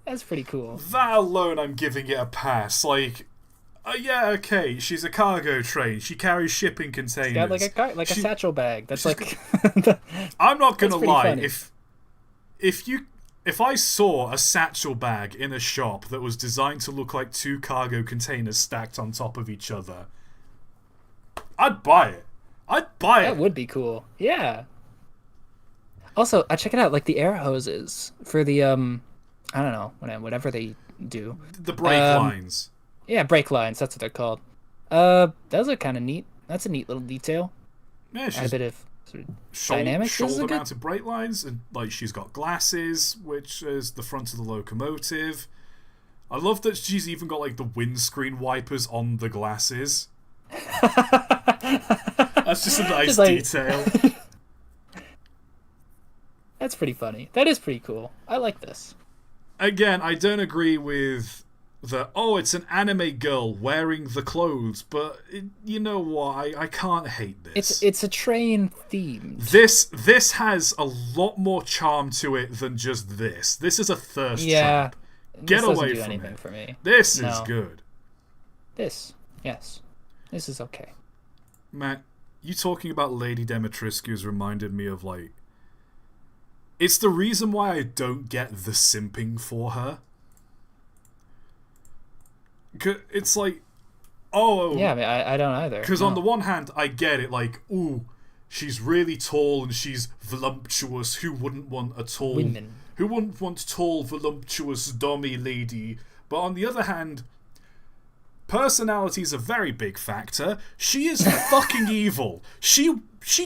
Speaker 2: That's pretty cool.
Speaker 1: That alone, I'm giving it a pass. Like, yeah, okay, she's a cargo train. She carries shipping containers.
Speaker 2: She's got like a satchel bag. That's like.
Speaker 1: I'm not gonna lie.
Speaker 2: Funny.
Speaker 1: If I saw a satchel bag in a shop that was designed to look like 2 cargo containers stacked on top of each other, I'd buy it.
Speaker 2: That would be cool. Yeah. Also, check it out. Like the air hoses for the I don't know, whatever they do.
Speaker 1: The brake lines.
Speaker 2: Yeah, brake lines. That's what they're called. Those are kind of neat. That's a neat little detail.
Speaker 1: Yeah, she's
Speaker 2: a bit of sort of dynamic.
Speaker 1: Shoulder-mounted brake lines, and like she's got glasses, which is the front of the locomotive. I love that she's even got like the windscreen wipers on the glasses. That's just a nice detail.
Speaker 2: That's pretty funny. That is pretty cool. I like this.
Speaker 1: Again, I don't agree with it's an anime girl wearing the clothes, but you know what? I can't hate this.
Speaker 2: It's a train themed.
Speaker 1: This has a lot more charm to it than just this. This is a thirst trap. Get away from it.
Speaker 2: For me.
Speaker 1: This is good.
Speaker 2: This is okay.
Speaker 1: Matt, you talking about Lady Dimitrescu has reminded me of like. It's the reason why I don't get the simping for her. It's like,
Speaker 2: yeah, I mean, I don't either.
Speaker 1: Because on the one hand, I get it, like, ooh, she's really tall and she's voluptuous. Who wouldn't want a tall,
Speaker 2: women?
Speaker 1: Who wouldn't want tall, voluptuous, dommy lady? But on the other hand, personality is a very big factor. She is fucking evil. She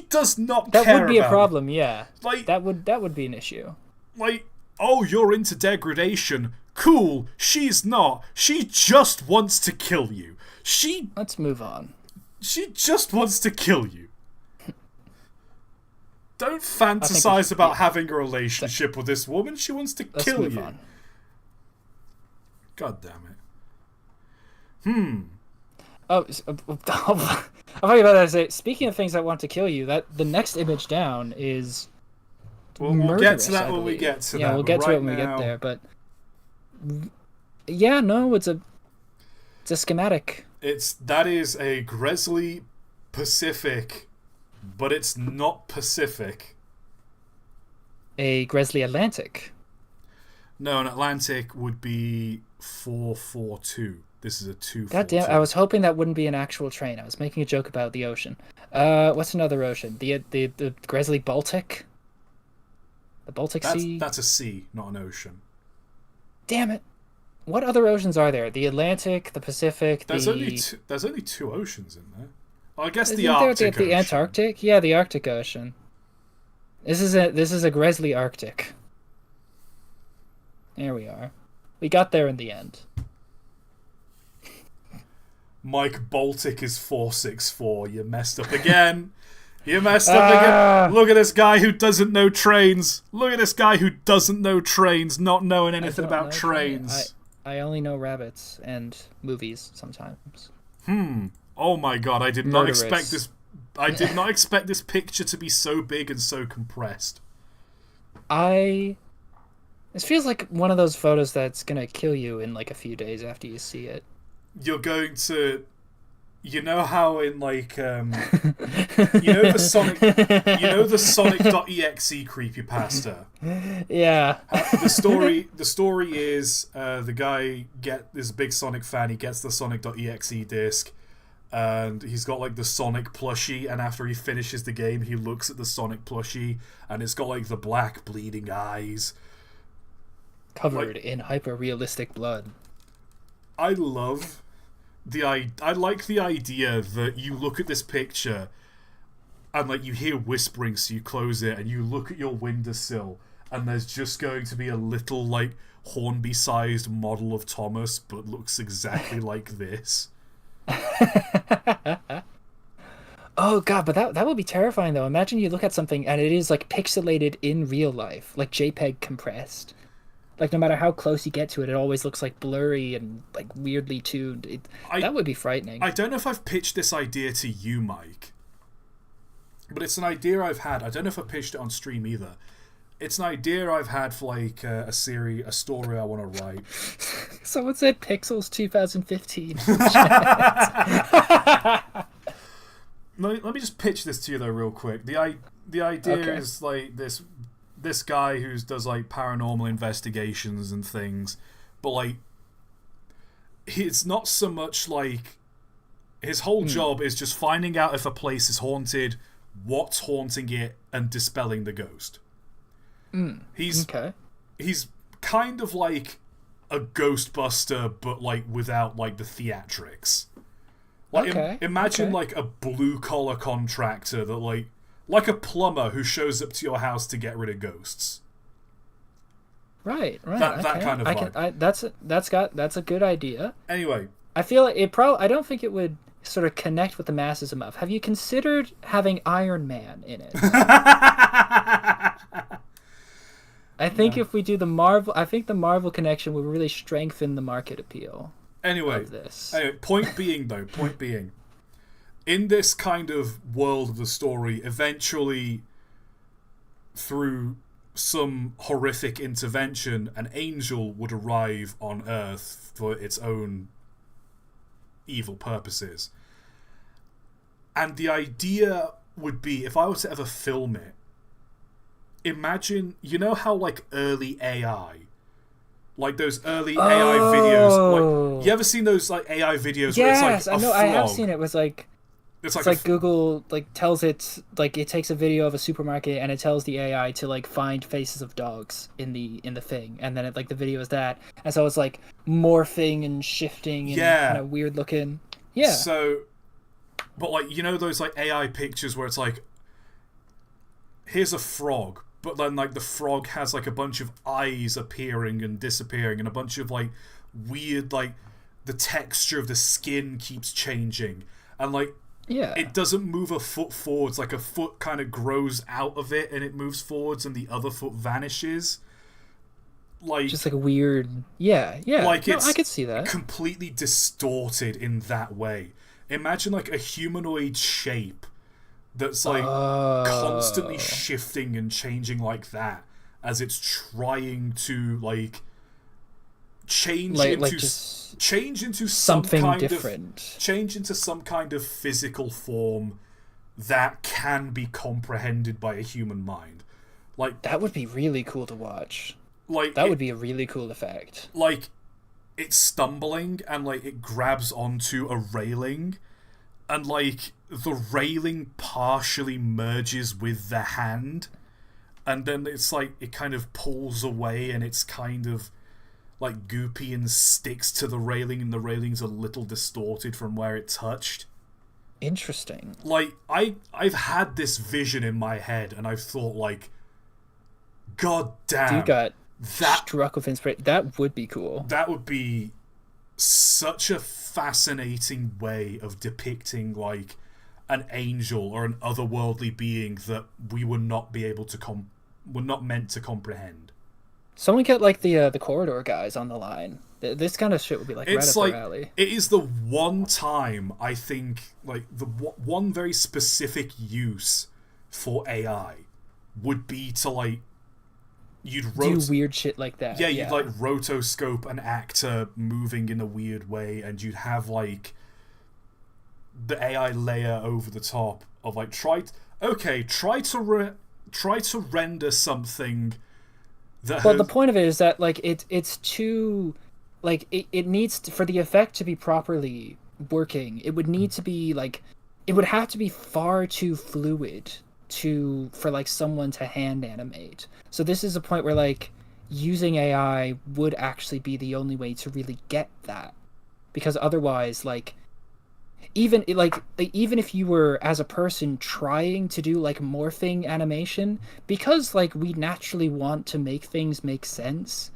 Speaker 1: does not care.
Speaker 2: That would be
Speaker 1: about
Speaker 2: a problem. Yeah,
Speaker 1: like
Speaker 2: that would be an issue.
Speaker 1: Like, oh, you're into degradation. Cool, she's not. She just wants to kill you.
Speaker 2: Let's move on.
Speaker 1: She just wants to kill you. Don't fantasize about having a relationship with this woman. She wants to kill you. On. God damn it.
Speaker 2: Oh, I'm talking about that. To say, speaking of things that want to kill you, that the next image down is.
Speaker 1: We'll get to that when we get to that.
Speaker 2: Yeah, we'll get to it when we get there. But yeah, no, it's a schematic.
Speaker 1: That is a Grizzly Pacific, but it's not Pacific.
Speaker 2: A Grizzly Atlantic.
Speaker 1: No, an Atlantic would be 442. This is a 242.
Speaker 2: God damn! I was hoping that wouldn't be an actual train. I was making a joke about the ocean. What's another ocean? The Grizzly Baltic. The Baltic Sea.
Speaker 1: That's a sea, not an ocean.
Speaker 2: Damn it! What other oceans are there? The Atlantic, the Pacific.
Speaker 1: There's only two oceans in there. Well, I guess the Arctic.
Speaker 2: The Antarctic. Yeah, the Arctic Ocean. This is a Grizzly Arctic. There we are. We got there in the end.
Speaker 1: Mike Baltic is 464. You messed up again. You messed up again. Look at this guy who doesn't know trains. Look at this guy who doesn't know trains, not knowing anything about trains.
Speaker 2: I only know rabbits and movies sometimes.
Speaker 1: Oh my god, I did not expect this. I did not expect this picture to be so big and so compressed.
Speaker 2: This feels like one of those photos that's gonna kill you in like a few days after you see it.
Speaker 1: You're going to, you know how in like, you know the Sonic.exe creepypasta.
Speaker 2: Yeah.
Speaker 1: The story is the guy this big Sonic fan. He gets the Sonic.exe disc, and he's got like the Sonic plushie. And after he finishes the game, he looks at the Sonic plushie, and it's got like the black bleeding eyes,
Speaker 2: covered in hyper realistic blood.
Speaker 1: I like the idea that you look at this picture and like you hear whispering, so you close it and you look at your windowsill, and there's just going to be a little like Hornby-sized model of Thomas, but looks exactly like this.
Speaker 2: Oh god, but that would be terrifying though. Imagine you look at something and it is like pixelated in real life, like JPEG compressed. Like no matter how close you get to it, it always looks like blurry and like weirdly tuned. That would be frightening.
Speaker 1: I don't know if I've pitched this idea to you, Mike, but it's an idea I've had. I don't know if I pitched it on stream either. It's an idea I've had for like a story I want to write.
Speaker 2: Someone said Pixels 2015.
Speaker 1: Let me just pitch this to you though, real quick. The idea is like this guy who does like paranormal investigations and things, but like it's not so much like his whole job is just finding out if a place is haunted, what's haunting it, and dispelling the ghost. He's kind of like a Ghostbuster, but like without like the theatrics. Like imagine like a blue collar contractor that like a plumber who shows up to your house to get rid of ghosts.
Speaker 2: Right.
Speaker 1: That kind of vibe.
Speaker 2: That's a good idea.
Speaker 1: Anyway,
Speaker 2: I feel like I don't think it would sort of connect with the masses enough. Have you considered having Iron Man in it? I think if we do the Marvel connection would really strengthen the market appeal.
Speaker 1: Anyway, point being, in this kind of world of the story, eventually, through some horrific intervention, an angel would arrive on Earth for its own evil purposes. And the idea would be, if I were to ever film it, imagine, you know how like early AI, like those early AI videos, like you ever seen those like AI videos where it's like a frog?
Speaker 2: I have seen it. It was like it's like Google like tells it, like it takes a video of a supermarket and it tells the AI to like find faces of dogs in the thing, and then it like the video is that, and so it's like morphing and shifting and kind of weird looking. Yeah.
Speaker 1: So, but like you know those like AI pictures where it's like, here's a frog, but then like the frog has like a bunch of eyes appearing and disappearing, and a bunch of like weird, like the texture of the skin keeps changing, and like it doesn't move a foot forwards, like a foot kind of grows out of it and it moves forwards and the other foot vanishes. Like
Speaker 2: just like a weird like no, I could see that.
Speaker 1: Completely distorted in that way. Imagine like a humanoid shape that's like constantly shifting and changing like that as it's trying to like change into
Speaker 2: something
Speaker 1: some kind
Speaker 2: different.
Speaker 1: Change into some kind of physical form that can be comprehended by a human mind. Like
Speaker 2: that would be really cool to watch.
Speaker 1: Like
Speaker 2: that would be a really cool effect.
Speaker 1: Like it's stumbling and like it grabs onto a railing, and like the railing partially merges with the hand, and then it's like it kind of pulls away and it's kind of like goopy and sticks to the railing, and the railing's a little distorted from where it touched.
Speaker 2: Interesting.
Speaker 1: Like I've had this vision in my head and I've thought like, god damn,
Speaker 2: you got struck with inspiration. That would be cool.
Speaker 1: That would be such a fascinating way of depicting like an angel or an otherworldly being that we would not be able to were not meant to comprehend.
Speaker 2: Someone get like the corridor guys on the line. This kind of shit would be like right up their alley.
Speaker 1: It is the one time I think like the one very specific use for AI would be to like do
Speaker 2: weird shit like that.
Speaker 1: Yeah, you'd like rotoscope an actor moving in a weird way, and you'd have like the AI layer over the top of like try to render something that.
Speaker 2: Well, the point of it is that like it's too like it needs to, for the effect to be properly working, it would need to be like it would have to be far too fluid for like someone to hand animate. So this is a point where like using AI would actually be the only way to really get that, because otherwise like even if you were as a person trying to do like morphing animation, because like we naturally want to make things make sense,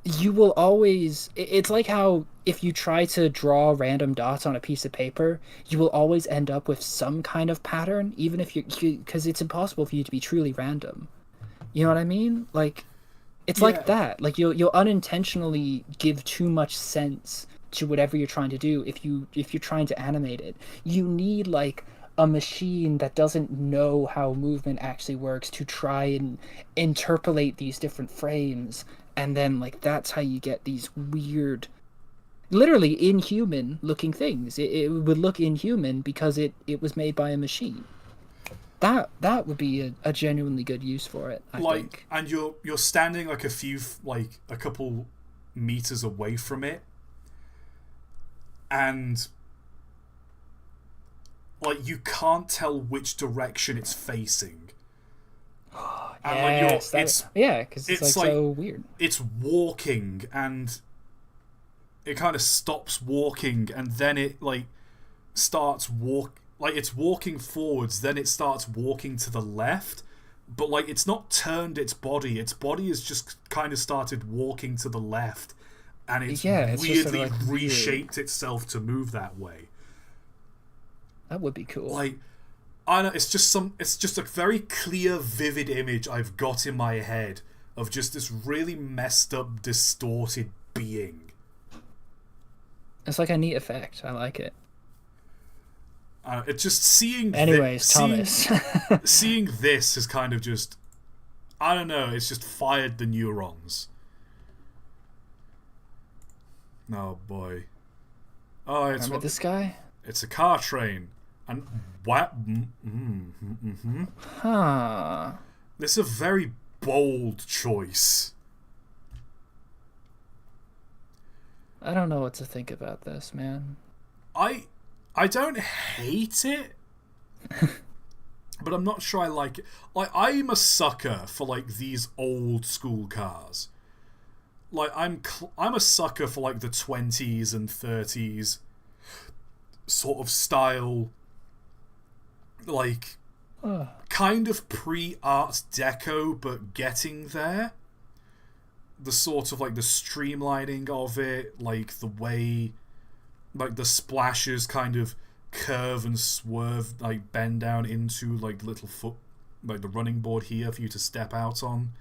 Speaker 2: you will always, it's like how if you try to draw random dots on a piece of paper, you will always end up with some kind of pattern, even if because it's impossible for you to be truly random. You know what I mean? Like, it's
Speaker 1: Yeah.
Speaker 2: like that. Like you'll unintentionally give too much sense to whatever you're trying to do if you're trying to animate it. You need like a machine that doesn't know how movement actually works to try and interpolate these different frames, and then like that's how you get these weird, literally inhuman looking things. It would look inhuman because it was made by a machine. That would be a genuinely good use for it, I
Speaker 1: Like,
Speaker 2: think.
Speaker 1: and you're standing like a couple meters away from it, and like you can't tell which direction it's facing. And like
Speaker 2: Yes, yeah, because it's like so weird.
Speaker 1: it's walking, and it kind of stops walking, and then it like starts like it's walking forwards, then it starts walking to the left, but like it's not turned its body has just kind of started walking to the left, and it's weirdly
Speaker 2: just sort of, like,
Speaker 1: reshaped itself to move that way.
Speaker 2: That would be cool.
Speaker 1: Like, I know, it's just a very clear, vivid image I've got in my head of just this really messed up, distorted being.
Speaker 2: It's like a neat effect. I like it.
Speaker 1: It's just seeing.
Speaker 2: Anyways, Thomas.
Speaker 1: Seeing this is kind of just, I don't know. It's just fired the neurons. Oh boy. Oh, it's
Speaker 2: Remember this guy?
Speaker 1: It's a car train, and what?
Speaker 2: Huh.
Speaker 1: This is a very bold choice.
Speaker 2: I don't know what to think about this, man.
Speaker 1: I don't hate it, but I'm not sure I like it. Like, I'm a sucker for like these old school cars. Like, I'm a sucker for like the 20s and 30s sort of style, like kind of pre-Art Deco, but getting there. The sort of like the streamlining of it, like the way, like the splashes kind of curve and swerve, like bend down into like little foot, like the running board here for you to step out on.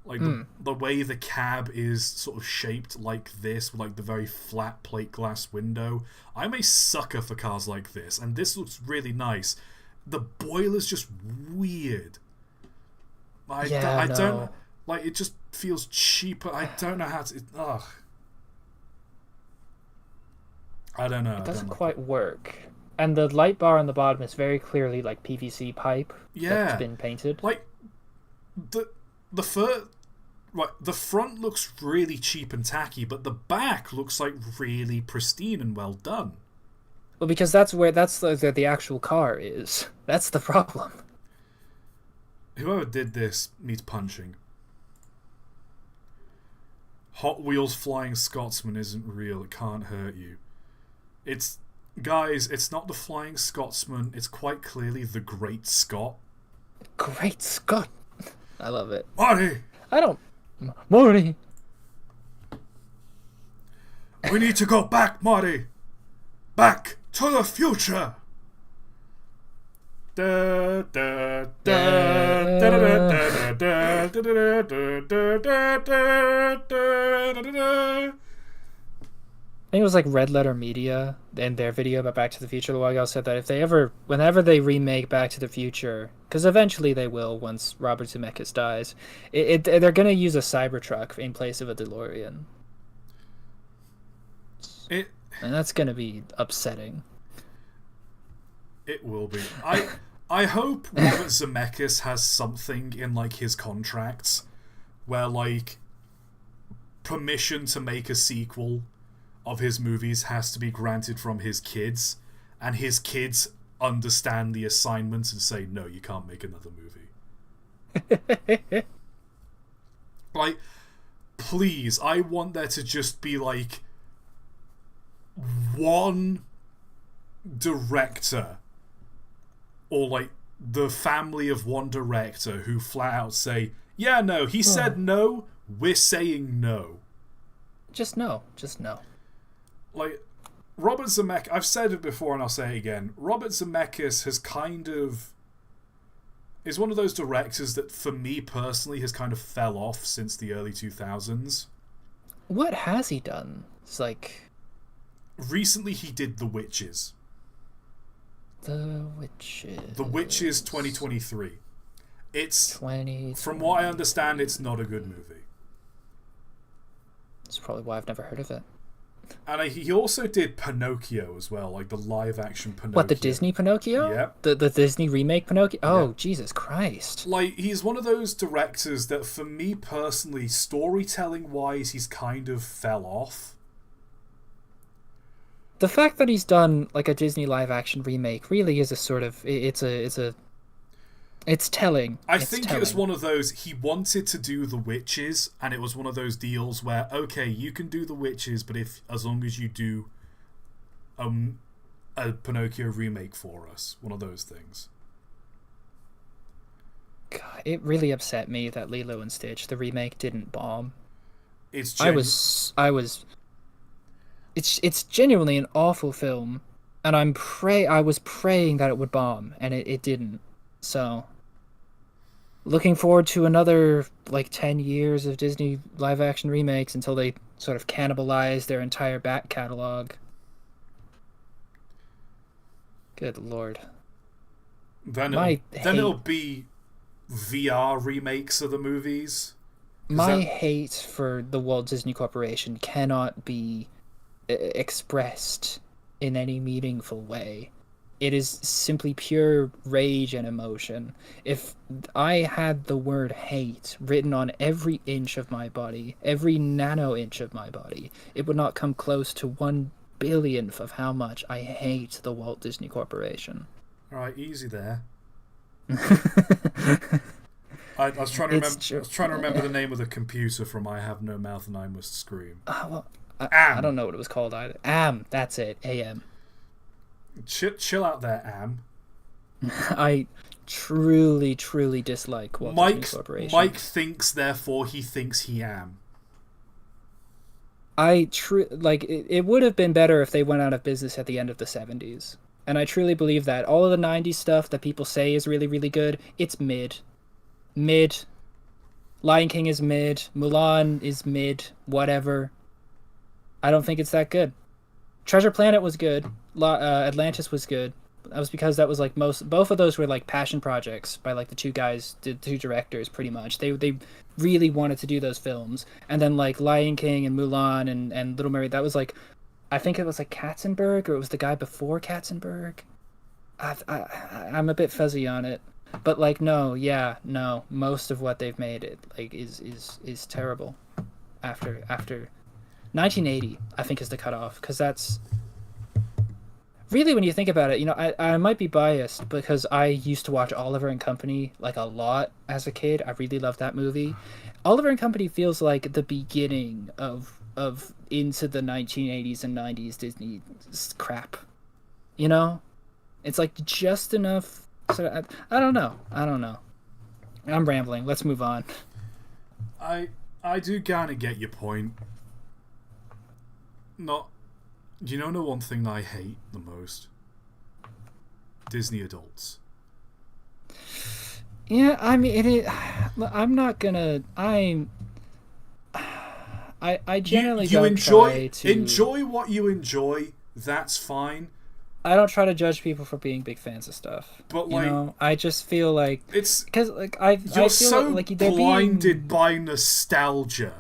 Speaker 1: Like the way the cab is sort of shaped like this, with like the very flat plate glass window. I'm a sucker for cars like this, and this looks really nice. The boiler's just weird. I don't like it. Just feels cheaper. I don't know how to. Ugh. I don't know.
Speaker 2: It doesn't quite work. And the light bar on the bottom is very clearly like PVC pipe that's been painted.
Speaker 1: Like the front looks really cheap and tacky, but the back looks like really pristine and well done.
Speaker 2: Well, because that's the actual car is. That's the problem.
Speaker 1: Whoever did this needs punching. Hot Wheels Flying Scotsman isn't real. It can't hurt you. It's not the Flying Scotsman. It's quite clearly the Great Scott.
Speaker 2: Great Scott. I love it.
Speaker 1: Marty!
Speaker 2: Marty!
Speaker 1: We need to go back, Marty! Back to the future!
Speaker 2: I think it was like Red Letter Media in their video about Back to the Future a while ago said that whenever they remake Back to the Future, because eventually they will once Robert Zemeckis dies, they're going to use a Cybertruck in place of a DeLorean. And that's going to be upsetting.
Speaker 1: It will be. I hope Robert Zemeckis has something in like his contracts where like permission to make a sequel of his movies has to be granted from his kids, and his kids understand the assignment and say, no, you can't make another movie. Like, please, I want there to just be like one director or like the family of one director who flat out say, yeah, no, he said no, we're saying no.
Speaker 2: Just no.
Speaker 1: Like, Robert Zemeckis, I've said it before and I'll say it again, Robert Zemeckis has kind of... is one of those directors that, for me personally, has kind of fell off since the early 2000s.
Speaker 2: What has he done? It's like...
Speaker 1: Recently he did The Witches.
Speaker 2: The Witches.
Speaker 1: The Witches 2023. It's...
Speaker 2: 20.
Speaker 1: From what I understand, it's not a good movie.
Speaker 2: That's probably why I've never heard of it.
Speaker 1: And he also did Pinocchio as well, like the live-action Pinocchio.
Speaker 2: What, the Disney Pinocchio?
Speaker 1: Yeah.
Speaker 2: The Disney remake Pinocchio? Oh, yeah. Jesus Christ.
Speaker 1: Like, he's one of those directors that, for me personally, storytelling-wise, he's kind of fell off.
Speaker 2: The fact that he's done, like, a Disney live-action remake really is a sort of... It's telling.
Speaker 1: I think it was one of those, he wanted to do The Witches, and it was one of those deals where, okay, you can do The Witches, but as long as you do a Pinocchio remake for us. One of those things.
Speaker 2: God, it really upset me that Lilo and Stitch, the remake, didn't bomb.
Speaker 1: It's
Speaker 2: genuinely an awful film, and I was praying that it would bomb, and it didn't. So, looking forward to another, 10 years of Disney live-action remakes until they sort of cannibalize their entire back catalog. Good lord.
Speaker 1: Then it'll be VR remakes of the movies.
Speaker 2: Hate for the Walt Disney Corporation cannot be expressed in any meaningful way. It is simply pure rage and emotion. If I had the word hate written on every inch of my body, every nano inch of my body, it would not come close to 1/10000000th of how much I hate the Walt Disney Corporation.
Speaker 1: Alright, easy there. I was trying to remember the name of the computer from I Have No Mouth and I Must Scream.
Speaker 2: I don't know what it was called either. That's it. AM.
Speaker 1: Chill out there, Am.
Speaker 2: I truly dislike Walt Disney Corporation.
Speaker 1: Mike thinks, therefore he thinks he am.
Speaker 2: It would have been better if they went out of business at the end of the 70s. And I truly believe that. All of the 90s stuff that people say is really, really good, it's mid. Mid. Lion King is mid. Mulan is mid. Whatever. I don't think it's that good. Treasure Planet was good. Atlantis was good. That was because that was both of those were passion projects by the two directors pretty much. They really wanted to do those films. And then Lion King and Mulan and Little Mermaid, that was I think it was Katzenberg, or it was the guy before Katzenberg. I'm a bit fuzzy on it. But no, most of what they've made is terrible. After 1980, I think, is the cutoff, because that's really, when you think about it, I might be biased because I used to watch Oliver and Company a lot as a kid. I really loved that movie. Oliver and Company feels like the beginning of into the 1980s and 90s Disney crap. It's just enough. So I don't know. I'm rambling. Let's move on.
Speaker 1: I do kind of get your point. Do you know the one thing that I hate the most? Disney adults.
Speaker 2: Yeah, I mean, I'm not gonna. I generally don't try to
Speaker 1: enjoy what you enjoy. That's fine.
Speaker 2: I don't try to judge people for being big fans of stuff. But I just feel
Speaker 1: it's
Speaker 2: because
Speaker 1: you're so blinded by nostalgia.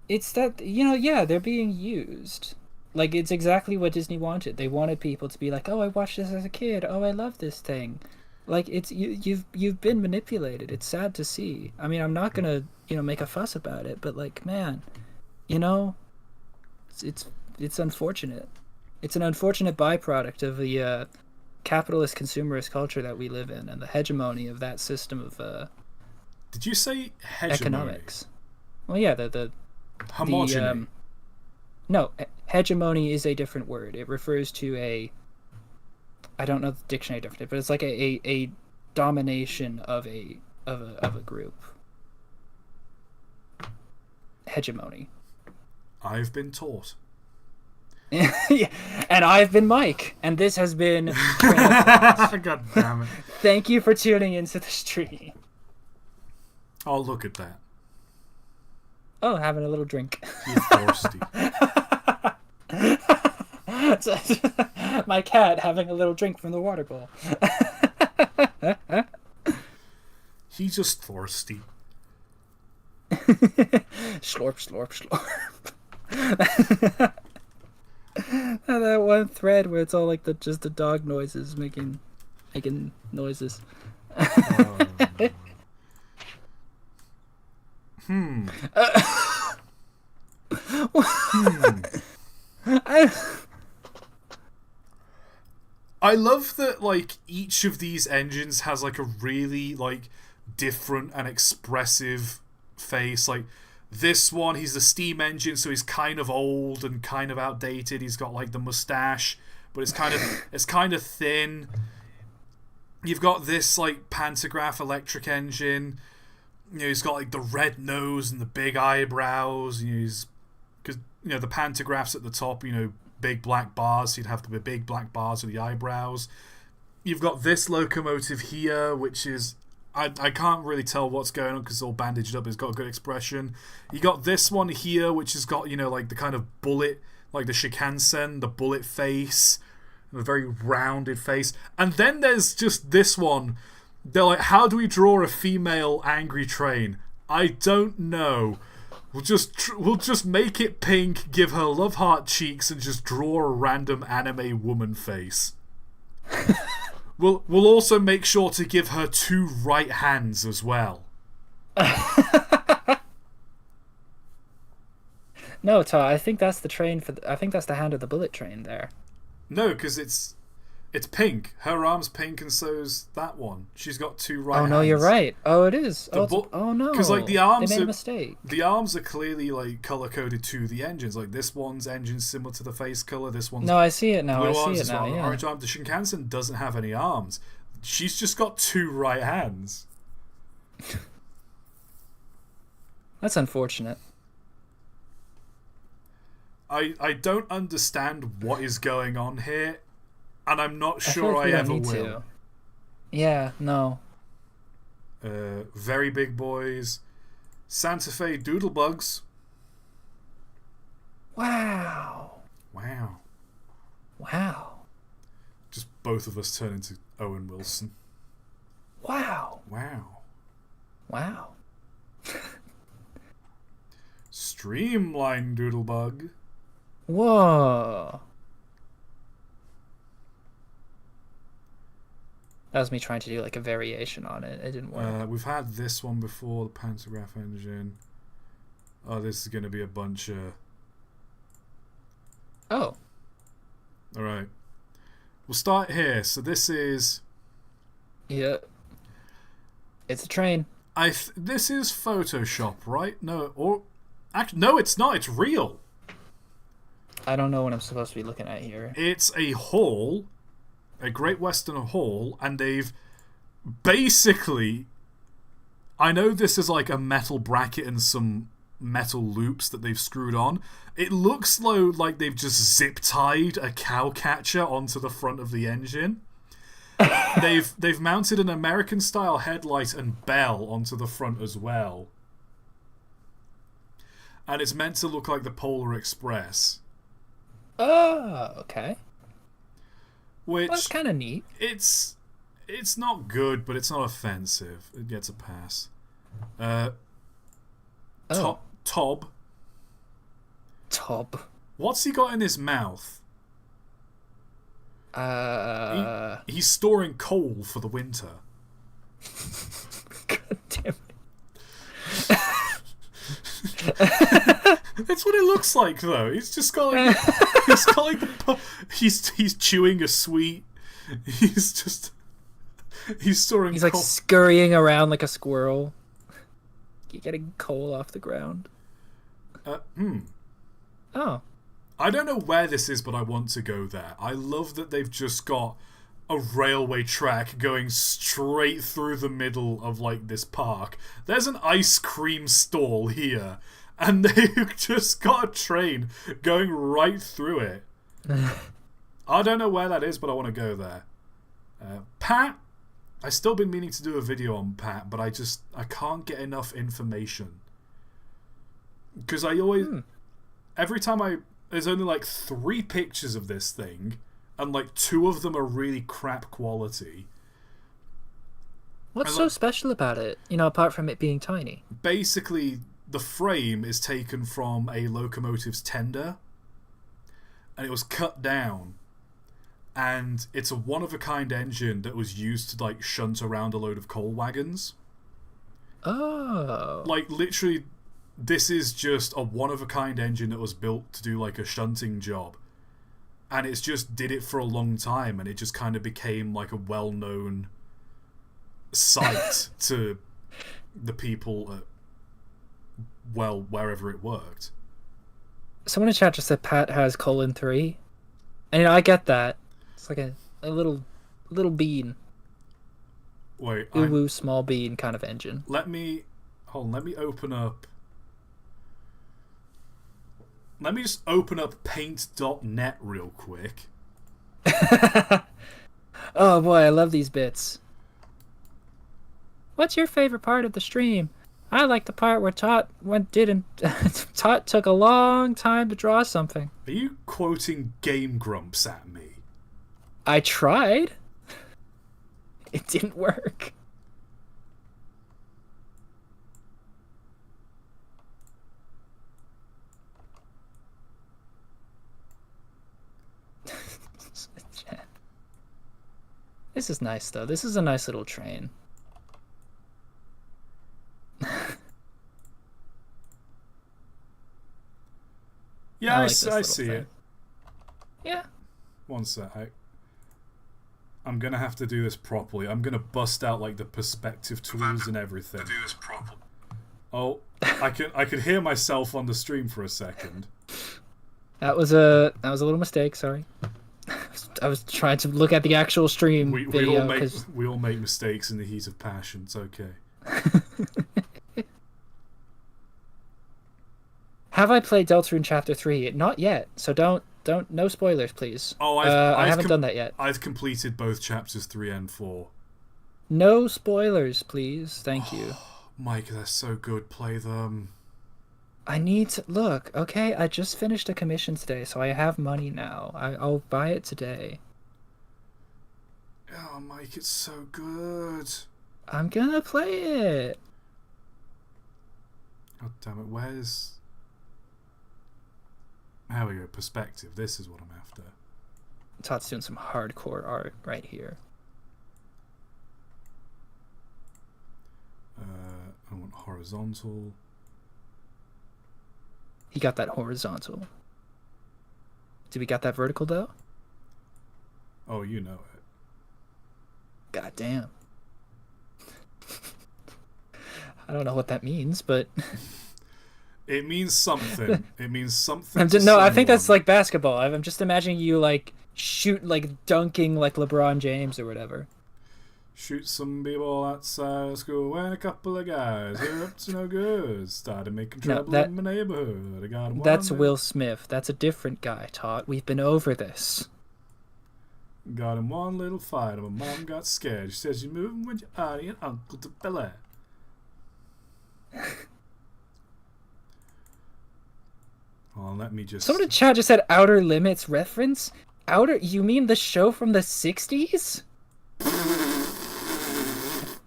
Speaker 2: It's that they're being used. It's exactly what Disney wanted. They wanted people to be oh, I watched this as a kid. Oh, I love this thing. It's you've been manipulated. It's sad to see. I mean, I'm not gonna make a fuss about it, but man, it's unfortunate. It's an unfortunate byproduct of the capitalist consumerist culture that we live in and the hegemony of that system of
Speaker 1: Did you say hegemony?
Speaker 2: Economics. Well, yeah, the
Speaker 1: homogeny.
Speaker 2: No, hegemony is a different word. It refers to I don't know the dictionary definition, but it's like a domination of a group. Hegemony.
Speaker 1: I've been taught.
Speaker 2: Yeah. And I've been Mike, and this has been Train of Thought.
Speaker 1: God damn it.
Speaker 2: Thank you for tuning into the stream.
Speaker 1: Oh, look at that.
Speaker 2: Oh, having a little drink.
Speaker 1: You're thirsty.
Speaker 2: My cat having a little drink from the water bowl.
Speaker 1: He's just thirsty.
Speaker 2: Slurp, slurp, slurp. That one thread where it's all like just the dog noises making noises.
Speaker 1: I love that, like, each of these engines has, like, a really, like, different and expressive face. Like, this one, he's a steam engine, so he's kind of old and kind of outdated. He's got, like, the mustache, but it's kind of thin. You've got this, like, pantograph electric engine. You know, he's got, like, the red nose and the big eyebrows. You know, because, you know, the pantograph's at the top, you know, big black bars, so you'd have the big black bars with the eyebrows. You've got this locomotive here, which is... I can't really tell what's going on because it's all bandaged up. It's got a good expression. You got this one here, which has got, you know, like the kind of bullet, like the Shinkansen, the bullet face, the very rounded face. And then there's just this one. They're like, how do we draw a female angry train? I don't know. We'll just make it pink, give her love heart cheeks, and just draw a random anime woman face. We'll also make sure to give her 2 right hands as well.
Speaker 2: No, ToT, I think that's the train I think that's the hand of the bullet train there.
Speaker 1: No, because it's pink. Her arm's pink, and so's that one. She's got 2 right hands.
Speaker 2: Oh no, you're right. Oh, it is. Oh no.
Speaker 1: Because like the arms,
Speaker 2: they made a mistake.
Speaker 1: The arms are clearly like color coded to the engines. Like this one's engine's similar to the face color. This one's
Speaker 2: no, I see it now.
Speaker 1: blue
Speaker 2: I see
Speaker 1: arms
Speaker 2: it
Speaker 1: as
Speaker 2: now.
Speaker 1: well.
Speaker 2: Yeah.
Speaker 1: Orange arm. The Shinkansen doesn't have any arms. She's just got 2 right hands.
Speaker 2: That's unfortunate.
Speaker 1: I don't understand what is going on here, and I'm not sure
Speaker 2: I
Speaker 1: ever
Speaker 2: need
Speaker 1: will.
Speaker 2: to. Yeah, no.
Speaker 1: Very big boys. Santa Fe Doodlebugs.
Speaker 2: Wow.
Speaker 1: Wow.
Speaker 2: Wow.
Speaker 1: Just both of us turn into Owen Wilson.
Speaker 2: Wow.
Speaker 1: Wow.
Speaker 2: Wow.
Speaker 1: Streamline Doodlebug.
Speaker 2: Whoa. That was me trying to do like a variation on it. It didn't work.
Speaker 1: We've had this one before, the pantograph engine. Oh, this is going to be a bunch of...
Speaker 2: Oh.
Speaker 1: Alright. We'll start here. So this is...
Speaker 2: Yeah. It's a train.
Speaker 1: This is Photoshop, right? No, or... Actually, no, it's not. It's real.
Speaker 2: I don't know what I'm supposed to be looking at here.
Speaker 1: It's a hall, a Great Western Hall, and they've basically... I know this is like a metal bracket and some metal loops that they've screwed on. It looks like they've just zip-tied a cow catcher onto the front of the engine. They've mounted an American-style headlight and bell onto the front as well. And it's meant to look like the Polar Express.
Speaker 2: Oh, okay.
Speaker 1: Which...
Speaker 2: That's kind of neat.
Speaker 1: It's not good, but it's not offensive. It gets a pass. Tob. What's he got in his mouth? He's storing coal for the winter.
Speaker 2: God damn it.
Speaker 1: That's what it looks like, though. He's just got like, he's chewing a sweet. He's storing.
Speaker 2: He's like
Speaker 1: coal.
Speaker 2: scurrying around like a squirrel. You're getting coal off the ground.
Speaker 1: Oh. I don't know where this is, but I want to go there. I love that they've just got a railway track going straight through the middle of, like, this park. There's an ice cream stall here, and they've just got a train going right through it. I don't know where that is, but I want to go there. Pat, I've still been meaning to do a video on Pat, but I can't get enough information. Because I always... Every time there's only like 3 pictures of this thing, and like 2 of them are really crap quality.
Speaker 2: What's so special about it, apart from it being tiny?
Speaker 1: Basically, the frame is taken from a locomotive's tender, and it was cut down, and it's a one-of-a-kind engine that was used to, like, shunt around a load of coal wagons.
Speaker 2: Oh.
Speaker 1: Like, literally, this is just a one-of-a-kind engine that was built to do, like, a shunting job. And it's just did it for a long time, and it just kind of became, like, a well-known sight to the people at, well, wherever it worked.
Speaker 2: Someone in chat just said Pat has :3. And I get that. It's like a little bean.
Speaker 1: Wait,
Speaker 2: Uwu small bean kind of engine.
Speaker 1: Let me open up. Let me just open up paint.net real quick.
Speaker 2: Oh boy, I love these bits. What's your favorite part of the stream? I like the part where ToT ToT took a long time to draw something.
Speaker 1: Are you quoting Game Grumps at me?
Speaker 2: I tried. It didn't work. This is nice, though. This is a nice little train.
Speaker 1: Yeah,
Speaker 2: I
Speaker 1: see it.
Speaker 2: Yeah.
Speaker 1: One sec. I'm gonna have to do this properly. I'm gonna bust out, like, the perspective tools and everything.
Speaker 3: To do this properly.
Speaker 1: Oh, I could hear myself on the stream for a second.
Speaker 2: That was a little mistake. Sorry. I was trying to look at the actual stream video.
Speaker 1: We all make mistakes in the heat of passion. It's okay.
Speaker 2: Have I played Deltarune Chapter 3? Not yet. So don't no spoilers, please.
Speaker 1: Oh,
Speaker 2: I haven't done that yet.
Speaker 1: I've completed both chapters 3 and 4.
Speaker 2: No spoilers, please. Thank you.
Speaker 1: Mike, they're so good. Play them.
Speaker 2: I need to look. Okay, I just finished a commission today, so I have money now. I'll buy it today.
Speaker 1: Oh, Mike, it's so good.
Speaker 2: I'm gonna play it.
Speaker 1: God damn it! Where's? There we go. Perspective. This is what I'm after.
Speaker 2: ToT's doing some hardcore art right here.
Speaker 1: I want horizontal.
Speaker 2: He got that horizontal. Did we got that vertical though?
Speaker 1: Oh, you know it.
Speaker 2: God damn. I don't know what that means, but
Speaker 1: it means something. It means something.
Speaker 2: I think that's like basketball. I'm just imagining you like dunking like LeBron James or whatever.
Speaker 1: Shoot some b-ball outside of school and a couple of guys who are up to no good started making trouble in my neighborhood. I got
Speaker 2: that's Will Smith. That's a different guy, ToT. We've been over this.
Speaker 1: Got in one little fight and my mom got scared. She says, "You're moving with your auntie and uncle to Bel Air." Oh, let me just...
Speaker 2: Someone in chat just said Outer Limits reference? You mean the show from the 60s?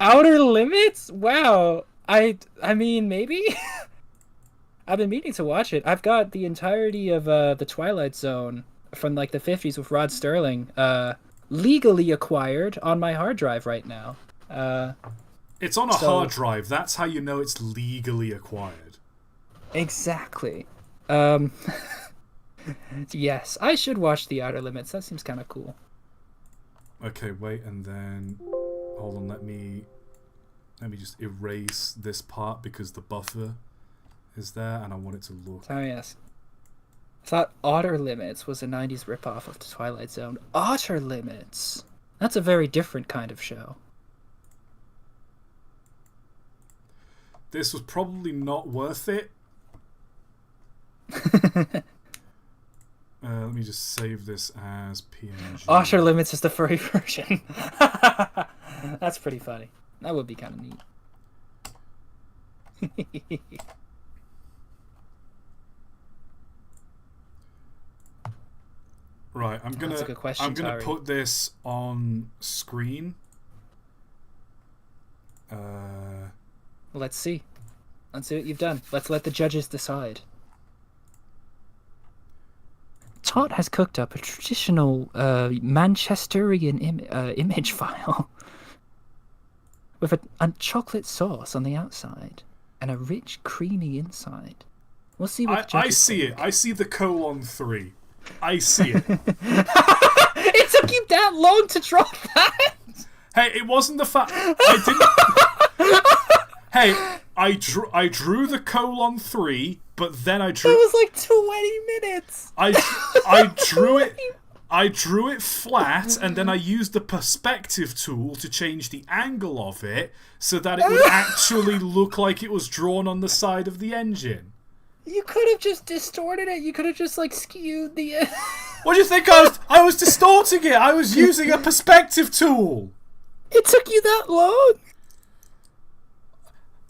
Speaker 2: Outer Limits? Wow. I mean, maybe? I've been meaning to watch it. I've got the entirety of The Twilight Zone from like the 50s with Rod Sterling legally acquired on my hard drive right now.
Speaker 1: It's on a hard drive. That's how you know it's legally acquired.
Speaker 2: Exactly. Yes, I should watch The Outer Limits. That seems kind of cool.
Speaker 1: Okay, wait, and then... Hold on, let me just erase this part because the buffer is there and I want it to look...
Speaker 2: Oh, yes. I thought Outer Limits was a 90s ripoff of The Twilight Zone. Outer Limits! That's a very different kind of show.
Speaker 1: This was probably not worth it. Let me just save this as PNG.
Speaker 2: Osher Limits is the furry version. That's pretty funny. That would be kind of neat.
Speaker 1: Right, I'm gonna put this on screen.
Speaker 2: Let's see. Let's see what you've done. Let's let the judges decide. ToT has cooked up a traditional Manchesterian image file with a chocolate sauce on the outside and a rich, creamy inside. We'll see what the judges
Speaker 1: I see
Speaker 2: think.
Speaker 1: it. I see the colon-3. I see it.
Speaker 2: It took you that long to draw that?
Speaker 1: Hey, it wasn't the fact I didn't. Hey, I drew the colon-3, but then I drew.
Speaker 2: It was like 20 minutes.
Speaker 1: I drew it flat, and then I used the perspective tool to change the angle of it so that it would actually look like it was drawn on the side of the engine.
Speaker 2: You could have just distorted it. You could have just like skewed the.
Speaker 1: What do you think I was distorting it? I was using a perspective tool.
Speaker 2: It took you that long?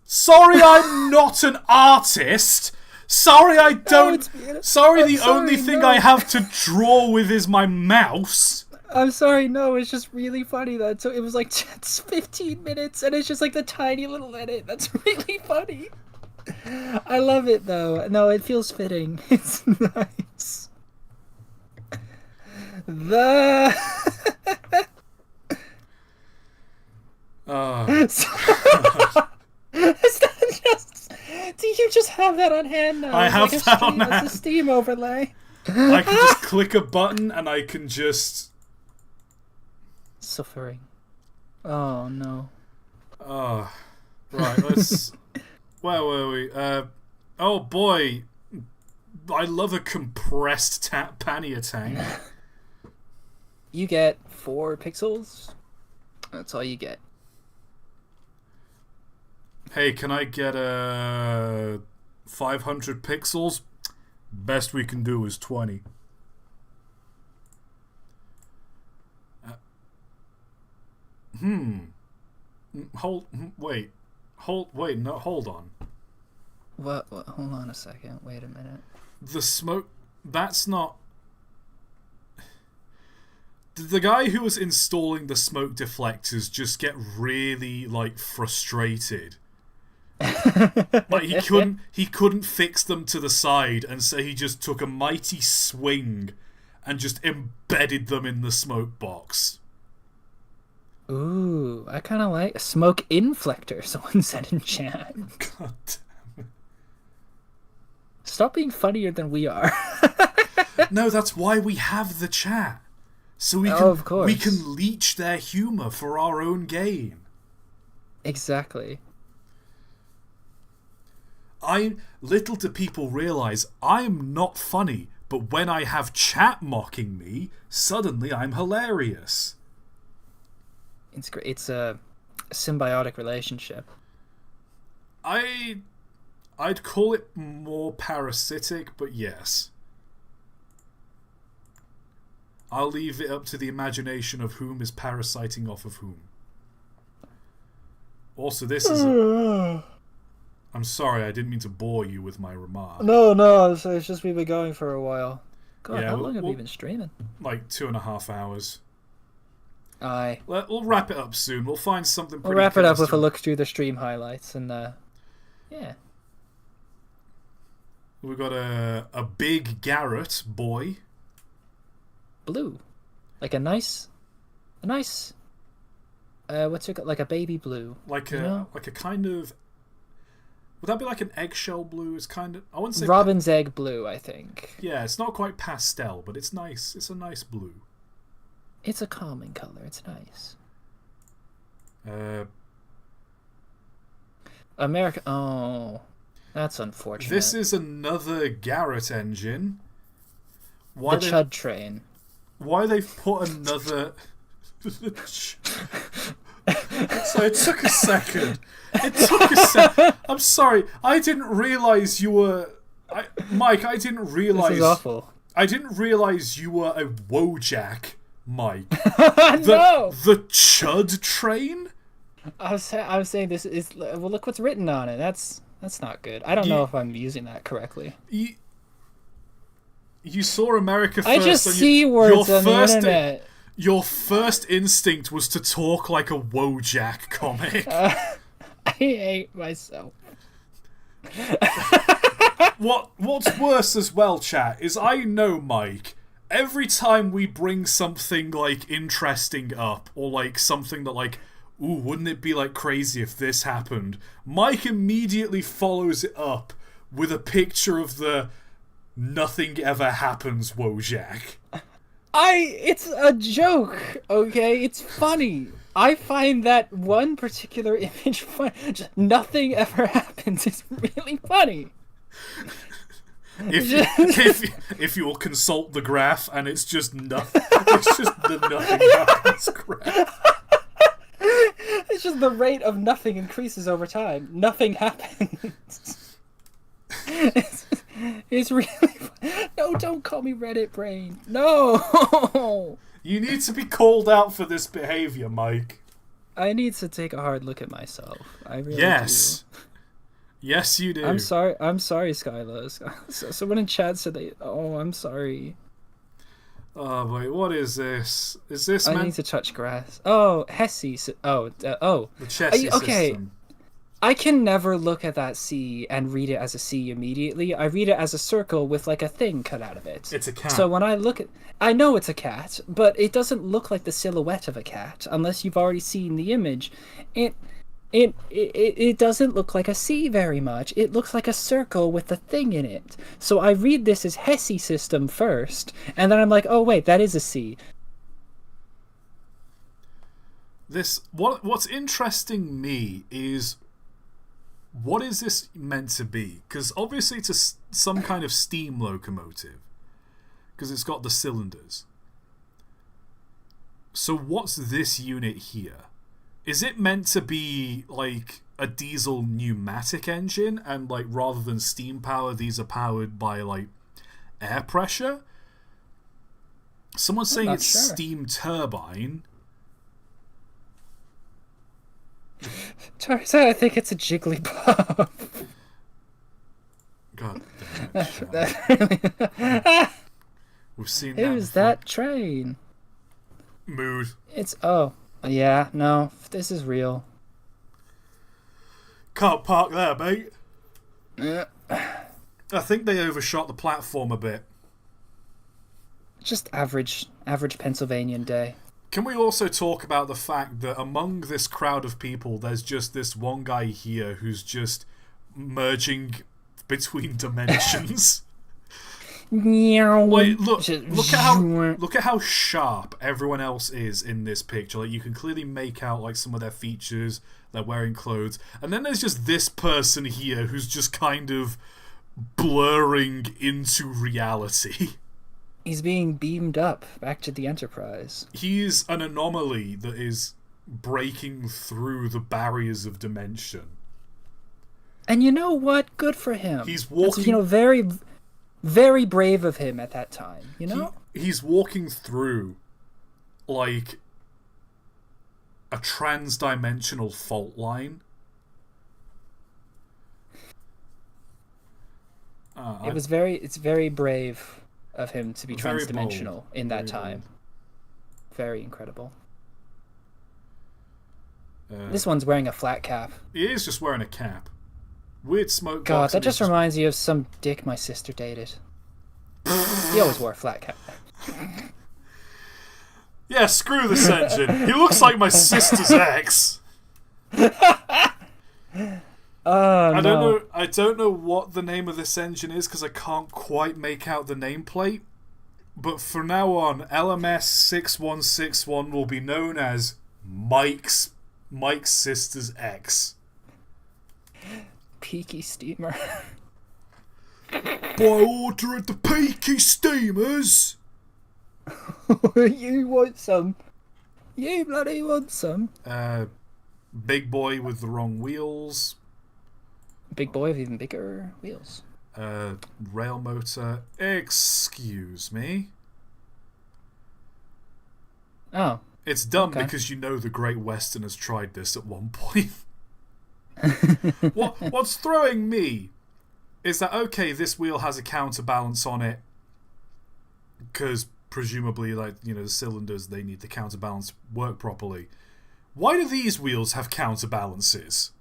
Speaker 1: Sorry, I'm not an artist. Sorry, I don't. Sorry, the only thing I have to draw with is my mouse.
Speaker 2: I'm sorry, no, it's just really funny that it was like 15 minutes and it's just like the tiny little edit. That's really funny. I love it though. No, it feels fitting. It's nice. Is that just? Do you just have that on hand now?
Speaker 1: I have that on hand.
Speaker 2: It's a Steam overlay.
Speaker 1: I can just click a button and I can just.
Speaker 2: Suffering. Oh no.
Speaker 1: Oh, right. Let's. Where were we? Oh boy, I love a compressed pannier tank.
Speaker 2: You get 4 pixels. That's all you get.
Speaker 1: Hey, can I get 500 pixels? Best we can do is 20. Hold on.
Speaker 2: What? Hold on a second. Wait a minute.
Speaker 1: The smoke. That's not. Did the guy who was installing the smoke deflectors just get really frustrated? He couldn't fix them to the side, and so he just took a mighty swing and just embedded them in the smoke box.
Speaker 2: Ooh, I kind of like a smoke inflector. Someone said in chat.
Speaker 1: God damn it.
Speaker 2: Stop being funnier than we are.
Speaker 1: No, that's why we have the chat. So we can leech their humor for our own gain.
Speaker 2: Exactly.
Speaker 1: Little do people realize I'm not funny, but when I have chat mocking me, suddenly I'm hilarious.
Speaker 2: It's great. It's a symbiotic relationship.
Speaker 1: I'd call it more parasitic, but yes. I'll leave it up to the imagination of whom is parasiting off of whom. Also, this is I'm sorry, I didn't mean to bore you with my remark.
Speaker 2: No, it's just we've been going for a while. God,
Speaker 1: Yeah,
Speaker 2: how long have we been streaming?
Speaker 1: Like 2.5 hours.
Speaker 2: Aye.
Speaker 1: We'll wrap it up soon. We'll find something pretty
Speaker 2: We'll wrap it up with a
Speaker 1: custom.
Speaker 2: look through the stream highlights and yeah.
Speaker 1: We've got a big Garrett boy.
Speaker 2: Blue. Like a nice what's it called? Like a baby blue.
Speaker 1: Like a kind of. Would that be like an eggshell blue? It's kind of. I wouldn't say
Speaker 2: Robin's egg blue, I think.
Speaker 1: Yeah, it's not quite pastel, but it's nice. It's a nice blue.
Speaker 2: It's a calming color. It's nice. America. Oh, that's unfortunate.
Speaker 1: This is another Garrett engine.
Speaker 2: The Chud train.
Speaker 1: Why they've put another? So it took a second. I'm sorry. I didn't realize you were... Mike, I didn't realize...
Speaker 2: This is awful.
Speaker 1: I didn't realize you were a Wojak, Mike.
Speaker 2: No!
Speaker 1: The Chud train?
Speaker 2: I was saying this is... Well, look what's written on it. That's not good. I don't know if I'm using that correctly.
Speaker 1: You saw America First.
Speaker 2: I just see words on the internet.
Speaker 1: Your first instinct was to talk like a Wojak comic.
Speaker 2: I hate myself.
Speaker 1: What's worse as well, chat, is I know Mike. Every time we bring something like interesting up, or like something that like, ooh, wouldn't it be like crazy if this happened? Mike immediately follows it up with a picture of the nothing ever happens Wojak.
Speaker 2: It's a joke, okay? It's funny. I find that one particular image funny. Just nothing ever happens. It's really funny.
Speaker 1: If you'll consult the graph and it's just nothing, it's just the nothing happens graph.
Speaker 2: It's just the rate of nothing increases over time. Nothing happens. It's really fun. No, don't call me Reddit brain. No.
Speaker 1: You need to be called out for this behavior, Mike.
Speaker 2: I need to take a hard look at myself. I really do.
Speaker 1: Yes, you do.
Speaker 2: I'm sorry, Skylar. Someone in chat said I'm sorry.
Speaker 1: Oh, wait, what is this? Is this
Speaker 2: I need to touch grass. Oh, Hesse. The
Speaker 1: Chessie system.
Speaker 2: I can never look at that C and read it as a C immediately. I read it as a circle with like a thing cut out of it.
Speaker 1: It's a cat.
Speaker 2: So when I look at... I know it's a cat, but it doesn't look like the silhouette of a cat unless you've already seen the image. It doesn't look like a C very much. It looks like a circle with a thing in it. So I read this as Hesse system first, and then I'm like, oh wait, that is a C.
Speaker 1: What's interesting me is... What is this meant to be? Because obviously it's some kind of steam locomotive. Because it's got the cylinders. So what's this unit here? Is it meant to be like a diesel pneumatic engine? And like rather than steam power, these are powered by like air pressure? Someone's saying it's steam turbine.
Speaker 2: Turns out I think it's a Jigglypuff.
Speaker 1: God damn it. We've seen that.
Speaker 2: Who's that train?
Speaker 1: Mood.
Speaker 2: It's... Oh. Yeah, no. This is real.
Speaker 1: Can't park there, mate.
Speaker 2: Yeah.
Speaker 1: I think they overshot the platform a bit.
Speaker 2: Just average Pennsylvanian day.
Speaker 1: Can we also talk about the fact that among this crowd of people, there's just this one guy here who's just merging between dimensions? Like, look at how sharp everyone else is in this picture. Like, you can clearly make out like some of their features. They're wearing clothes, and then there's just this person here who's just kind of blurring into reality.
Speaker 2: He's being beamed up back to the Enterprise.
Speaker 1: He's an anomaly that is breaking through the barriers of dimension.
Speaker 2: And you know what? Good for him.
Speaker 1: He's walking...
Speaker 2: That's, very, very brave of him at that time, you know?
Speaker 1: He's walking through, like, a trans-dimensional fault line.
Speaker 2: It's very brave of him to be trans-dimensional in that time. Very incredible. This one's wearing a flat cap.
Speaker 1: He is just wearing a cap. Weird smoke.
Speaker 2: God, that just reminds me of some dick my sister dated. He always wore a flat cap.
Speaker 1: Yeah, screw this engine. He looks like my sister's ex. I don't know what the name of this engine is because I can't quite make out the nameplate. But from now on, LMS 6161 will be known as Mike's sister's ex.
Speaker 2: Peaky steamer.
Speaker 1: By order of the Peaky Steamers.
Speaker 2: You want some You bloody want some?
Speaker 1: Big boy with the wrong wheels.
Speaker 2: Big boy with even bigger wheels.
Speaker 1: Rail motor. Excuse me.
Speaker 2: Oh.
Speaker 1: It's dumb
Speaker 2: Okay.
Speaker 1: because you know the Great Western has tried this at one point. What's throwing me is that, okay, this wheel has a counterbalance on it because presumably, like, you know, the cylinders, they need the counterbalance to work properly. Why do these wheels have counterbalances?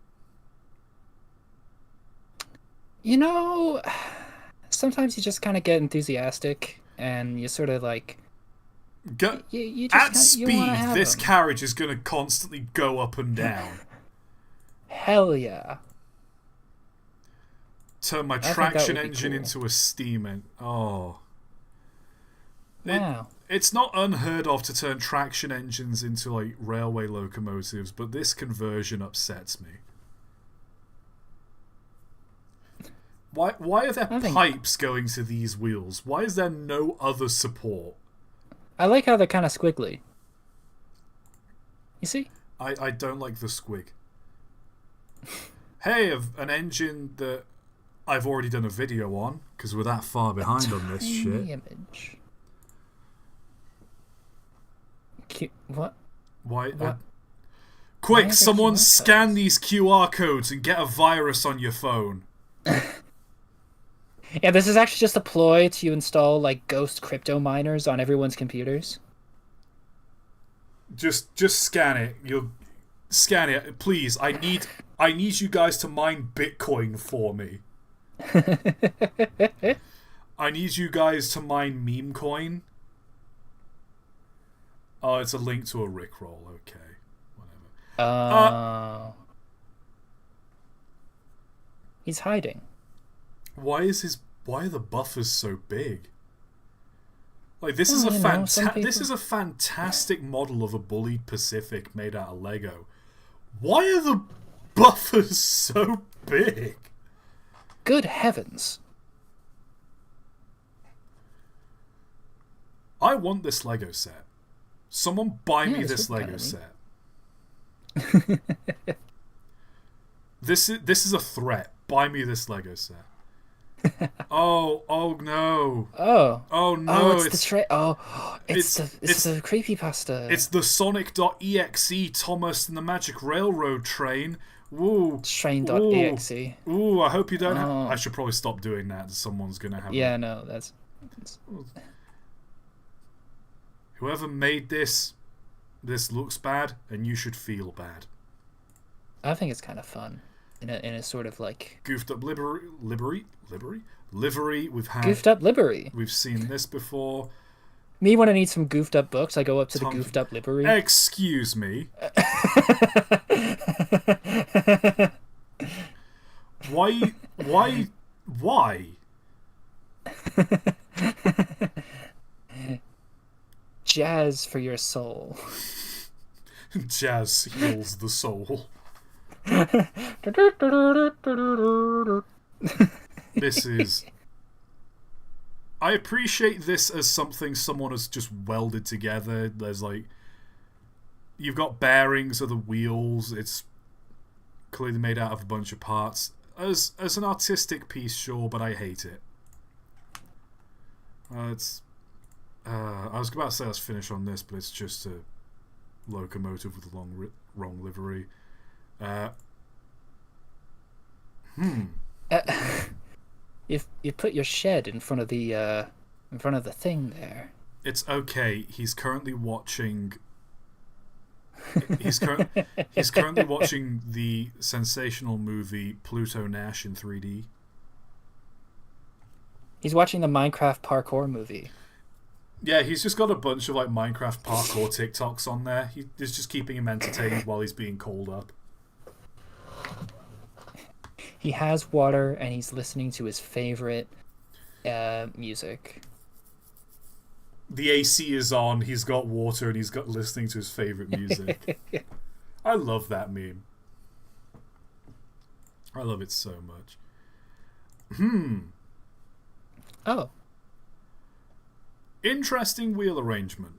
Speaker 2: You know, sometimes you just kind of get enthusiastic and you sort of like you just
Speaker 1: At
Speaker 2: kinda, you want to
Speaker 1: speed,
Speaker 2: have
Speaker 1: this
Speaker 2: them.
Speaker 1: carriage is going to constantly go up and down.
Speaker 2: Hell yeah.
Speaker 1: Turn my
Speaker 2: I think that
Speaker 1: traction
Speaker 2: would be
Speaker 1: engine
Speaker 2: cool.
Speaker 1: into a steam engine. Oh.
Speaker 2: Wow.
Speaker 1: It's not unheard of to turn traction engines into, like, railway locomotives, but this conversion upsets me. Why are there pipes going to these wheels? Why is there no other support?
Speaker 2: I like how they're kind of squiggly. You see?
Speaker 1: I don't like the squig. Hey, an engine that I've already done a video on, because we're that far behind on this shit.
Speaker 2: Image. What?
Speaker 1: Why?
Speaker 2: What?
Speaker 1: Quick,
Speaker 2: Why
Speaker 1: someone
Speaker 2: QR
Speaker 1: scan
Speaker 2: codes?
Speaker 1: these QR codes and get a virus on your phone.
Speaker 2: Yeah, this is actually just a ploy to install like ghost crypto miners on everyone's computers.
Speaker 1: Just scan it. You'll scan it, please. I need you guys to mine Bitcoin for me. I need you guys to mine meme coin. Oh, it's a link to a Rickroll. Okay, whatever.
Speaker 2: He's hiding.
Speaker 1: Why are the buffers so big? Like, this is this is a fantastic model of a bullied Pacific made out of Lego. Why are the buffers so big?
Speaker 2: Good heavens.
Speaker 1: I want this Lego set. Someone buy me this Lego set. This is a threat. Buy me this Lego set. Oh no. Oh no.
Speaker 2: It's the creepypasta.
Speaker 1: It's the Sonic.exe Thomas and the Magic Railroad train. Woo.
Speaker 2: Train.exe.
Speaker 1: Ooh, I hope you don't I should probably stop doing that. Someone's gonna have
Speaker 2: no, that's...
Speaker 1: Whoever made this looks bad, and you should feel bad.
Speaker 2: I think it's kind of fun. In a sort of like...
Speaker 1: Goofed up livery we've had.
Speaker 2: Goofed up livery.
Speaker 1: We've seen this before.
Speaker 2: Me when I need some goofed up books, I go up to the goofed up livery.
Speaker 1: Excuse me. Why?
Speaker 2: Jazz for your soul.
Speaker 1: Jazz heals the soul. This is... I appreciate this as something someone has just welded together. There's like... You've got bearings of the wheels. It's clearly made out of a bunch of parts. As an artistic piece, sure, but I hate it. I was about to say let's finish on this, but it's just a locomotive with a wrong livery.
Speaker 2: You put your shed in front of the thing there.
Speaker 1: It's okay. He's currently watching. He's currently watching the sensational movie Pluto Nash in 3D.
Speaker 2: He's watching the Minecraft parkour movie.
Speaker 1: Yeah, he's just got a bunch of like Minecraft parkour TikToks on there. He's just keeping him entertained while he's being called up.
Speaker 2: He has water and he's listening to his favorite music.
Speaker 1: The AC is on, he's got water, and he's got listening to his favorite music. I love that meme. I love it so much.
Speaker 2: Oh.
Speaker 1: Interesting wheel arrangement.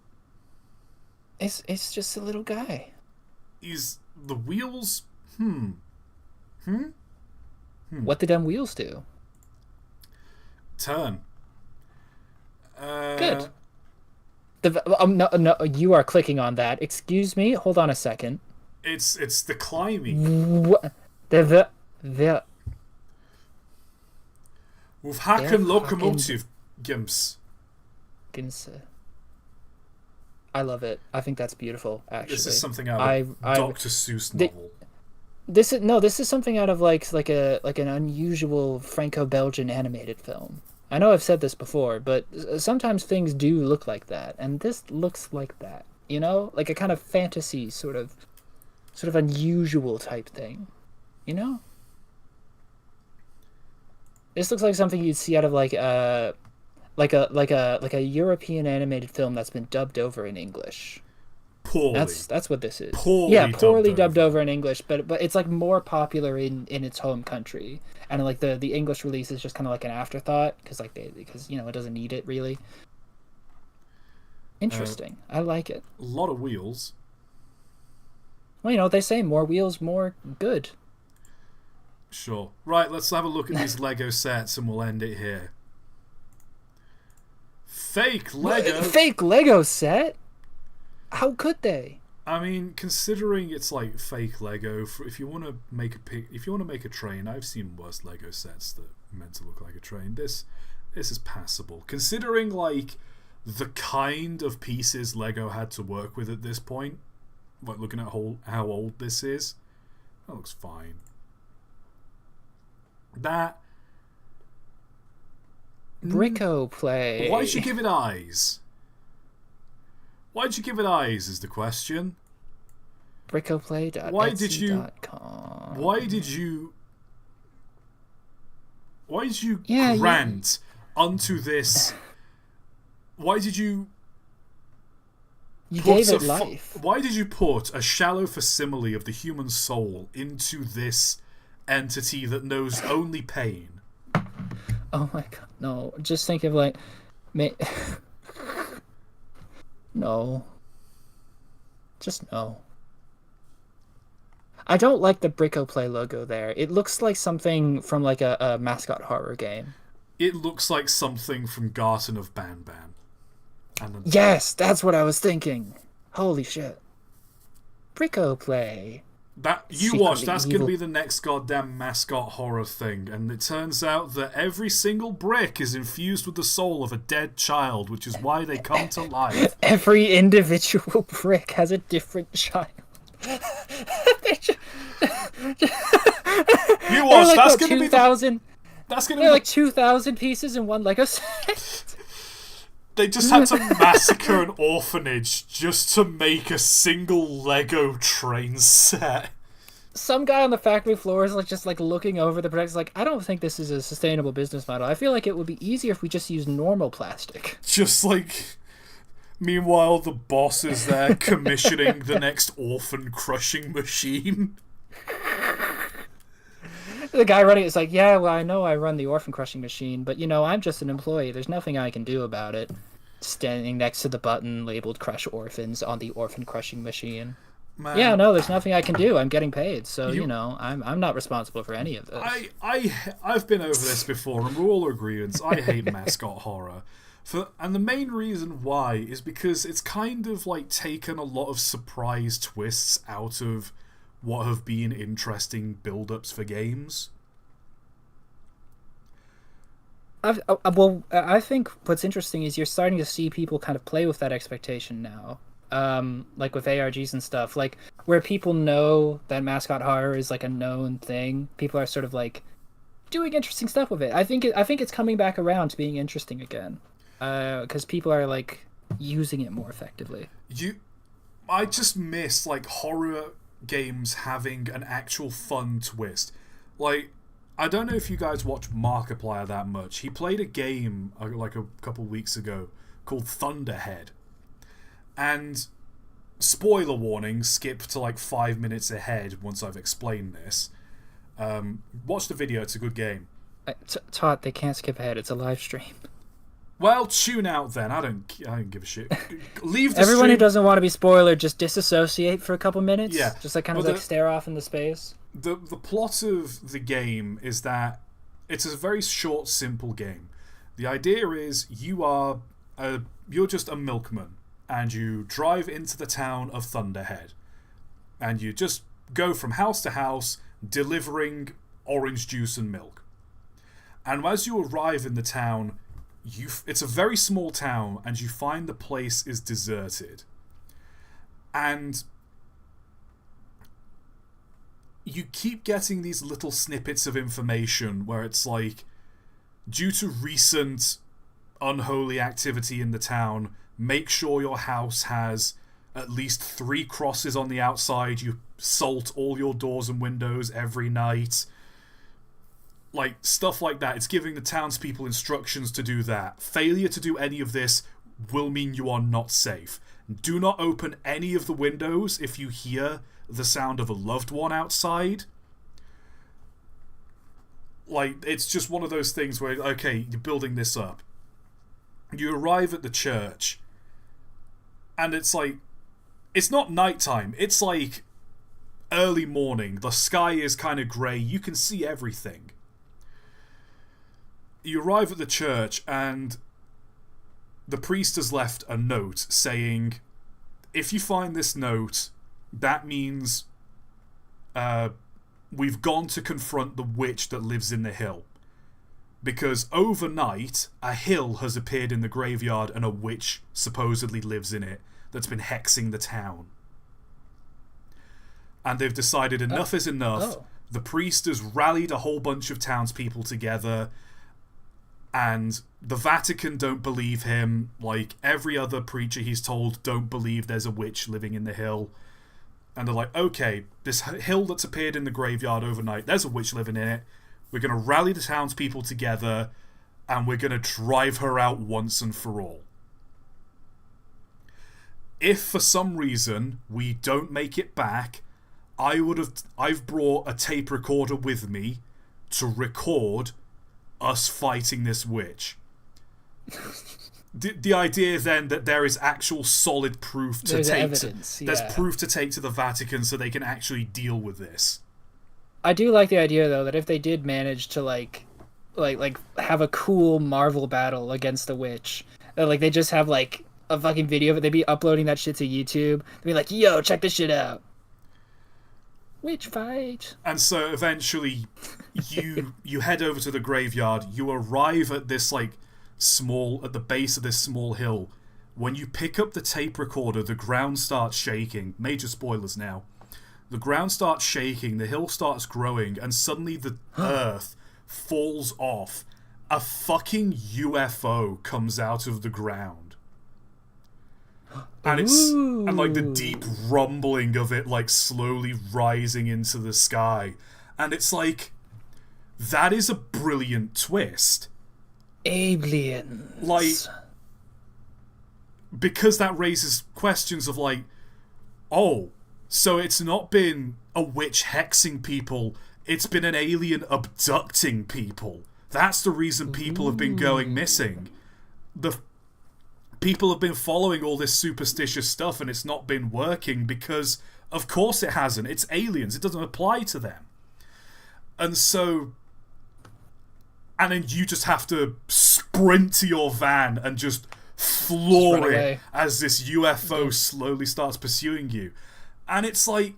Speaker 2: It's just a little guy.
Speaker 1: Is the wheels?
Speaker 2: What did them wheels do?
Speaker 1: Turn.
Speaker 2: Good. No, you are clicking on that. Excuse me. Hold on a second.
Speaker 1: It's the climbing.
Speaker 2: What? The
Speaker 1: With hacken locomotive gimps.
Speaker 2: I love it. I think that's beautiful. Actually,
Speaker 1: This is something out of Dr. Seuss novel.
Speaker 2: This is something out of like an unusual Franco-Belgian animated film. I know I've said this before, but sometimes things do look like that, and this looks like that. You know, like a kind of fantasy sort of unusual type thing. You know, this looks like something you'd see out of like a European animated film that's been dubbed over in English.
Speaker 1: Poorly.
Speaker 2: That's what this is.
Speaker 1: Poorly
Speaker 2: dubbed over in English, but it's like more popular in its home country, and like the English release is just kind of like an afterthought because it doesn't need it really. Interesting. I like it.
Speaker 1: A lot of wheels.
Speaker 2: Well, they say more wheels, more good.
Speaker 1: Sure. Right, let's have a look at these Lego sets and we'll end it here. Fake
Speaker 2: Lego set? How could they?
Speaker 1: I mean, considering it's like fake Lego, if you want to make a train, I've seen worse Lego sets that are meant to look like a train. This is passable. Considering like the kind of pieces Lego had to work with at this point, like looking at how old this is, that looks fine. That
Speaker 2: Bricko play.
Speaker 1: Why'd you give it eyes? Why'd you give it eyes is the question.
Speaker 2: Brickoplay.etsy.com.
Speaker 1: Why did you grant unto this? Why did you
Speaker 2: gave it life.
Speaker 1: Why did you put a shallow facsimile of the human soul into this entity that knows only pain?
Speaker 2: Oh my god, no. Just think of like... No. Just no. I don't like the Brickoplay logo there. It looks like something from like a mascot horror game.
Speaker 1: It looks like something from Garten of Banban.
Speaker 2: Yes, that's what I was thinking. Holy shit. Brickoplay.
Speaker 1: That you watch, that's going to be the next goddamn mascot horror thing. And it turns out that every single brick is infused with the soul of a dead child, which is why they come to life.
Speaker 2: Every individual brick has a different child. You
Speaker 1: watch,
Speaker 2: like,
Speaker 1: that's going to be
Speaker 2: 2,000.
Speaker 1: That's going to be
Speaker 2: like 2,000 pieces in one Lego set.
Speaker 1: They just had to massacre an orphanage just to make a single Lego train set.
Speaker 2: Some guy on the factory floor is just looking over the product. Like, I don't think this is a sustainable business model. I feel like it would be easier if we just used normal plastic.
Speaker 1: Just like, meanwhile, the boss is there commissioning the next orphan crushing machine.
Speaker 2: The guy running it's like, yeah, well, I know I run the orphan crushing machine, but I'm just an employee. There's nothing I can do about it. Standing next to the button labeled "Crush Orphans" on the orphan crushing machine. Man. Yeah, no, there's nothing I can do. I'm getting paid, so I'm not responsible for any of this.
Speaker 1: I've been over this before, and we're all agreeing. I hate mascot horror, and the main reason why is because it's kind of like taken a lot of surprise twists out of what have been interesting build-ups for games.
Speaker 2: I think what's interesting is you're starting to see people kind of play with that expectation now. Like with ARGs and stuff, like where people know that mascot horror is like a known thing. People are sort of like doing interesting stuff with it. I think it's coming back around to being interesting again, because people are like using it more effectively.
Speaker 1: I just miss like horror games having an actual fun twist. Like, I don't know if you guys watch Markiplier that much. He played a game like a couple weeks ago called Thunderhead. And spoiler warning, skip to like 5 minutes ahead once I've explained this. Watch the video, it's a good game.
Speaker 2: ToT, they can't skip ahead, it's a live stream.
Speaker 1: Well, tune out then. I don't give a shit. Leave the
Speaker 2: Everyone
Speaker 1: stream.
Speaker 2: who doesn't want to be spoiled, just disassociate for a couple minutes.
Speaker 1: Yeah.
Speaker 2: Just like kind of like stare off into space.
Speaker 1: The plot of the game is that it's a very short, simple game. The idea is you're just a milkman, and you drive into the town of Thunderhead, and you just go from house to house delivering orange juice and milk. And as you arrive in the town, it's a very small town, and you find the place is deserted. And you keep getting these little snippets of information where it's like, due to recent unholy activity in the town, make sure your house has at least 3 crosses on the outside. You salt all your doors and windows every night. Like, stuff like that. It's giving the townspeople instructions to do that. Failure to do any of this will mean you are not safe. Do not open any of the windows if you hear the sound of a loved one outside. Like, it's just one of those things where, okay, you're building this up. You arrive at the church, and it's like, it's not nighttime, it's like early morning. The sky is kind of grey, you can see everything. You arrive at the church, and the priest has left a note saying, if you find this note, that means we've gone to confront the witch that lives in the hill. Because overnight, a hill has appeared in the graveyard and a witch supposedly lives in it that's been hexing the town. And they've decided enough is enough.
Speaker 2: Oh.
Speaker 1: The priest has rallied a whole bunch of townspeople together, and the Vatican don't believe him. Like every other preacher he's told don't believe there's a witch living in the hill. And they're like, okay, this hill that's appeared in the graveyard overnight, there's a witch living in it. We're going to rally the townspeople together, and we're going to drive her out once and for all. If for some reason we don't make it back, I've brought a tape recorder with me to record us fighting this witch. The idea then that there is actual solid proof to
Speaker 2: There's
Speaker 1: take
Speaker 2: evidence,
Speaker 1: there's proof to take to the Vatican so they can actually deal with this.
Speaker 2: I do like the idea though that if they did manage to like have a cool Marvel battle against the witch, that like they just have like a fucking video of it, they'd be uploading that shit to YouTube. They'd be like, yo, check this shit out. Witch fight.
Speaker 1: And so eventually you head over to the graveyard, you arrive at this like at the base of this small hill. When you pick up the tape recorder, the ground starts shaking. Major spoilers now. The ground starts shaking, the hill starts growing, and suddenly the earth falls off. A fucking UFO comes out of the ground. And and like the deep rumbling of it like slowly rising into the sky. And it's like, that is a brilliant twist.
Speaker 2: Aliens.
Speaker 1: Like, because that raises questions of like, oh, so it's not been a witch hexing people, it's been an alien abducting people. That's the reason people have been going missing. The people have been following all this superstitious stuff and it's not been working because, of course it hasn't. It's aliens. It doesn't apply to them. And so... And then you just have to sprint to your van and just floor it as this UFO slowly starts pursuing you. And it's like,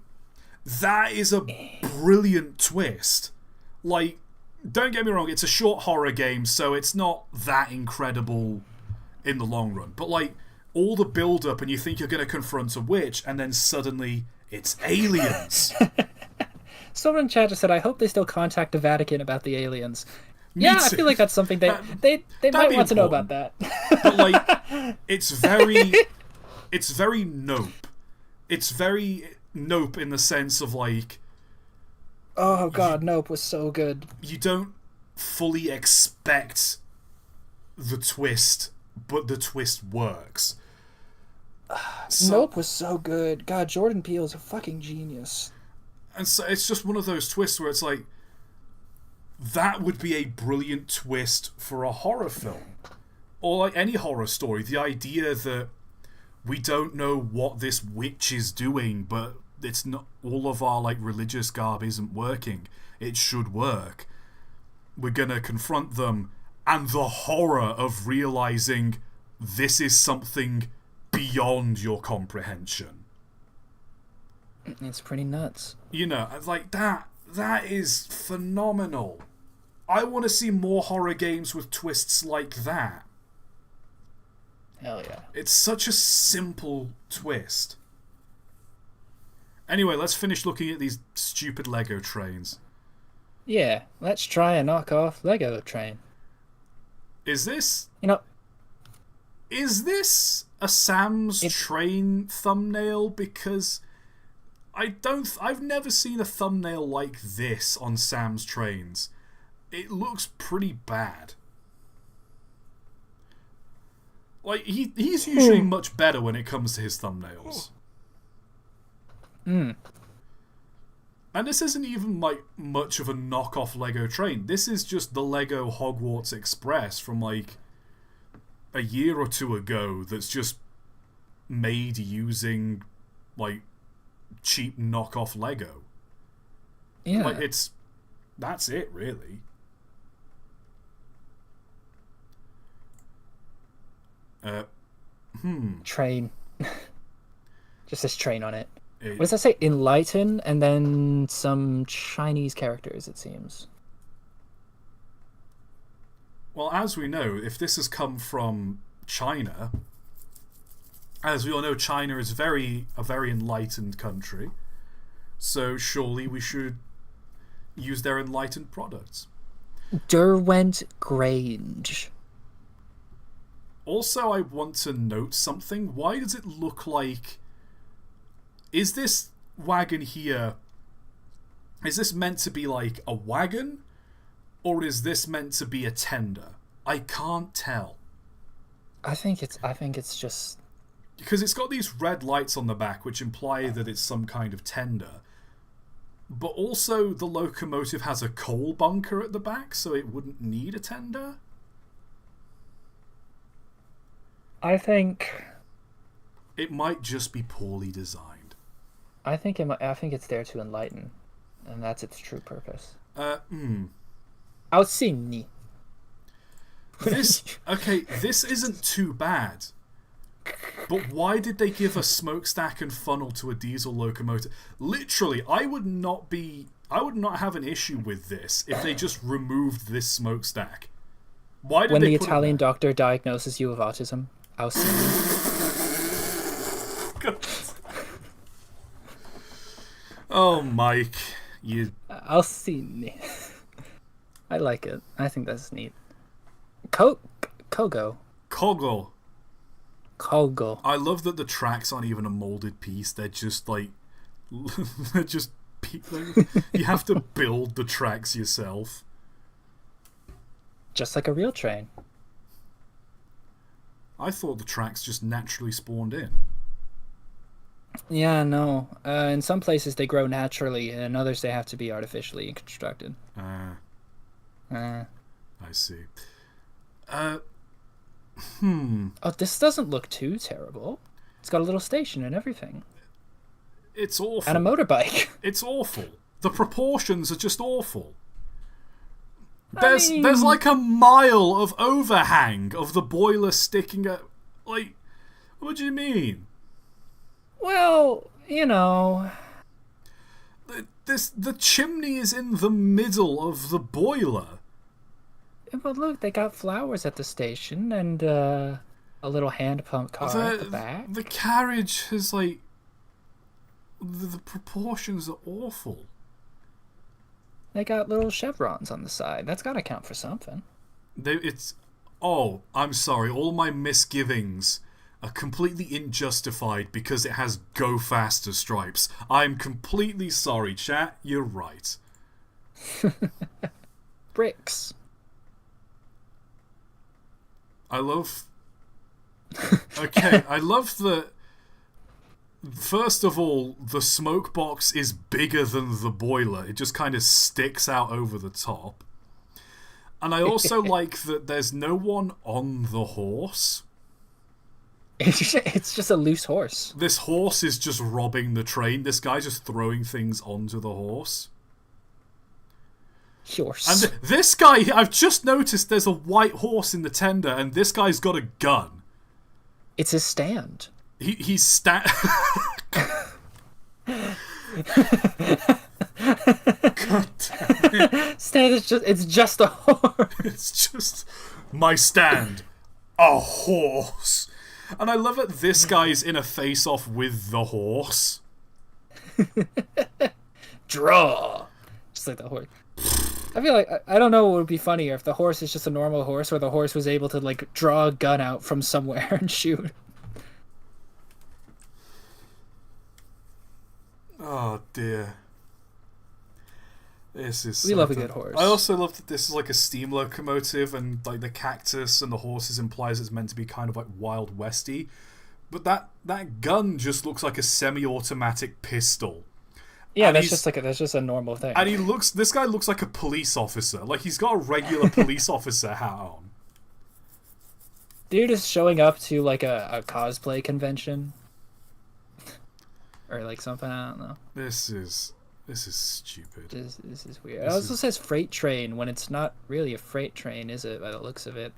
Speaker 1: that is a brilliant twist. Like, don't get me wrong, it's a short horror game, so it's not that incredible in the long run. But like, all the build up and you think you're going to confront a witch, and then suddenly it's aliens.
Speaker 2: Someone in chat just said, I hope they still contact the Vatican about the aliens.
Speaker 1: Me
Speaker 2: yeah,
Speaker 1: too.
Speaker 2: I feel like that's something they might want to know about that.
Speaker 1: But like, it's very nope. It's very nope in the sense of like,
Speaker 2: oh god, Nope was so good.
Speaker 1: You don't fully expect the twist, but the twist works.
Speaker 2: Nope was so good. God, Jordan Peele is a fucking genius.
Speaker 1: And so it's just one of those twists where it's like, that would be a brilliant twist for a horror film. Or like any horror story, the idea that we don't know what this witch is doing, but it's not, all of our like religious garb isn't working. It should work. We're gonna confront them, and the horror of realizing this is something beyond your comprehension.
Speaker 2: It's pretty nuts.
Speaker 1: You know, like that is phenomenal. I want to see more horror games with twists like that.
Speaker 2: Hell yeah.
Speaker 1: It's such a simple twist. Anyway, let's finish looking at these stupid Lego trains.
Speaker 2: Yeah, let's try a knockoff Lego train.
Speaker 1: Is this...
Speaker 2: You know...
Speaker 1: Is this a Sam's train thumbnail? Because I've never seen a thumbnail like this on Sam's trains. It looks pretty bad. Like, he's usually much better when it comes to his thumbnails.
Speaker 2: Mm.
Speaker 1: And this isn't even like much of a knockoff Lego train. This is just the Lego Hogwarts Express from like a year or two ago that's just made using like cheap knockoff Lego.
Speaker 2: Yeah.
Speaker 1: Like that's it really.
Speaker 2: Train. Just this train on it. What does that say? Enlighten, and then some Chinese characters, it seems.
Speaker 1: Well, as we know, if this has come from China, as we all know, China is a very enlightened country, so surely we should use their enlightened products.
Speaker 2: Derwent Grange.
Speaker 1: Also, I want to note something. Why does it look like... Is this wagon here... Is this meant to be like a wagon? Or is this meant to be a tender? I can't tell.
Speaker 2: I think it's just...
Speaker 1: Because it's got these red lights on the back, which imply that it's some kind of tender. But also, the locomotive has a coal bunker at the back, so it wouldn't need a tender.
Speaker 2: I think
Speaker 1: it might just be poorly designed.
Speaker 2: I think it's there to enlighten, and that's its true purpose. I'll see me.
Speaker 1: This isn't too bad. But why did they give a smokestack and funnel to a diesel locomotive? Literally, I would not have an issue with this if they just removed this smokestack. Why did
Speaker 2: when
Speaker 1: they
Speaker 2: the
Speaker 1: put
Speaker 2: Italian doctor diagnoses you of autism, I'll see you.
Speaker 1: Oh, Mike,
Speaker 2: I'll see me. I like it. I think that's neat. Kogo.
Speaker 1: I love that the tracks aren't even a molded piece. They're just like... they're just... You have to build the tracks yourself.
Speaker 2: Just like a real train.
Speaker 1: I thought the tracks just naturally spawned in.
Speaker 2: Yeah, no. In some places they grow naturally, and in others they have to be artificially constructed.
Speaker 1: I see.
Speaker 2: Oh, this doesn't look too terrible. It's got a little station and everything.
Speaker 1: It's awful.
Speaker 2: And a motorbike.
Speaker 1: It's awful. The proportions are just awful. There's like a mile of overhang of the boiler sticking at... Like, what do you mean?
Speaker 2: Well, you know...
Speaker 1: The chimney is in the middle of the boiler.
Speaker 2: But look, they got flowers at the station and a little hand pump car at the back.
Speaker 1: The carriage is like... The proportions are awful.
Speaker 2: They got little chevrons on the side. That's got to count for something.
Speaker 1: Oh, I'm sorry. All my misgivings are completely unjustified because it has Go Faster stripes. I'm completely sorry, chat. You're right.
Speaker 2: Bricks.
Speaker 1: I love that. First of all, the smoke box is bigger than the boiler. It just kind of sticks out over the top. And I also like that there's no one on the horse.
Speaker 2: It's just a loose horse.
Speaker 1: This horse is just robbing the train. This guy's just throwing things onto the horse.
Speaker 2: Horse.
Speaker 1: And this guy, I've just noticed there's a white horse in the tender, and this guy's got a gun.
Speaker 2: It's his stand.
Speaker 1: He's God damn it.
Speaker 2: Stand is it's just a horse.
Speaker 1: It's just my stand. A horse. And I love that this guy's in a face-off with the horse.
Speaker 2: Draw. Just like the horse. I feel like, I don't know what would be funnier, if the horse is just a normal horse, or the horse was able to, like, draw a gun out from somewhere and shoot.
Speaker 1: Oh, dear. This is
Speaker 2: We love a good horse.
Speaker 1: I also love that this is like a steam locomotive, and like the cactus and the horses implies it's meant to be kind of like Wild Westy. But that gun just looks like a semi-automatic pistol.
Speaker 2: Yeah,
Speaker 1: and
Speaker 2: that's just a normal thing.
Speaker 1: And this guy looks like a police officer. Like he's got a regular police officer hat on.
Speaker 2: Dude is showing up to like a cosplay convention. Or like something, I don't know.
Speaker 1: This is stupid.
Speaker 2: This is weird. It also says freight train when it's not really a freight train, is it? By the looks of it,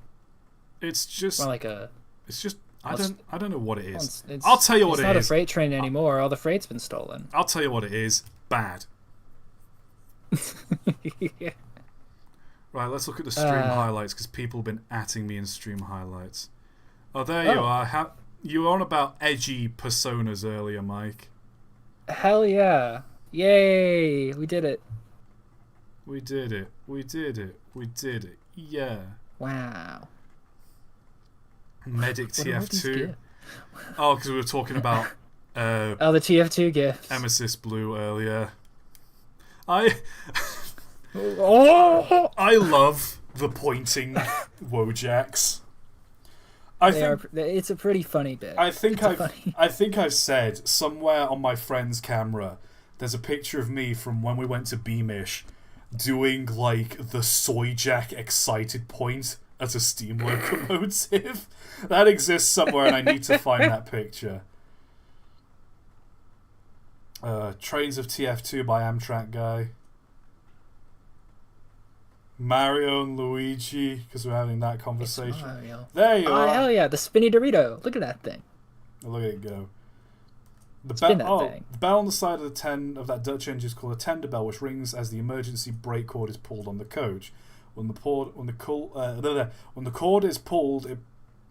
Speaker 1: it's just
Speaker 2: more like a.
Speaker 1: It's just I don't know what it is.
Speaker 2: It's,
Speaker 1: I'll tell you what it is.
Speaker 2: It's not a freight train anymore. All the freight's been stolen.
Speaker 1: I'll tell you what it is. Bad.
Speaker 2: Yeah.
Speaker 1: Right, let's look at the stream highlights, because people have been atting me in stream highlights. Oh, there you are. You were on about edgy personas earlier, Mike.
Speaker 2: Hell yeah. Yay! We did it.
Speaker 1: We did it. We did it. We did it. Yeah.
Speaker 2: Wow.
Speaker 1: Medic TF2. Oh, because we were talking about
Speaker 2: the TF2 gifts.
Speaker 1: Emmesis Blue earlier. I love the pointing Wojaks.
Speaker 2: It's a pretty funny bit.
Speaker 1: I think I've said somewhere on my friend's camera there's a picture of me from when we went to Beamish doing like the soy jack excited point at a steam locomotive. That exists somewhere and I need to find that picture. Trains of TF2 by Amtrak guy. Mario and Luigi, because we're having that conversation. There you are.
Speaker 2: Hell yeah, the spinny Dorito. Look at that thing.
Speaker 1: Look at it go. The
Speaker 2: thing.
Speaker 1: The bell on the side of that Dutch engine is called a tender bell, which rings as the emergency brake cord is pulled on the coach. When the cord is pulled, it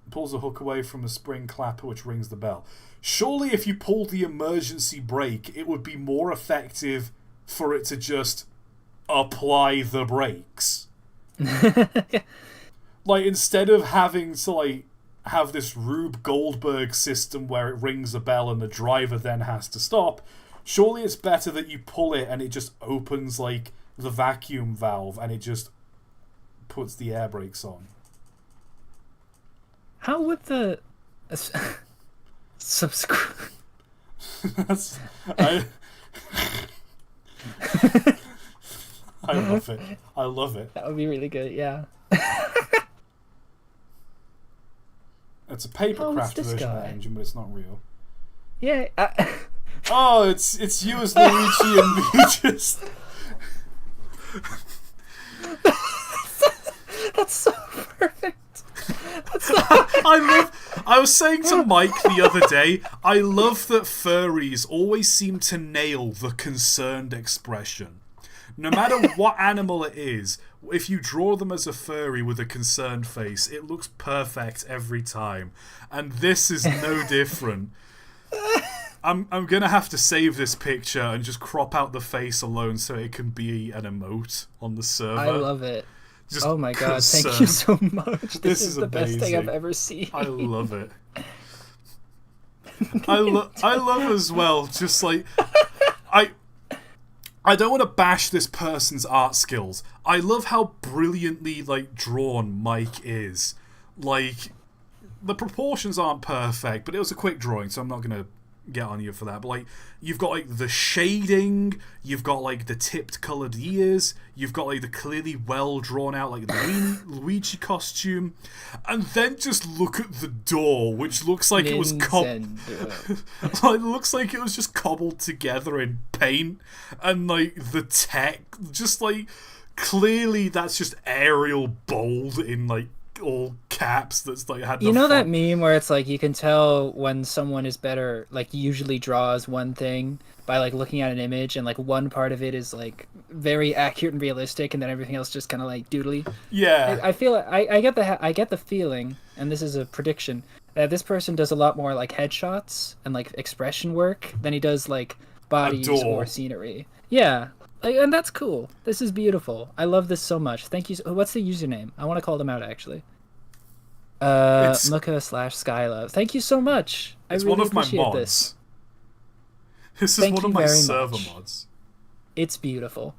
Speaker 1: pulls the hook away from the spring clapper, which rings the bell. Surely, if you pulled the emergency brake, it would be more effective for it to just apply the brakes. Like, instead of having to like have this Rube Goldberg system where it rings a bell and the driver then has to stop, surely it's better that you pull it and it just opens like the vacuum valve and it just puts the air brakes on.
Speaker 2: How would the subscribe?
Speaker 1: I love it. I love it.
Speaker 2: That would be really good, yeah.
Speaker 1: It's a paper-craft version of that engine, but it's not real.
Speaker 2: Yeah.
Speaker 1: Oh, it's you as Luigi and me just...
Speaker 2: That's so perfect.
Speaker 1: I was saying to Mike the other day, I love that furries always seem to nail the concerned expression. No matter what animal it is, if you draw them as a furry with a concerned face, it looks perfect every time. And this is no different. I'm gonna have to save this picture and just crop out the face alone so it can be an emote on the server.
Speaker 2: I love it.
Speaker 1: Just
Speaker 2: oh my god, thank you so much. This is the
Speaker 1: amazing.
Speaker 2: best thing I've ever seen.
Speaker 1: I love it. I love as well, just like... I don't want to bash this person's art skills. I love how brilliantly like drawn Mike is. Like, the proportions aren't perfect, but it was a quick drawing, so I'm not going to get on you for that, but like you've got like the shading, you've got like the tipped coloured ears, you've got like the clearly well drawn out like the Luigi costume, and then just look at the door, which looks like it was looks like it was just cobbled together in paint, and like the tech, just like clearly that's just Arial bold in like all caps. That's like had
Speaker 2: you know that meme where it's like you can tell when someone is better, like usually draws one thing by like looking at an image, and like one part of it is like very accurate and realistic, and then everything else just kind of like doodly.
Speaker 1: Yeah,
Speaker 2: I feel I get the feeling, and this is a prediction, that this person does a lot more like headshots and like expression work than he does like bodies or scenery. Yeah. And that's cool. This is beautiful. I love this so much. Thank you. What's the username? I want to call them out, actually. Muka/Skylove. Thank you so much.
Speaker 1: It's
Speaker 2: really
Speaker 1: one of my mods.
Speaker 2: This.
Speaker 1: This is one of my server mods.
Speaker 2: It's beautiful.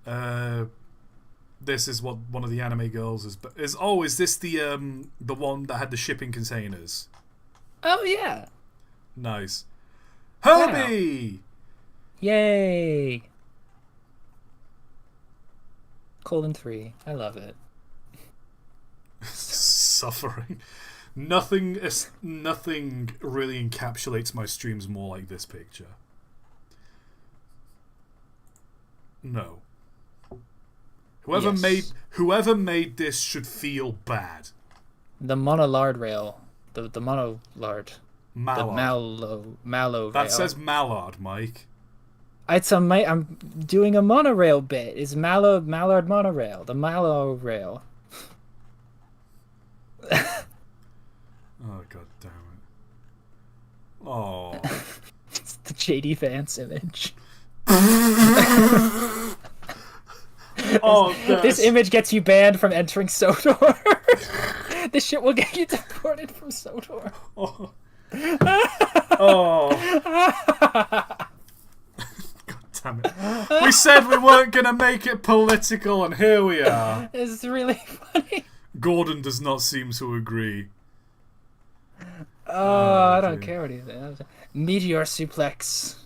Speaker 1: This is what one of the anime girls is. Oh, is this the one that had the shipping containers?
Speaker 2: Oh yeah.
Speaker 1: Nice. Herbie.
Speaker 2: Wow. Yay! 3. I love it.
Speaker 1: Suffering. Nothing really encapsulates my streams more like this picture. No. Whoever made this should feel bad.
Speaker 2: The monolard rail. The monolard.
Speaker 1: Mallard.
Speaker 2: The mallow rail.
Speaker 1: That says mallard, Mike.
Speaker 2: I'm doing a monorail bit. Is mallard monorail. The mallow rail.
Speaker 1: Oh, god damn it. Oh.
Speaker 2: It's the JD Vance image. This image gets you banned from entering SOTOR. This shit will get you deported from SOTOR.
Speaker 1: Oh. Damn it. We said we weren't going to make it political, and here we are.
Speaker 2: It's really funny.
Speaker 1: Gordon does not seem to agree.
Speaker 2: I don't care what he says. Meteor suplex.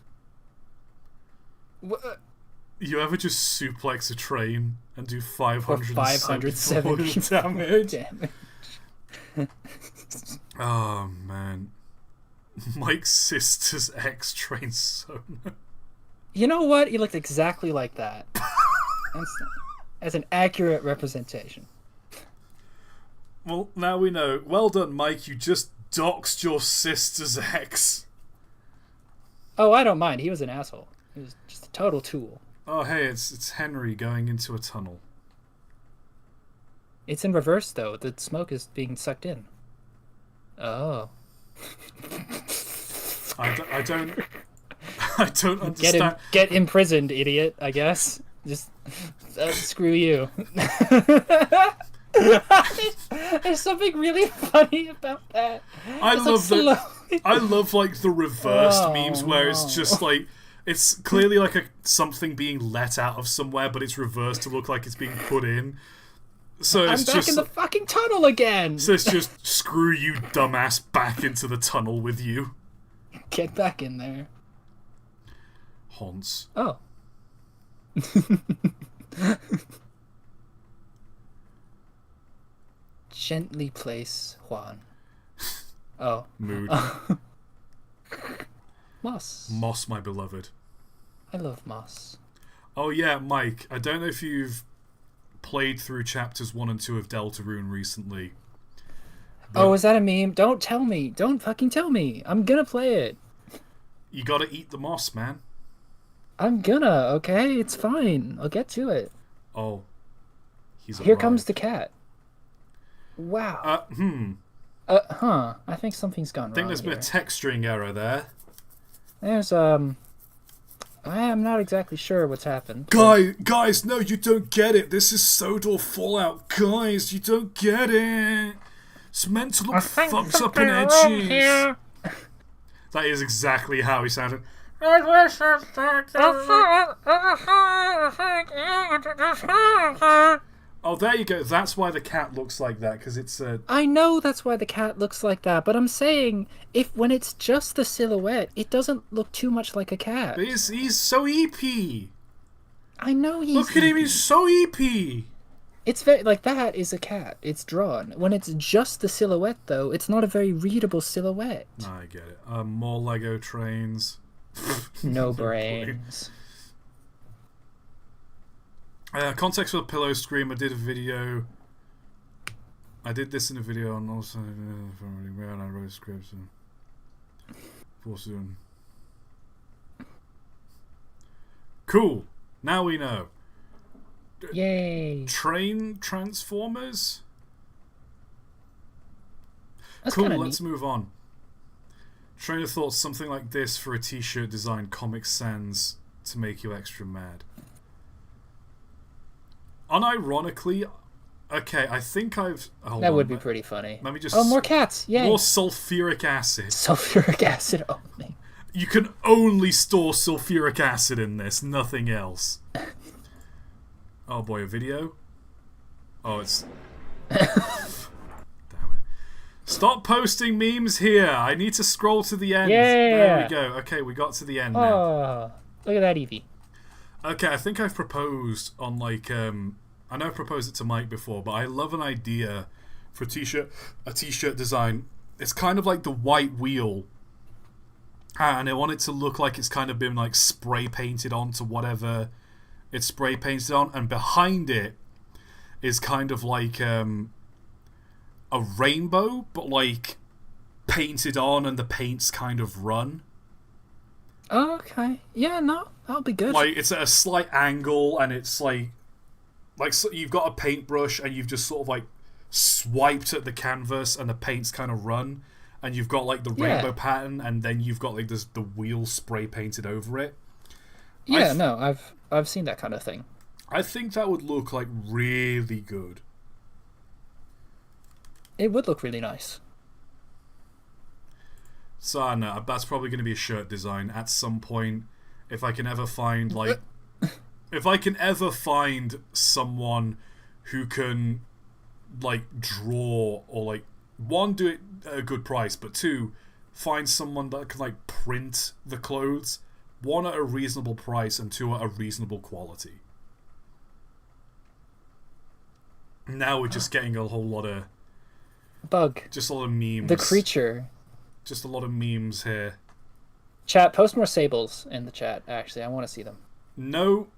Speaker 1: You ever just suplex a train and do
Speaker 2: 570
Speaker 1: damage? Oh, man. Mike's sister's ex train sonar.
Speaker 2: You know what? He looked exactly like that. As an accurate representation.
Speaker 1: Well, now we know. Well done, Mike. You just doxed your sister's ex.
Speaker 2: Oh, I don't mind. He was an asshole. He was just a total tool.
Speaker 1: Oh, hey, it's Henry going into a tunnel.
Speaker 2: It's in reverse, though. The smoke is being sucked in. Oh.
Speaker 1: I don't understand.
Speaker 2: Get imprisoned, idiot, I guess. Just screw you. There's something really funny about that.
Speaker 1: I love like the reversed memes where it's just like it's clearly like something being let out of somewhere, but it's reversed to look like it's being put in. So
Speaker 2: I'm back in the fucking tunnel again.
Speaker 1: So it's just screw you, dumbass, back into the tunnel with you.
Speaker 2: Get back in there.
Speaker 1: Haunts.
Speaker 2: Oh. Gently place Juan. Oh.
Speaker 1: Mood.
Speaker 2: Moss.
Speaker 1: Moss, my beloved.
Speaker 2: I love Moss.
Speaker 1: Oh yeah, Mike. I don't know if you've played through chapters 1 and 2 of Deltarune recently.
Speaker 2: Oh, is that a meme? Don't tell me. Don't fucking tell me. I'm gonna play it.
Speaker 1: You gotta eat the moss, man.
Speaker 2: I'm gonna, okay? It's fine. I'll get to it.
Speaker 1: Oh.
Speaker 2: Here comes the cat. Wow. I think something's gone wrong.
Speaker 1: I think there's been a texturing error there.
Speaker 2: There's, I am not exactly sure what's happened.
Speaker 1: Guys, no, you don't get it. This is SOTOR Fallout. Guys, you don't get it. It's meant to look fucked up and edgy. That is exactly how he sounded. Oh, there you go. That's why the cat looks like that, because it's a...
Speaker 2: I know that's why the cat looks like that, but I'm saying, when it's just the silhouette, it doesn't look too much like a cat.
Speaker 1: But he's so EP.
Speaker 2: I know he's
Speaker 1: Look at him, he's so EP.
Speaker 2: It's very, like, that is a cat. It's drawn. When it's just the silhouette, though, it's not a very readable silhouette.
Speaker 1: I get it. More Lego trains.
Speaker 2: No brains.
Speaker 1: Context for the pillow scream. I did a video. I did this in a video and also I wrote scripts and for soon. Cool. Now we know.
Speaker 2: Yay.
Speaker 1: Train transformers.
Speaker 2: That's
Speaker 1: cool.
Speaker 2: kinda
Speaker 1: Let's
Speaker 2: neat.
Speaker 1: move on. Trainer thought something like this for a T-shirt design. Comic Sans to make you extra mad. Unironically, okay, I think I've...
Speaker 2: That would be pretty funny.
Speaker 1: Let me just...
Speaker 2: Oh, more cats! Yay!
Speaker 1: More sulfuric acid.
Speaker 2: Sulfuric acid only.
Speaker 1: You can only store sulfuric acid in this, nothing else. Oh boy, a video? Oh, it's... Damn it. Stop posting memes here! I need to scroll to the end.
Speaker 2: Yeah!
Speaker 1: There we go. Okay, we got to the end now.
Speaker 2: Oh, look at that, Eevee.
Speaker 1: Okay, I think I've proposed on, like, I know I've proposed it to Mike before, but I love an idea for a t-shirt design. It's kind of like the white wheel, and I want it to look like it's kind of been, like, spray painted onto whatever it's spray painted on, and behind it is kind of like a rainbow, but, like, painted on, and the paint's kind of run.
Speaker 2: Oh, okay. Yeah, no, that'll be good.
Speaker 1: Like, it's at a slight angle, and it's like so you've got a paintbrush, and you've just sort of like swiped at the canvas, and the paint's kind of run, and you've got like the rainbow pattern, and then you've got like the wheel spray painted over it.
Speaker 2: Yeah, no, I've seen that kind of thing.
Speaker 1: I think that would look like really good.
Speaker 2: It would look really nice.
Speaker 1: So I know that's probably going to be a shirt design at some point. If I can ever find someone who can like draw or like one, do it at a good price, but two, find someone that can like print the clothes, one at a reasonable price and two at a reasonable quality. Now we're just getting a whole lot of just a lot of memes.
Speaker 2: The creature.
Speaker 1: Just a lot of memes here.
Speaker 2: Chat, post more sables in the chat. Actually, I want to see them.
Speaker 1: No.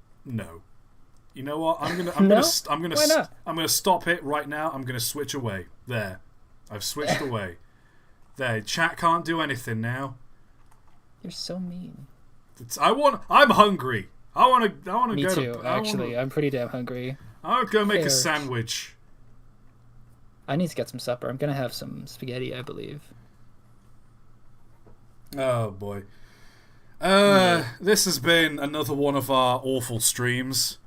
Speaker 1: You know what? I'm gonna stop it right now. I'm gonna switch away. There, I've switched away. There, chat can't do anything now.
Speaker 2: You're so mean.
Speaker 1: I'm hungry. I wanna
Speaker 2: Me
Speaker 1: go
Speaker 2: too.
Speaker 1: to.
Speaker 2: Actually, I'm pretty damn hungry.
Speaker 1: I'll go make a sandwich.
Speaker 2: I need to get some supper. I'm gonna have some spaghetti, I believe.
Speaker 1: Oh boy. This has been another one of our awful streams.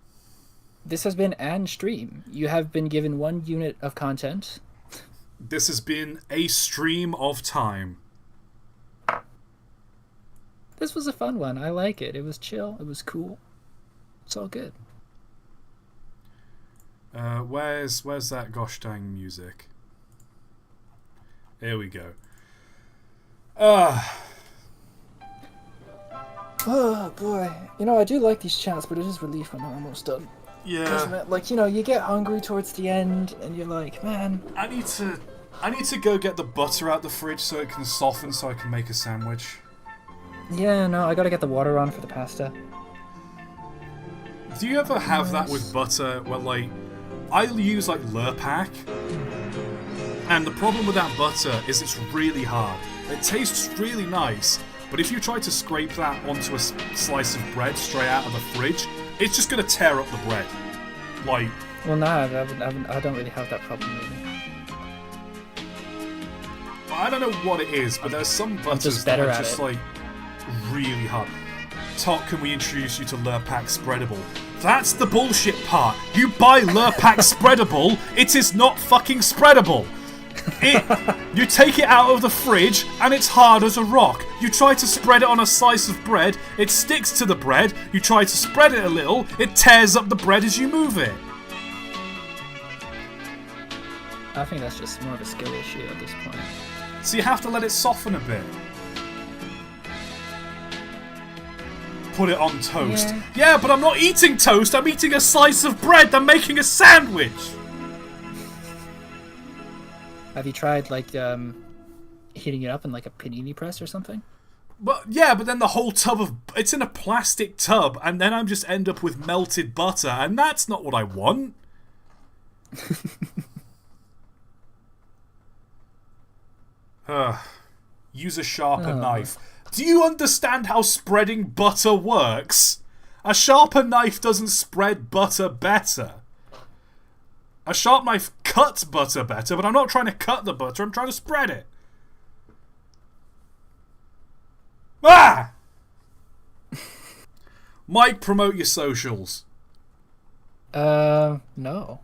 Speaker 2: This has been an stream. You have been given 1 unit of content.
Speaker 1: This has been a stream of time.
Speaker 2: This was a fun one. I like it. It was chill. It was cool. It's all good.
Speaker 1: Where's that gosh dang music? Here we go.
Speaker 2: Oh boy. You know, I do like these chats, but it is relief when they're almost done.
Speaker 1: Yeah.
Speaker 2: Isn't it? Like, you know, you get hungry towards the end and you're like, man,
Speaker 1: I need to go get the butter out the fridge so it can soften so I can make a sandwich.
Speaker 2: yeah, no, I gotta get the water on for the pasta.
Speaker 1: Do you ever have that with butter where, like, I use, like, Lurpak, and the problem with that butter is it's really hard. It tastes really nice, but if you try to scrape that onto a slice of bread straight out of the fridge, it's just gonna tear up the bread. Like...
Speaker 2: Well, no, I don't really have that problem, really.
Speaker 1: I don't know what it is, but there's some butters that are just, like, really hard. ToT, can we introduce you to Lurpak Spreadable? That's the bullshit part. You buy Lurpak Spreadable, it is not fucking spreadable. You take it out of the fridge and it's hard as a rock. You try to spread it on a slice of bread, it sticks to the bread. You try to spread it a little, it tears up the bread as you move it.
Speaker 2: I think that's just more of a skill issue at this point.
Speaker 1: So you have to let it soften a bit. Put it on toast. Yeah, but I'm not eating toast. I'm eating a slice of bread. I'm making a sandwich.
Speaker 2: Have you tried like heating it up in like a panini press or something?
Speaker 1: But yeah, but then the whole tub of it's in a plastic tub, and then I'm just end up with melted butter, and that's not what I want. Use a sharper knife. Do you understand how spreading butter works? A sharper knife doesn't spread butter better. A sharp knife cuts butter better, but I'm not trying to cut the butter, I'm trying to spread it. Ah! Mike, promote your socials.
Speaker 2: No.